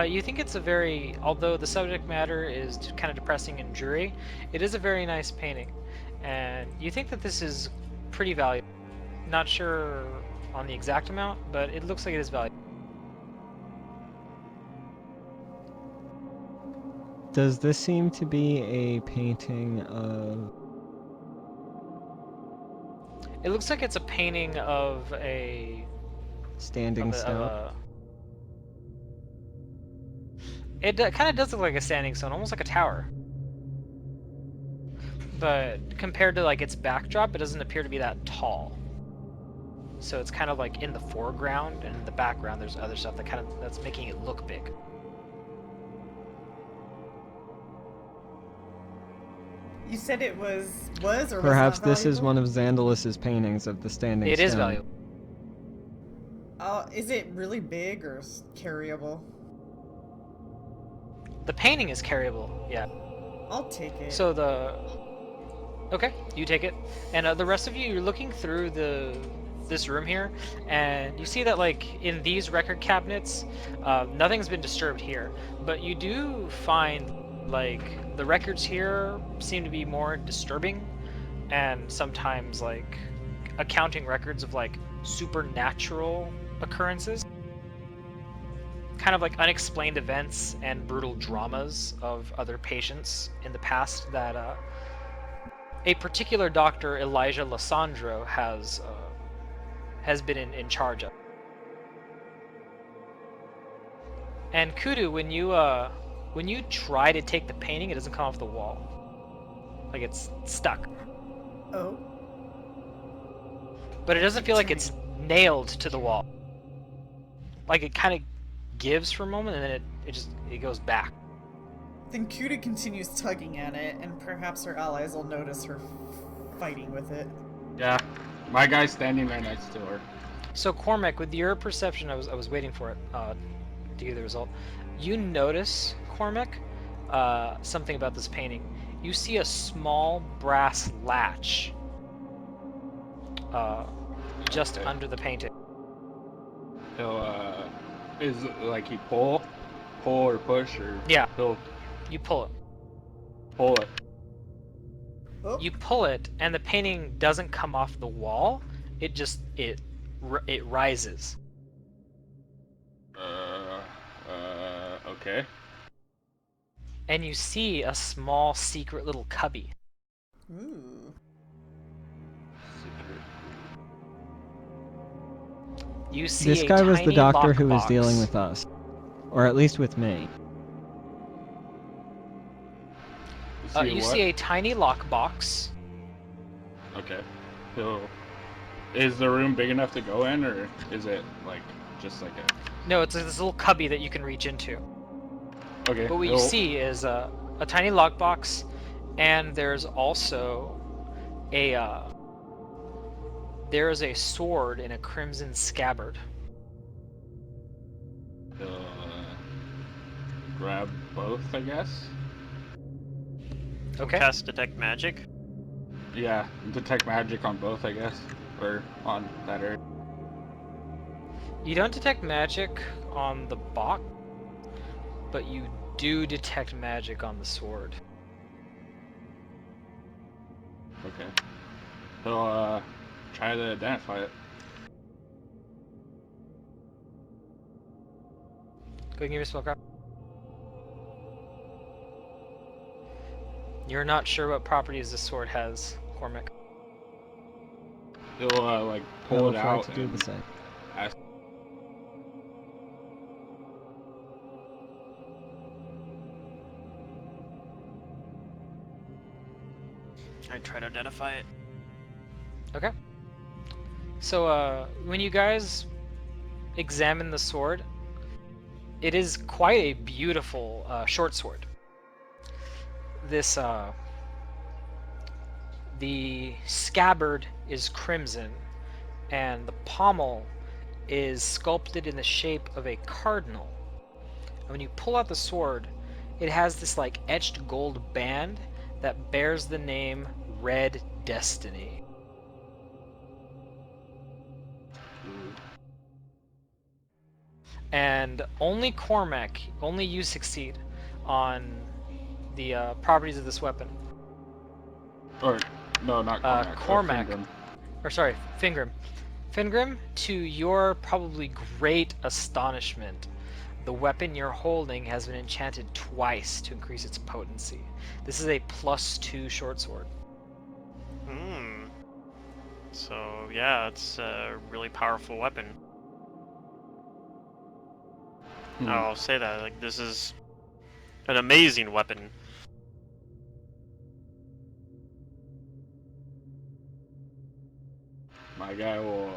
You think it's a very, although the subject matter is kind of depressing and dreary, it is a very nice painting, and you think that this is pretty valuable. Not sure on the exact amount, but it looks like it is valuable. Does this seem to be a painting of... It looks like it's a painting of a standing stone? It kind of does look like a standing stone, almost like a tower. But compared to like its backdrop, it doesn't appear to be that tall. So it's kind of like in the foreground, and in the background there's other stuff that's making it look big. You said it was or Perhaps was not this is valuable? one of Xandalus's paintings of the standing It stone. is valuable. Is it really big or carryable? The painting is carryable, yeah. I'll take it. So okay, you take it, and the rest of you, you're looking through this room here, and you see that like in these record cabinets, nothing's been disturbed here, but you do find like the records here seem to be more disturbing, and sometimes like accounting records of like supernatural occurrences, kind of like unexplained events and brutal dramas of other patients in the past that a particular doctor, Elijah Lissandro, has been in charge of. And Kudu, when you try to take the painting, it doesn't come off the wall. Like it's stuck. Oh. But it doesn't feel like it's nailed to the wall. Like it kind of gives for a moment, and then it goes back. Then Kuda continues tugging at it, and perhaps her allies will notice her fighting with it. Yeah, my guy's standing right next to her. So Cormac, with your perception, I was waiting for it to give the result. You notice, Cormac, something about this painting. You see a small brass latch just under the painting. He'll is it like he pull or push, or Yeah. he'll You pull it. pull it. Oh. You pull it, and the painting doesn't come off the wall. It just it rises. Okay. And you see a small secret little cubby. Ooh. You see This a guy was the tiny doctor who was lockbox. dealing with us. Or at least with me. You see a tiny lockbox. Okay. Is the room big enough to go in, or is it like just like No, it's this little cubby that you can reach into. Okay. But what you see is a tiny lockbox, and there's also a there is a sword in a crimson scabbard. Uh, grab both, I guess. Okay. Cast detect magic. Yeah, detect magic on both, I guess, or on that area. You don't detect magic on the box, but you do detect magic on the sword. Okay. So, try to identify it. Go ahead and give me a spellcraft. You're not sure what properties this sword has, Cormac. He'll, like, I pull will it try out to do and the same. ask. I try to identify it. Okay. So, when you guys examine the sword, it is quite a beautiful short sword. This, the scabbard is crimson, and the pommel is sculpted in the shape of a cardinal. And when you pull out the sword, it has this like etched gold band that bears the name Red Destiny. And only Cormac, only you succeed on the properties of this weapon. Or, no, not Cormac. Cormac, Fingram. or sorry, Fingrim. Fingrim, to your probably great astonishment, the weapon you're holding has been enchanted twice to increase its potency. This is a +2 short sword. Hmm. So yeah, it's a really powerful weapon. I'll say that. Like, this is an amazing weapon. My guy will,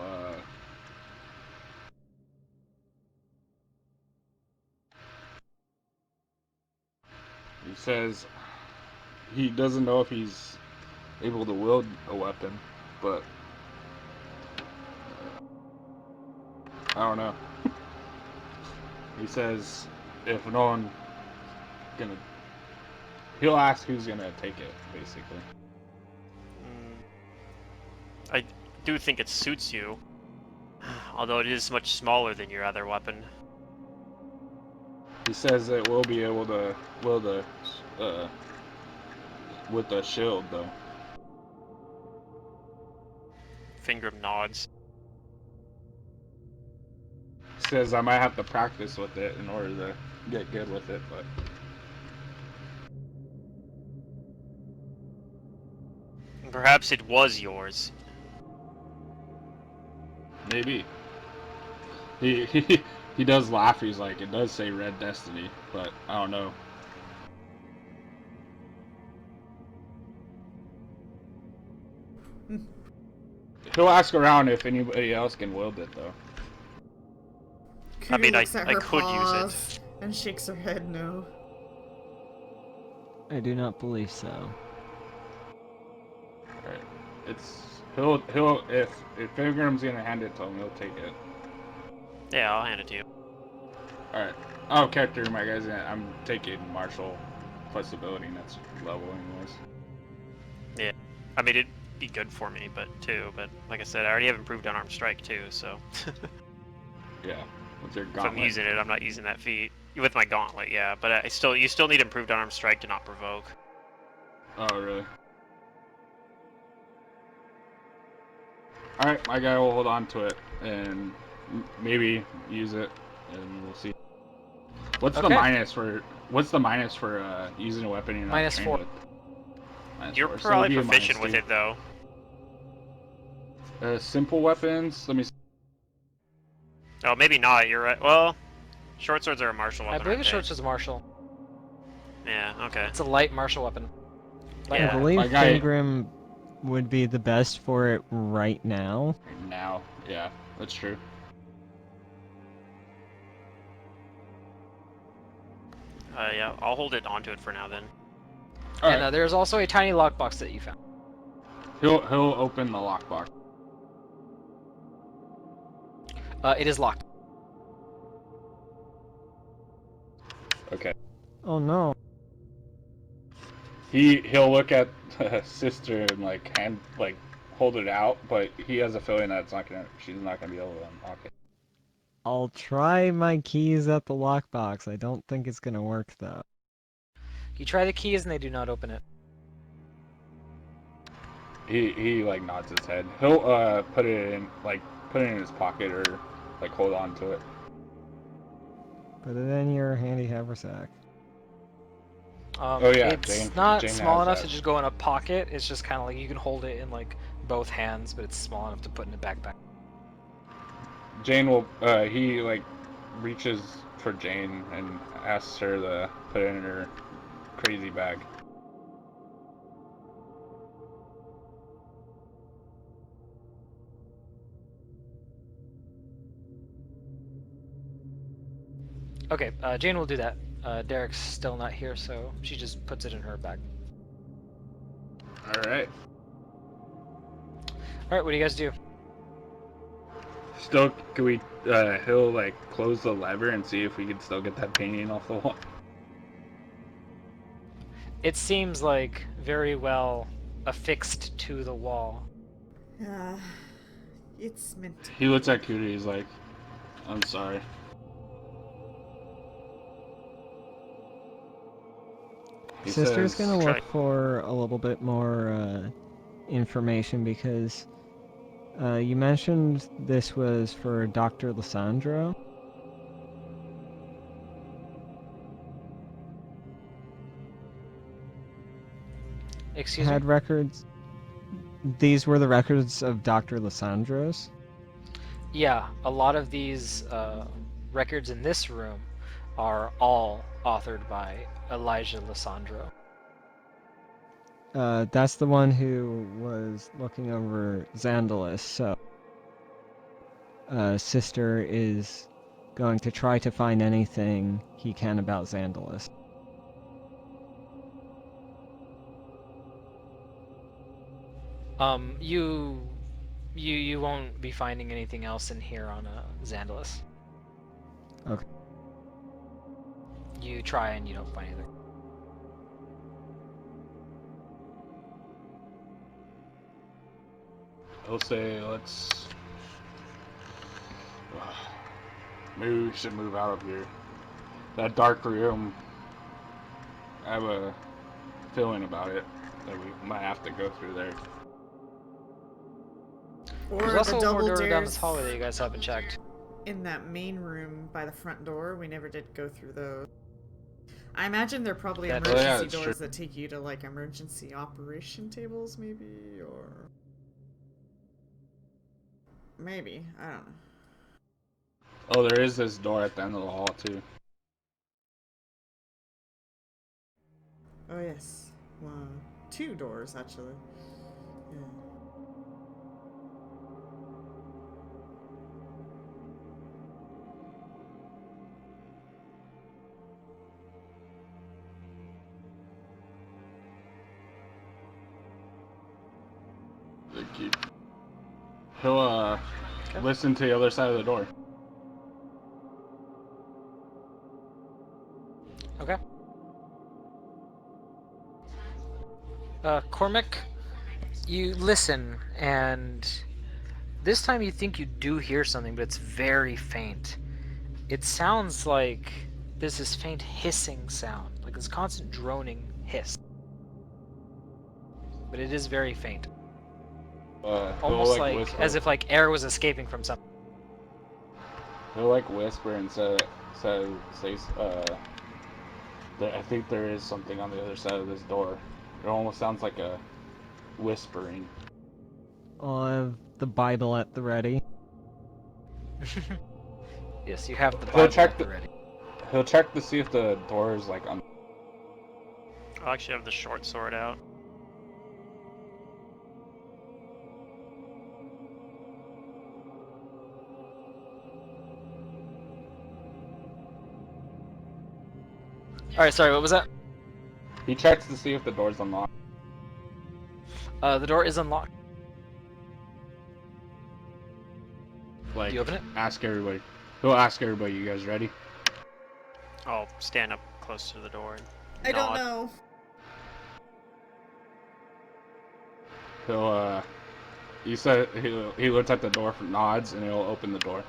he says he doesn't know if he's able to wield a weapon, but I don't know. He says if no one gonna, he'll ask who's gonna take it, basically. I do think it suits you, although it is much smaller than your other weapon. He says that we'll be able to wield a, with a shield, though. Fingrim nods. He says I might have to practice with it in order to get good with it, but Perhaps it was yours. maybe. He does laugh. He's like, it does say Red Destiny, but I don't know. He'll ask around if anybody else can wield it, though. I mean, looks at I her could use it. paws and shakes her head no. I do not believe so. Alright. He'll if Pilgrim's gonna hand it to him, he'll take it. Yeah, I'll hand it to you. Alright. Oh, character, my guys. I'm taking martial flexibility, and that's level anyways. Yeah. I mean, it'd be good for me, but like I said, I already have improved unarmed strike too, so. Yeah. With your If gauntlet. I'm using it, I'm not using that feat. With my gauntlet, yeah, but you still need improved unarmed strike to not provoke. Oh, really? Alright, my guy will hold on to it and maybe use it, and we'll see. What's the Okay. minus for using a weapon you're not -4. trained with? You're -4, so it'll probably be a proficient with -2. it though. Simple weapons, let me see. Oh, maybe not. You're right. Well, short swords are a martial weapon. I believe a aren't short they? sword's a martial. Yeah. Okay. It's a light martial weapon. Light Yeah. I weapon. believe My guy- Fingrim would be the best for it right now. Now, yeah, that's true. Yeah, I'll hold it onto it for now then. All And right. there's also a tiny lockbox that you found. He'll open the lockbox. It is locked. Okay. Oh no. He'll look at sister and hold it out, but he has a feeling that she's not gonna be able to unlock it. I'll try my keys at the lockbox. I don't think it's gonna work though. You try the keys and they do not open it. He like nods his head. He'll put it in his pocket or like hold on to it. Put it in your handy haversack. Oh, yeah, It's not Jane small has enough that. to just go in a pocket. It's just kind of like you can hold it in like both hands, but it's small enough to put in a backpack. Jane will he like reaches for Jane and asks her to put it in her crazy bag. Okay, Jane will do that. Derek's still not here, so she just puts it in her bag. All right. All right, what do you guys do? Still, can we? He'll like close the lever and see if we can still get that painting off the wall. It seems like very well affixed to the wall. It's meant to. He looks at Cootie. He's like, "I'm sorry." He Sister's says, gonna Try. look for a little bit more information because you mentioned this was for Dr. Lissandro. Excuse me? Had records. These were the records of Dr. Lissandro's. Yeah, a lot of these records in this room are all authored by Elijah Lissandro. That's the one who was looking over Xandalis, so Sister is going to try to find anything he can about Xandalis. You won't be finding anything else in here on Xandalis. Okay. You try and you don't find anything. "He'll say, let's. Maybe we should move out of here. That dark room. I have a feeling about it that we might have to go through there." There's Or also the more double door down this dares hallway that you guys haven't checked. in that main room by the front door. We never did go through those. I imagine they're probably That- emergency Oh, yeah, that's doors true. that take you to like emergency operation tables, maybe, or maybe I don't know. Oh, there is this door at the end of the hall too. Oh yes, one, two doors actually. Yeah. Thank you. He'll listen to the other side of the door. Okay. Cormac, you listen, and this time you think you do hear something, but it's very faint. It sounds like there's this faint hissing sound, like this constant droning hiss. But it is very faint. He'll Almost like like whisper. as if like air was escaping from something. He'll like whisper and say, I think there is something on the other side of this door. It almost sounds like a whispering. I'll have the Bible at the ready. Yes, you have the He'll Bible check at the the- ready. He'll check to see if the door is like I'll actually have the short sword out. Alright, sorry, what was that? He checks to see if the door's unlocked. The door is unlocked. Like, Do you open it? ask everybody. He'll ask everybody, you guys ready? I'll stand up close to the door and I don't nod. know. He'll, he said he looks at the door, nods, and he'll open the door.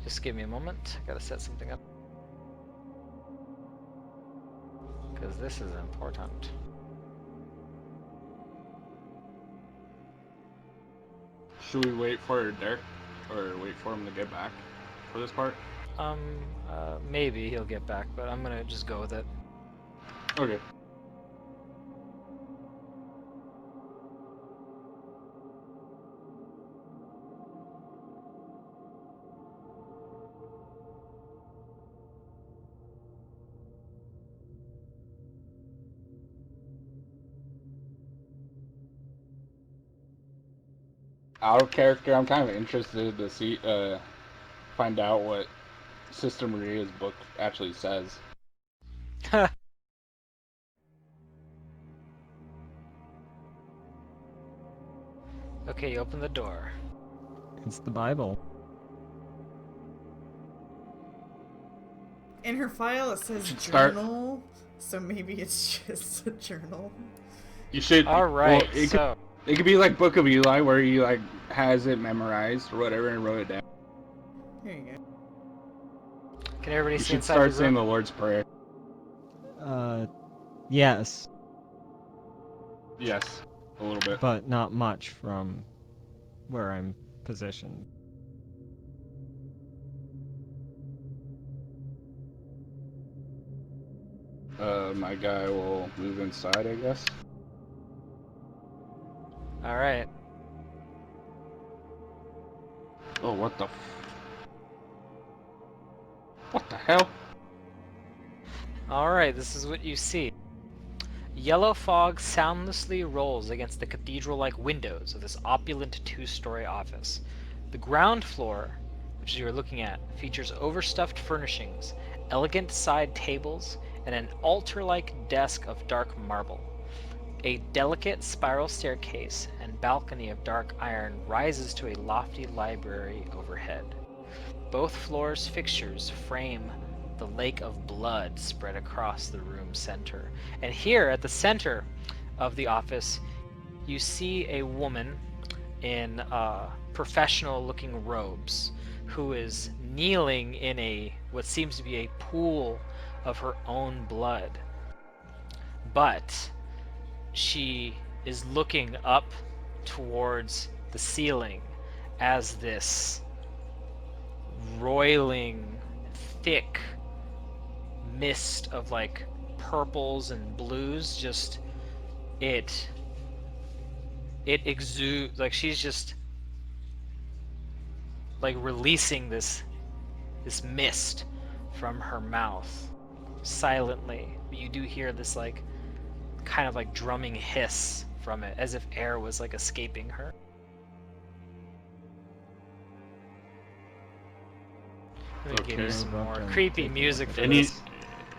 Just give me a moment. I gotta set something up. Because this is important. Should we wait for Derek, or wait for him to get back for this part? Maybe he'll get back, but I'm gonna just go with it. Okay. Out of character, I'm kind of interested to see, find out what Sister Maria's book actually says. Okay, you open the door. It's the Bible. In her file, it says should start- journal, so maybe it's just a journal. You should. Alright, well, so... it could be like Book of Eli, where he like has it memorized or whatever and wrote it down. There you go. Can everybody You see should inside start the saying room? the Lord's Prayer. Yes, Yes, a little bit. but not much from where I'm positioned. My guy will move inside, I guess. Alright. Oh, what the hell? Alright, this is what you see. Yellow fog soundlessly rolls against the cathedral-like windows of this opulent two-story office. The ground floor, which you're looking at, features overstuffed furnishings, elegant side tables, and an altar-like desk of dark marble. A delicate spiral staircase and balcony of dark iron rises to a lofty library overhead. Both floors' fixtures frame the lake of blood spread across the room's center. And here at the center of the office, you see a woman in professional-looking robes who is kneeling in what seems to be a pool of her own blood. But she is looking up towards the ceiling as this roiling, thick mist of like purples and blues just it exudes, like she's just like releasing this mist from her mouth silently. But you do hear this like kind of like drumming hiss from it, as if air was like escaping her. Let me give you Okay. some more Okay. creepy music for Any this.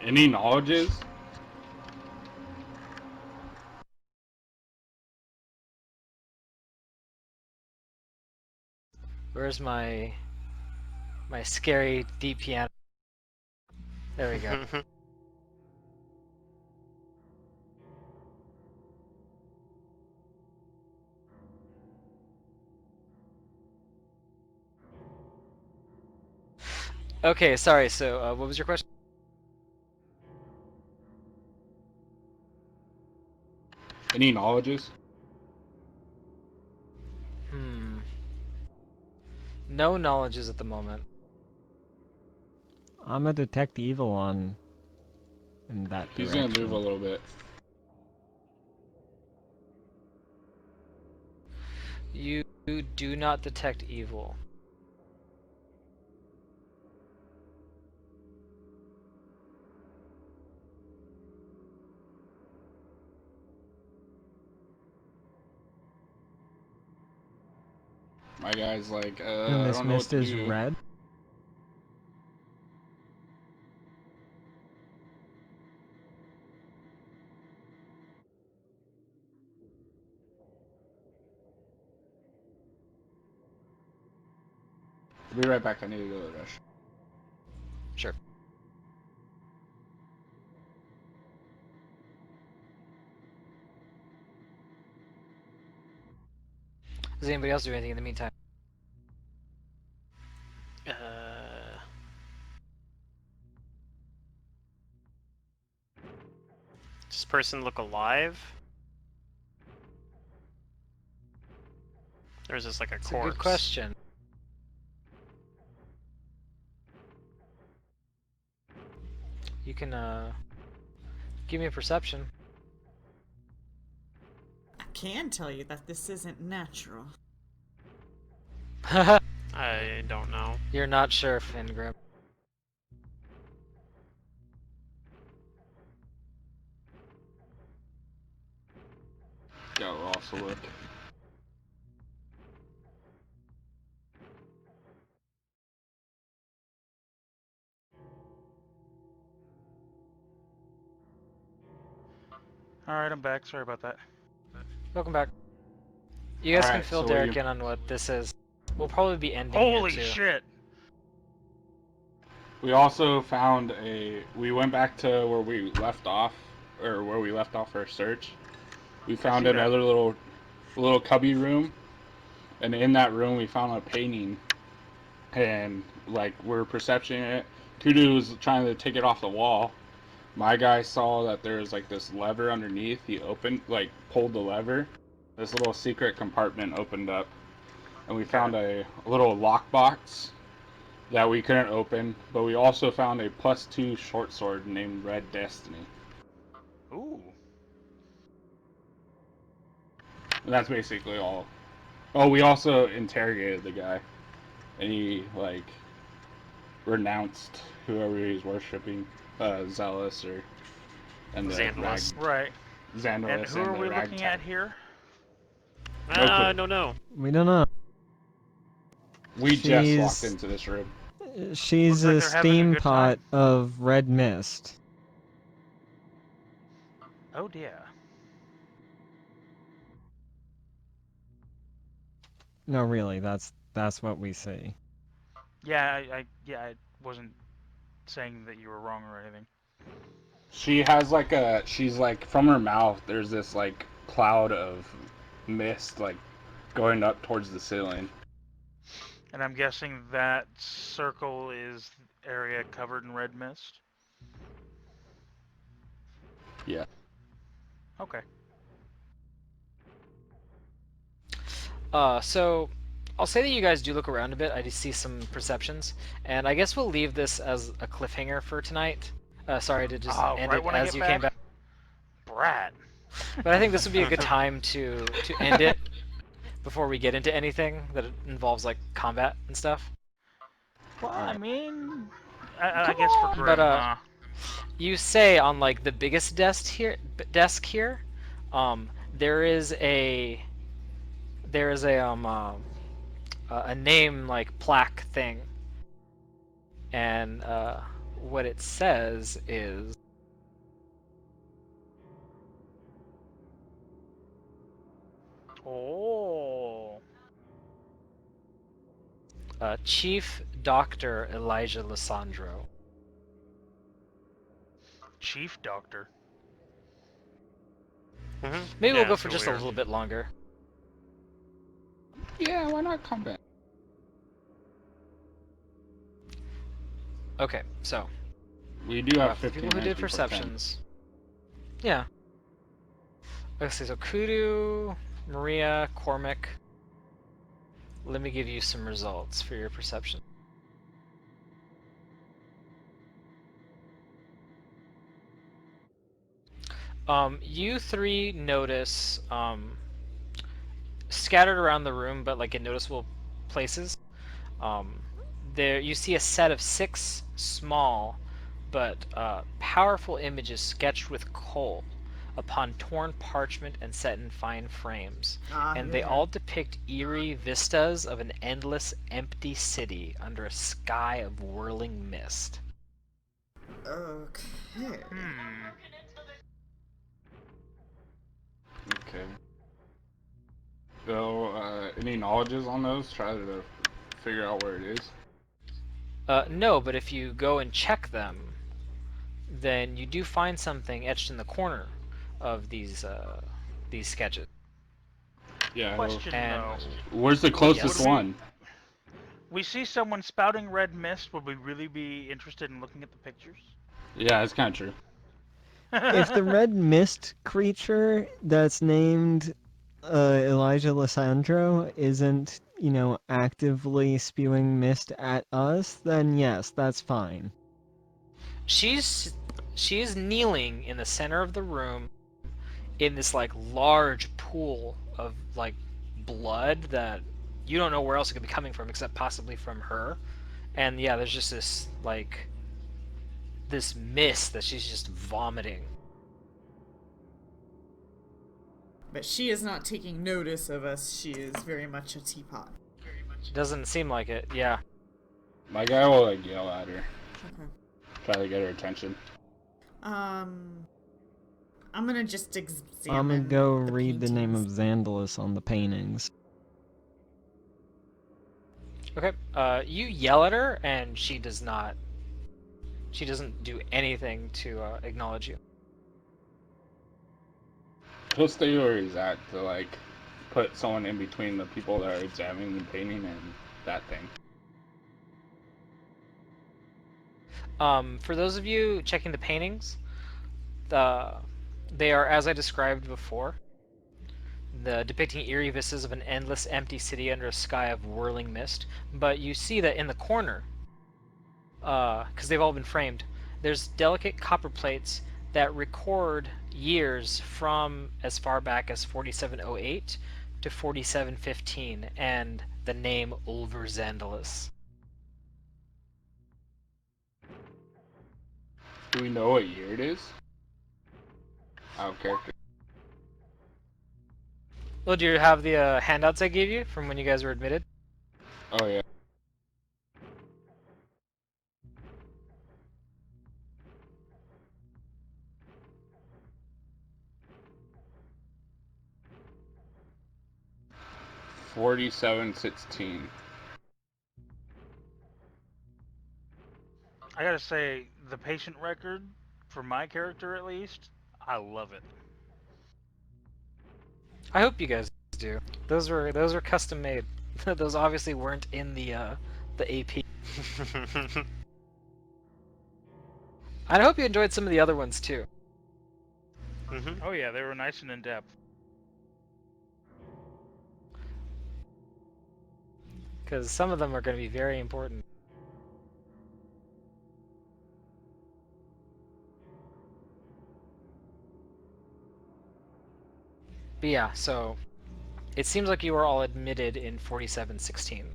any knowledges? Where's my scary deep piano? There we go. Okay, sorry. So, what was your question? Any knowledges? No knowledges at the moment. I'm gonna detect evil in that He's direction. gonna move a little bit. You do not detect evil. My guy's like, And I this don't know what mist to is do. red. I'll be right back. I need to go to the restroom. Sure. Does anybody else do anything in the meantime? Uh, does this person look alive? Or is this like a It's corpse? a good question. You can give me a perception. I can tell you that this isn't natural. I don't know. You're not sure, Fingrim. Yeah, we'll also look. Alright, I'm back. Sorry about that. Welcome back. You guys can Alright, fill so Derek in on what this is. We'll probably be ending here Holy too. shit! we also found a. We went back to where we left off, or where we left off our search. We found See that. another little cubby room, and in that room we found a painting, and like we're perceptioning it. Kudu was trying to take it off the wall. My guy saw that there was like this lever underneath. He pulled the lever. This little secret compartment opened up, and we found a little lockbox that we couldn't open. But we also found a +2 short sword named Red Destiny. Ooh. And that's basically all. Oh, we also interrogated the guy, and he renounced whoever he was worshiping, Zealous and the Xandalus. Right. Xandalus And who are the we ragtag. looking at here? No clue. No, no. We don't know. We just walked She's into this room. she's Looks like a they're having a steam good pot time. of red mist. Oh dear. No, really, that's what we see. Yeah, I wasn't saying that you were wrong or anything. She has she's like, from her mouth, there's this like cloud of mist like going up towards the ceiling. And I'm guessing that circle is area covered in red mist? Yeah. Okay. So I'll say that you guys do look around a bit. I just see some perceptions, and I guess we'll leave this as a cliffhanger for tonight. Sorry to just end Right it when I as get you came back. Brat. But I think this would be a good time to end it before we get into anything that involves like combat and stuff. Well, I Alright. mean, I guess for Grim, But huh? you say on like the biggest desk here, there is a a name like plaque thing, and what it says is Oh. Chief Doctor Elijah Lissandro. Chief Doctor. Mm-hmm. Maybe we'll go that's for so just a weird. little bit longer. Yeah, why not combat? Okay, so We do have for the 15 people who did minutes before 10. perceptions, yeah. Let's see. So Kudu, Maria, Cormac. Let me give you some results for your perception. You three notice scattered around the room, but like in noticeable places. There you see a set of 6 small but powerful images sketched with coal upon torn parchment and set in fine frames. Ah, And they yeah. all depict eerie vistas of an endless, empty city under a sky of whirling mist. Okay. Okay. So, any knowledges on those? Try to figure out where it is. No, but if you go and check them, then you do find something etched in the corner of these sketches. Yeah. Question And though. Where's the closest Yes. one? We see someone spouting red mist. Would we really be interested in looking at the pictures? Yeah, it's kind of true. If the red mist creature that's named Elijah Lissandro isn't, actively spewing mist at us, then yes, that's fine. she's she's kneeling in the center of the room in this like large pool of like blood that you don't know where else it could be coming from except possibly from her. And yeah, there's just this mist that she's just vomiting. But she is not taking notice of us. She is very much a teapot. Doesn't seem like it. Yeah. My guy will like yell at her, Okay. try to get her attention. I'm gonna just examine. I'm gonna go the read the name of paintings. Xandalus on the paintings. Okay. You yell at her and she does not. She doesn't do anything to acknowledge you. He'll stay where he's at to like put someone in between the people that are examining the painting and that thing. For those of you checking the paintings, they are as I described before. The depicting eerie vistas of an endless empty city under a sky of whirling mist. But you see that in the corner, because they've all been framed, there's delicate copper plates that record years from as far back as 4708 to 4715 and the name Ulver Xandalus. Do we know what year it is? Out of character. Well, do you have the handouts I gave you from when you guys were admitted? Oh yeah. $47.16. I gotta say, the patient record, for my character at least, I love it. I hope you guys do. Those were custom made. Those obviously weren't in the AP. And I hope you enjoyed some of the other ones too. Oh yeah, they were nice and in depth. Because some of them are going to be very important. But yeah, so it seems like you were all admitted in 4716.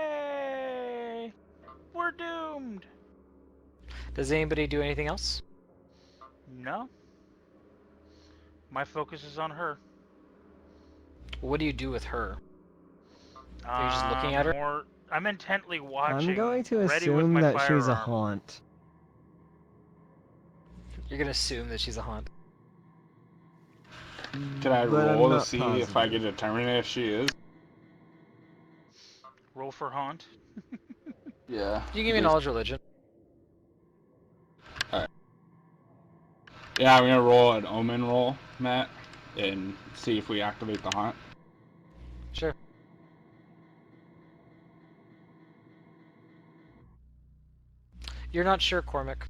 Yay! We're doomed. Does anybody do anything else? No. My focus is on her. What do you do with her? Are you just looking at her? I'm intently watching. I'm going to ready with assume my that she's a firearm. haunt. You're going to assume that she's a haunt. Can I But I'm roll to not see if I can positive. determine if she is? Roll for haunt. Yeah. You give me knowledge religion. Yeah, I'm gonna roll an omen roll, Matt, and see if we activate the haunt. Sure. You're not sure, Cormac.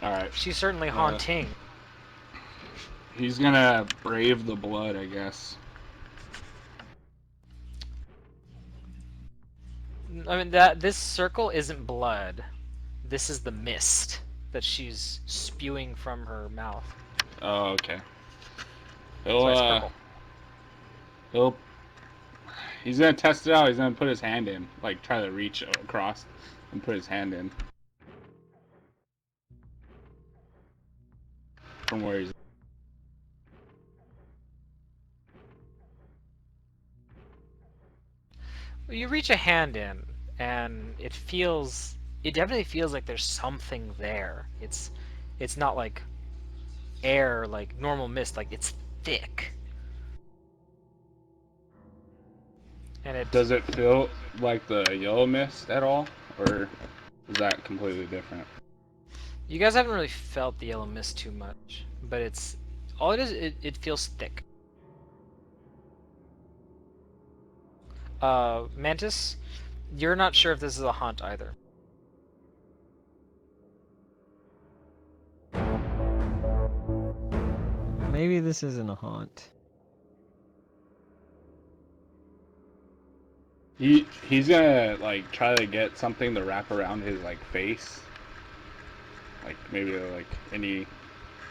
Alright. She's certainly haunting. He's gonna brave the blood, I guess. I mean, this circle isn't blood. This is the mist that she's spewing from her mouth. Oh, okay. So it's He'll, purple. he'll He's gonna test it out. He's gonna put his hand in, like try to reach across and put his hand in from where he's. You reach a hand in, and it definitely feels like there's something there. It's not like air, like normal mist, like it's thick. And Does it feel like the yellow mist at all, or is that completely different? you guys haven't really felt the yellow mist too much, but all it is, it feels thick. Mantis, you're not sure if this is a haunt either. Maybe this isn't a haunt. He's gonna like try to get something to wrap around his like face, like maybe like any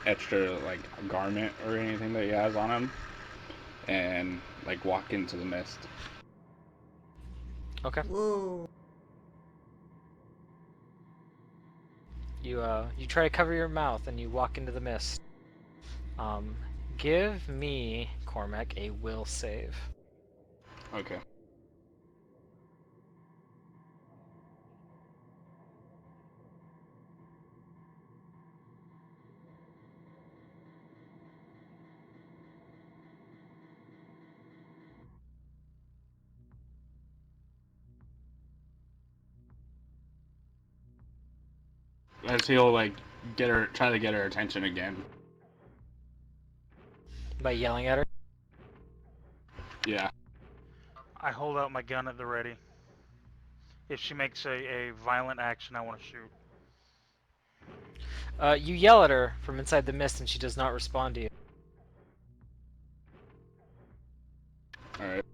extra like garment or anything that he has on him, and like walk into the mist. Okay. Whoa. You try to cover your mouth and you walk into the mist. Give me, Cormac, a will save. Okay. As he'll like try to get her attention again. By yelling at her. Yeah. I hold out my gun at the ready. If she makes a violent action, I want to shoot. You yell at her from inside the mist and she does not respond to you. Alright.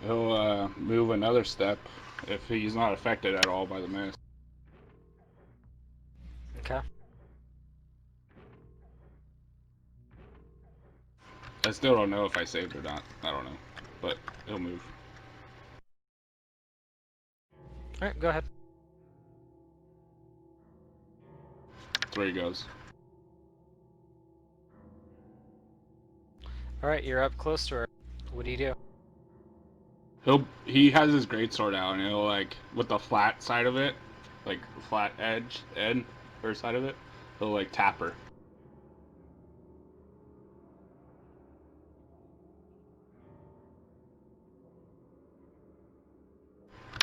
He'll move another step if he's not affected at all by the mist. Okay. I still don't know if I saved or not. I don't know. But he'll move. Alright, go ahead. That's where he goes. Alright, you're up close to her. What do you do? He has his greatsword out and he'll like with the flat side of it, like flat end or side of it, he'll like tap her.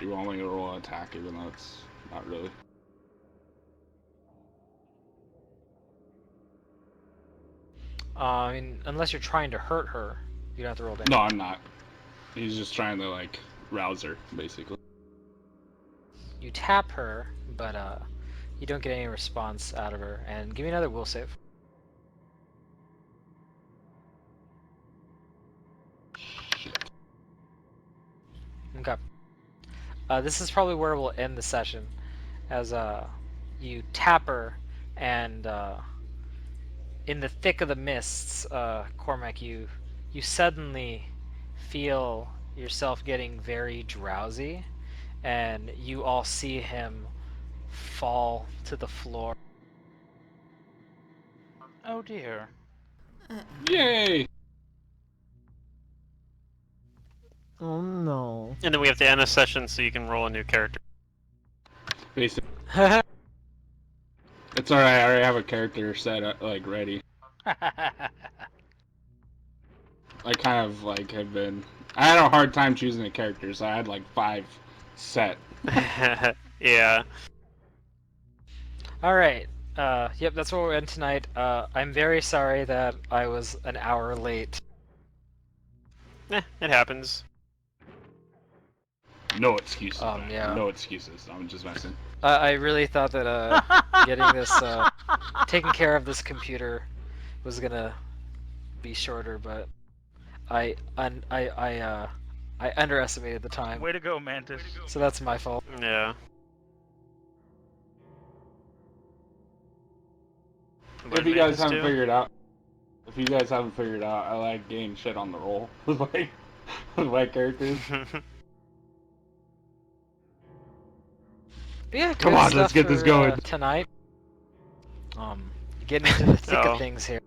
You want me to roll an attack even though it's not really. I mean, unless you're trying to hurt her, you don't have to roll damage. No, I'm not. He's just trying to like rouse her, basically. You tap her, but you don't get any response out of her. And give me another will save. Shit. Okay. This is probably where we'll end the session, as you tap her, and in the thick of the mists, Cormac, you suddenly feel yourself getting very drowsy, and you all see him fall to the floor. Oh dear. Yay! Oh no. And then we have to end the session so you can roll a new character. Basically, it's alright. I already have a character set up, like ready. I kind of like have been. I had a hard time choosing a character, so I had like 5 set. Yeah. Alright, yep, that's where we'll end tonight. I'm very sorry that I was an hour late. It happens. No excuses. Man. Yeah. No excuses. I'm just messing. I really thought that getting this, taking care of this computer was gonna be shorter, but I underestimated the time, Way to go, Mantis. so that's my fault. Yeah. If you guys haven't figured out, if you guys haven't figured out, I like getting shit on the roll with my characters. But yeah, Come good on, stuff let's get this for, going. tonight. Getting into the thick So- of things here.